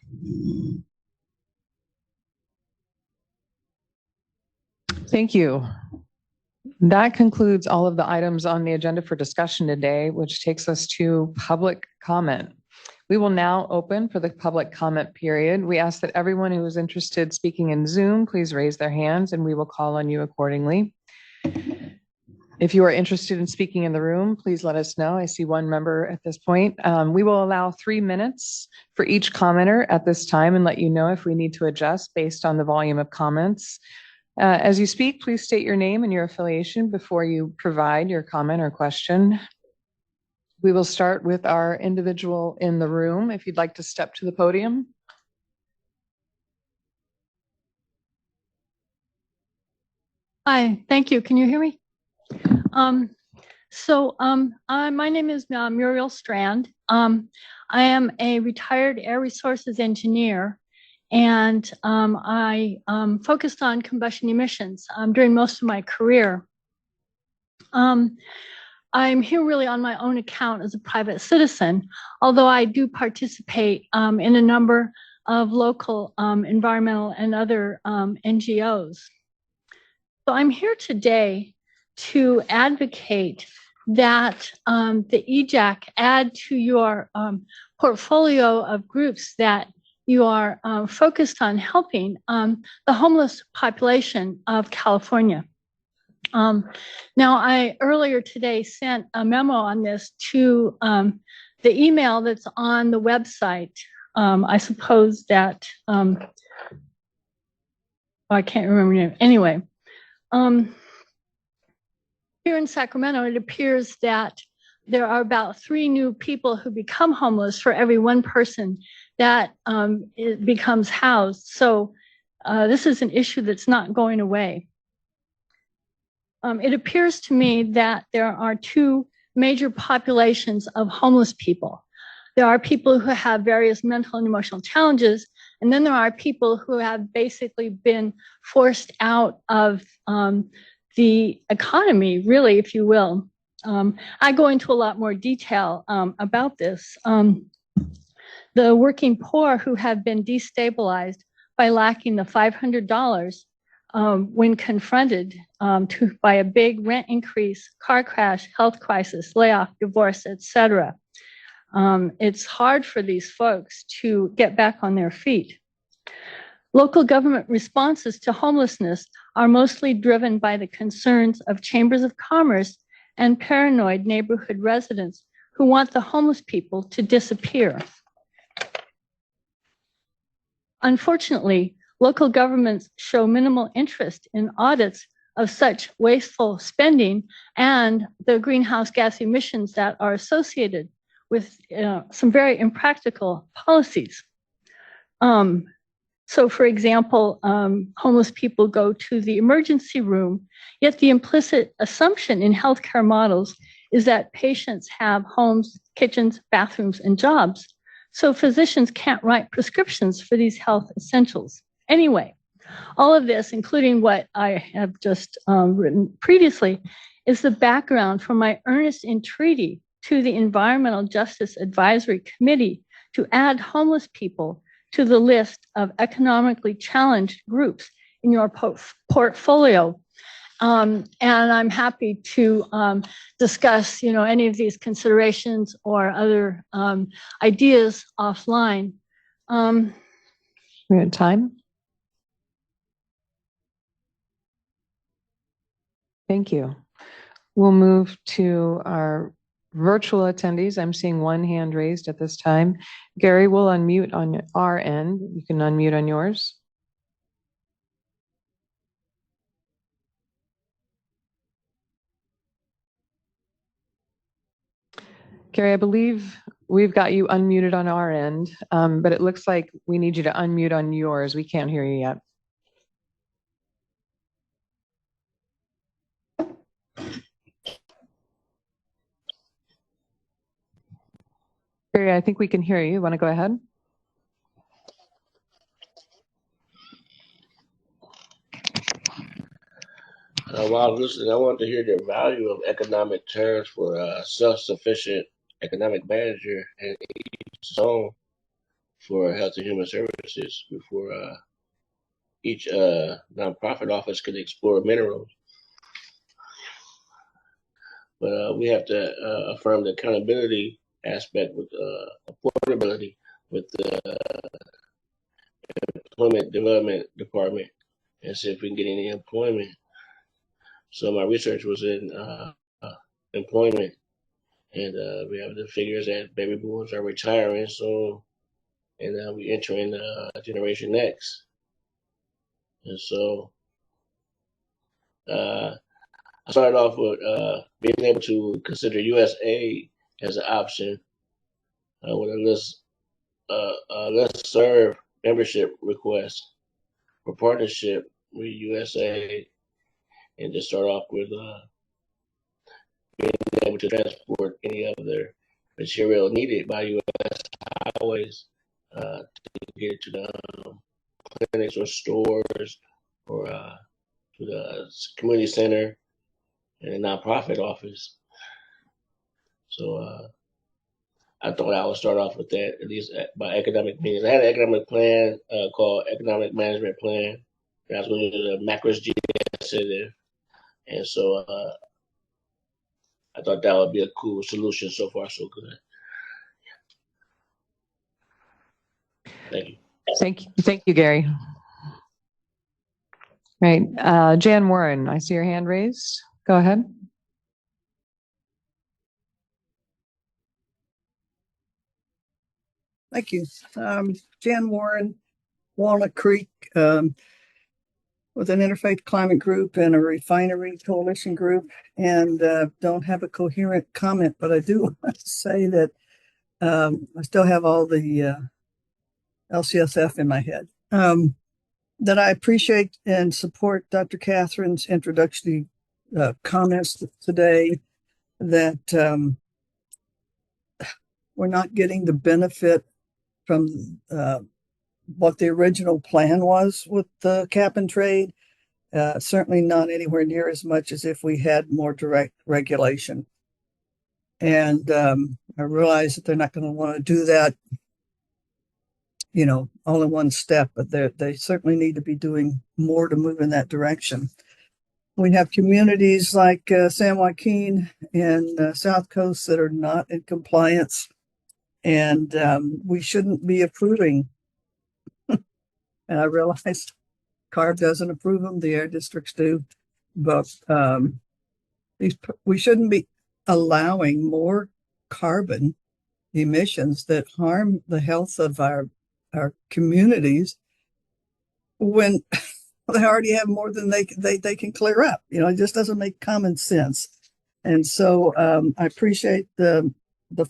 Speaker 1: Thank you. That concludes all of the items on the agenda for discussion today, which takes us to public comment. We will now open for the public comment period. We ask that everyone who is interested in speaking in Zoom, please raise their hands and we will call on you accordingly. If you are interested in speaking in the room, please let us know. I see one member at this point. We will allow 3 minutes for each commenter at this time and let you know if we need to adjust based on the volume of comments. As you speak, please state your name and your affiliation before you provide your comment or question. We will start with our individual in the room. If you'd like to step to the podium.
Speaker 17: Hi, thank you. Can you hear me? My name is Muriel Strand. I am a retired air resources engineer, and I focused on combustion emissions during most of my career. I'm here really on my own account as a private citizen, although I do participate in a number of local environmental and other NGOs. So I'm here today to advocate that the EJAC add to your portfolio of groups that you are focused on helping the homeless population of California. Now, I earlier today sent a memo on this to the email that's on the website. I suppose that, I can't remember your name. Anyway, here in Sacramento, it appears that there are about 3 new people who become homeless for every 1 person that it becomes housed. So this is an issue that's not going away. It appears to me that there are 2 major populations of homeless people. There are people who have various mental and emotional challenges, and then there are people who have basically been forced out of the economy, really, if you will. I go into a lot more detail about this. The working poor who have been destabilized by lacking the $500 when confronted by a big rent increase, car crash, health crisis, layoff, divorce, etc. It's hard for these folks to get back on their feet. Local government responses to homelessness are mostly driven by the concerns of chambers of commerce and paranoid neighborhood residents who want the homeless people to disappear. Unfortunately, local governments show minimal interest in audits of such wasteful spending and the greenhouse gas emissions that are associated with some very impractical policies. So for example, homeless people go to the emergency room, yet the implicit assumption in healthcare models is that patients have homes, kitchens, bathrooms, and jobs. So physicians can't write prescriptions for these health essentials. Anyway, all of this, including what I have just written previously, is the background for my earnest entreaty to the Environmental Justice Advisory Committee to add homeless people to the list of economically challenged groups in your portfolio. And I'm happy to discuss, any of these considerations or other ideas offline.
Speaker 1: We have time. Thank you. We'll move to our virtual attendees. I'm seeing 1 hand raised at this time. Gary will unmute on our end. You can unmute on yours. Gary, I believe we've got you unmuted on our end, but it looks like we need you to unmute on yours. We can't hear you yet. Gary, I think we can hear you. Want to go ahead?
Speaker 18: While I was listening, I wanted to hear the value of economic terms for a self-sufficient economic manager in each zone for Health and Human Services before each nonprofit office could explore minerals. But we have to affirm the accountability aspect with affordability with the Employment Development Department and see if we can get any employment. So my research was in employment, and we have the figures that baby boomers are retiring soon, and we're entering Generation X. And so I started off with being able to consider USAID as an option with a listserv membership request for partnership with USAID and just start off with being able to transport any other material needed by U.S. highways to get to the clinics or stores or to the community center and a nonprofit office. So I thought I would start off with that, at least by economic means. I had an economic plan called Economic Management Plan. I was going to do the Macros G initiative. And so I thought that would be a cool solution. So far, so good. Thank you.
Speaker 1: Thank you, Gary. Right. Jan Warren, I see your hand raised. Go ahead.
Speaker 19: Thank you. Jan Warren, Walnut Creek, with an Interfaith Climate Group and a Refinery Coalition Group, and don't have a coherent comment, but I do want to say that I still have all the LCSF in my head. That I appreciate and support Dr. Catherine's introductory comments today, that we're not getting the benefit from what the original plan was with the cap and trade. Certainly not anywhere near as much as if we had more direct regulation. And I realize that they're not going to want to do that, you know, all in one step, but they certainly need to be doing more to move in that direction. We have communities like San Joaquin and South Coast that are not in compliance, and we shouldn't be approving. And I realize CARB doesn't approve them, the air districts do, but we shouldn't be allowing more carbon emissions that harm the health of our communities when they already have more than they can clear up. You know, it just doesn't make common sense. And so I appreciate the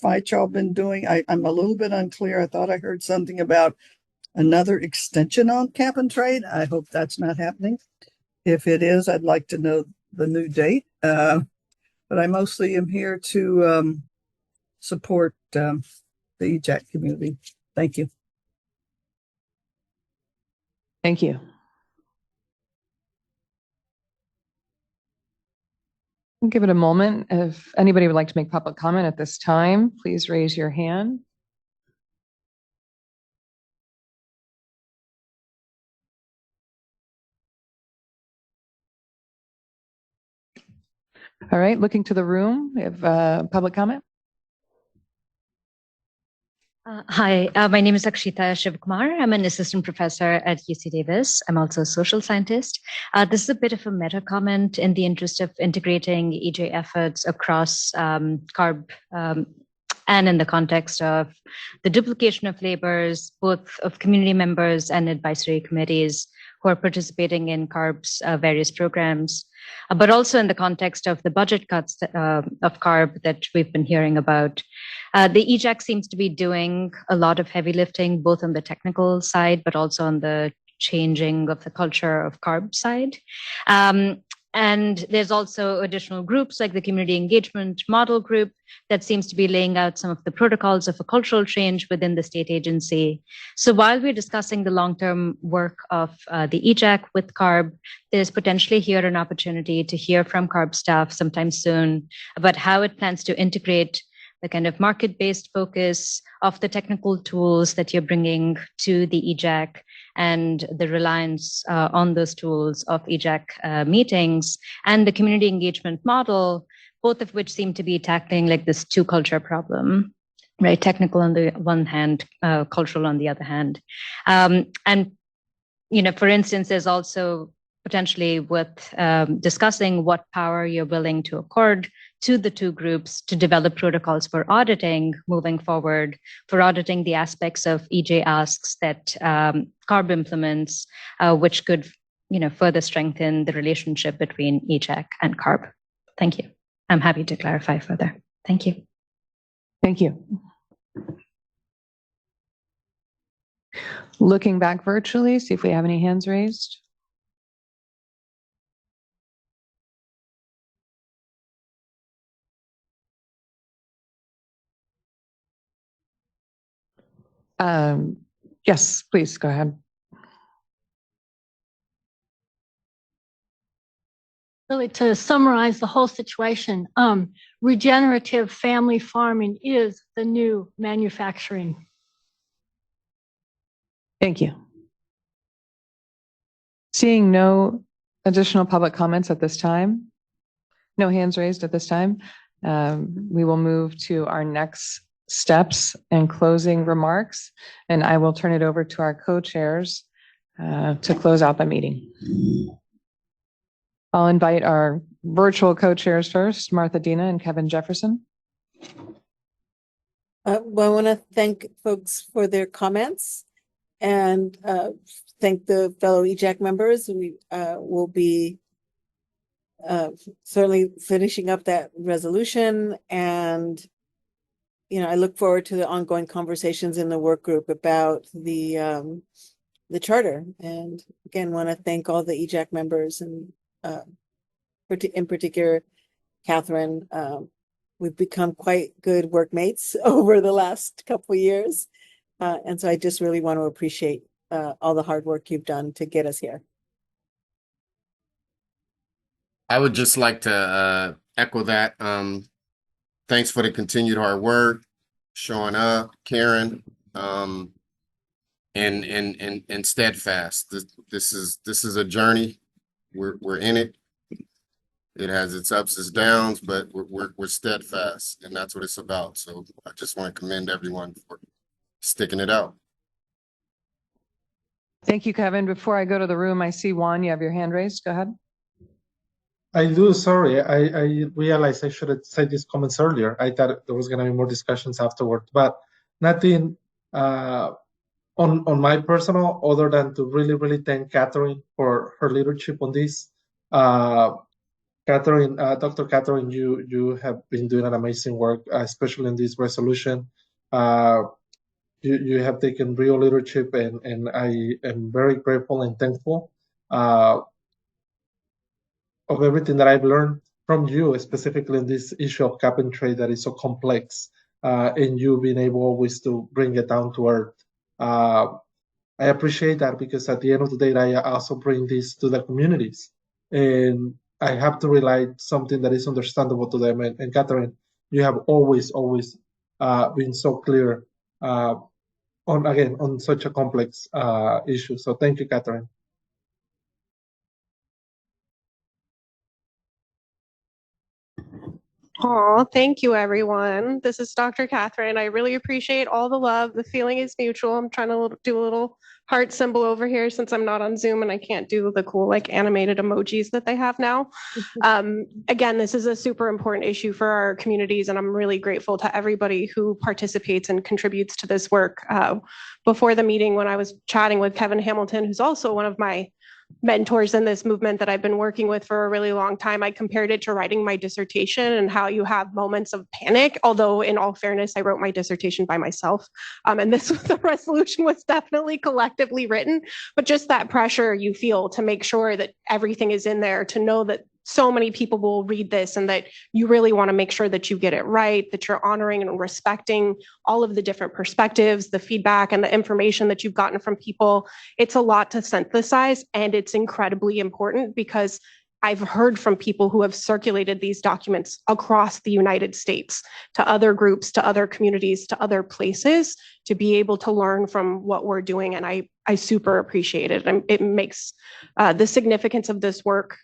Speaker 19: fight y'all been doing. I'm a little bit unclear. I thought I heard something about another extension on cap and trade. I hope that's not happening. If it is, I'd like to know the new date. But I mostly am here to support the EJAC community. Thank you.
Speaker 1: Thank you. I'll give it a moment. If anybody would like to make public comment at this time, please raise your hand. All right, looking to the room, we have public comment.
Speaker 20: Hi, my name is Akshita Shivkumar. I'm an assistant professor at UC Davis. I'm also a social scientist. This is a bit of a meta comment in the interest of integrating EJ efforts across CARB and in the context of the duplication of labors, both of community members and advisory committees who are participating in CARB's various programs, but also in the context of the budget cuts of CARB that we've been hearing about. The EJAC seems to be doing a lot of heavy lifting, both on the technical side, but also on the changing of the culture of CARB side. And there's also additional groups like the Community Engagement Model Group that seems to be laying out some of the protocols of a cultural change within the state agency. So while we're discussing the long-term work of the EJAC with CARB, there's potentially here an opportunity to hear from CARB staff sometime soon about how it plans to integrate the kind of market-based focus of the technical tools that you're bringing to the EJAC and the reliance on those tools of EJAC meetings and the community engagement model, both of which seem to be tackling like this two culture problem, right? Technical on the one hand, cultural on the other hand. And, you know, for instance, there's also potentially with discussing what power you're willing to accord to the two groups to develop protocols for auditing moving forward, for auditing the aspects of EJ asks that CARB implements, which could, you know, further strengthen the relationship between EJAC and CARB. Thank you. I'm happy to clarify further. Thank you.
Speaker 1: Thank you. Looking back virtually, see if we have any hands raised. Yes, please go ahead.
Speaker 17: Really, to summarize the whole situation, regenerative family farming is the new manufacturing.
Speaker 1: Thank you. Seeing no additional public comments at this time, no hands raised at this time, we will move to our next steps and closing remarks, and I will turn it over to our co-chairs to close out the meeting. I'll invite our virtual co-chairs first, Martha Dina and Kevin Jefferson.
Speaker 3: Well, I want to thank folks for their comments and thank the fellow EJAC members. We will be certainly finishing up that resolution, and I look forward to the ongoing conversations in the work group about the charter. And again, want to thank all the EJAC members and in particular, Catherine. We've become quite good workmates over the last couple of years. And so I just really want to appreciate all the hard work you've done to get us here.
Speaker 8: I would just like to echo that. Thanks for the continued hard work, showing up, Karen, and steadfast. This is a journey. We're in it. It has its ups, its downs, but we're steadfast, and that's what it's about. So I just want to commend everyone for sticking it out.
Speaker 1: Thank you, Kevin. Before I go to the room, I see Juan, you have your hand raised. Go ahead.
Speaker 16: I do, sorry. I realized I should have said these comments earlier. I thought there was going to be more discussions afterward, but nothing on my personal, other than to really, really thank Catherine for her leadership on this. Catherine, Dr. Catherine, you have been doing an amazing work, especially in this resolution. You have taken real leadership, and I am very grateful and thankful of everything that I've learned from you, specifically in this issue of cap and trade that is so complex, and you being able always to bring it down to earth. I appreciate that, because at the end of the day, I also bring this to the communities, and I have to relay something that is understandable to them. And Catherine, you have always been so clear on such a complex issue. So thank you, Catherine.
Speaker 5: Oh, thank you, everyone. This is Dr. Catherine. I really appreciate all the love. The feeling is mutual. I'm trying to do a little heart symbol over here since I'm not on Zoom and I can't do the cool animated emojis that they have now. Again, this is a super important issue for our communities, and I'm really grateful to everybody who participates and contributes to this work. Before the meeting, when I was chatting with Kevin Hamilton, who's also one of my mentors in this movement that I've been working with for a really long time, I compared it to writing my dissertation and how you have moments of panic. Although in all fairness, I wrote my dissertation by myself. And the resolution was definitely collectively written, but just that pressure you feel to make sure that everything is in there, to know that so many people will read this and that you really want to make sure that you get it right, that you're honoring and respecting all of the different perspectives, the feedback and the information that you've gotten from people. It's a lot to synthesize, and it's incredibly important because I've heard from people who have circulated these documents across the United States to other groups, to other communities, to other places, to be able to learn from what we're doing. And I super appreciate it. And it makes the significance of this work,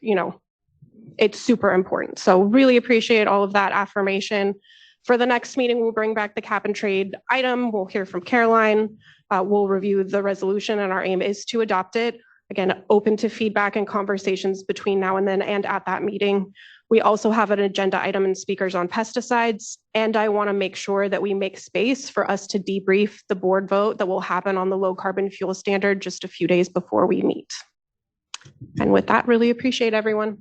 Speaker 5: it's super important. So really appreciate all of that affirmation. For the next meeting, we'll bring back the cap and trade item. We'll hear from Caroline. We'll review the resolution, and our aim is to adopt it. Again, open to feedback and conversations between now and then and at that meeting. We also have an agenda item and speakers on pesticides. And I want to make sure that we make space for us to debrief the board vote that will happen on the low carbon fuel standard just a few days before we meet. And with that, really appreciate everyone.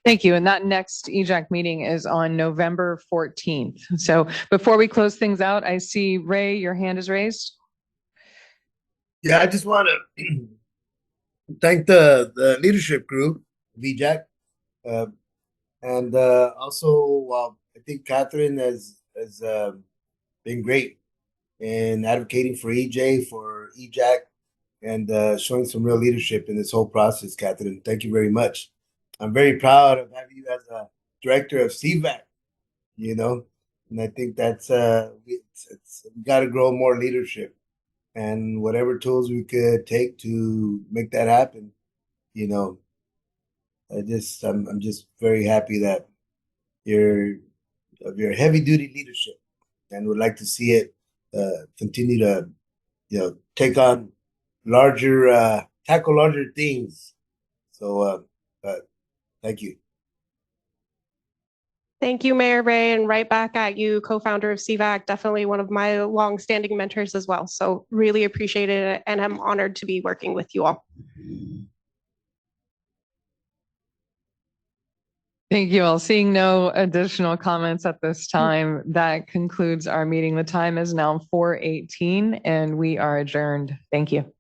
Speaker 1: Thank you. And that next EJAC meeting is on November 14th. So before we close things out, I see Ray, your hand is raised.
Speaker 15: Yeah, I just want to thank the leadership group, EJAC, and also I think Catherine has been great in advocating for EJ, for EJAC, and showing some real leadership in this whole process, Catherine. Thank you very much. I'm very proud of having you as a director of CVAC, you know, and I think that's we got to grow more leadership, and whatever tools we could take to make that happen, you know. I'm just very happy that you're of your heavy duty leadership, and would like to see it continue to, you know, take on larger, tackle larger things. So, thank you.
Speaker 5: Thank you, Mayor Ray, and right back at you, co-founder of CVAC, definitely one of my long-standing mentors as well. So really appreciate it, and I'm honored to be working with you all.
Speaker 1: Thank you all. Seeing no additional comments at this time, that concludes our meeting. The time is now 4:18 and we are adjourned. Thank you.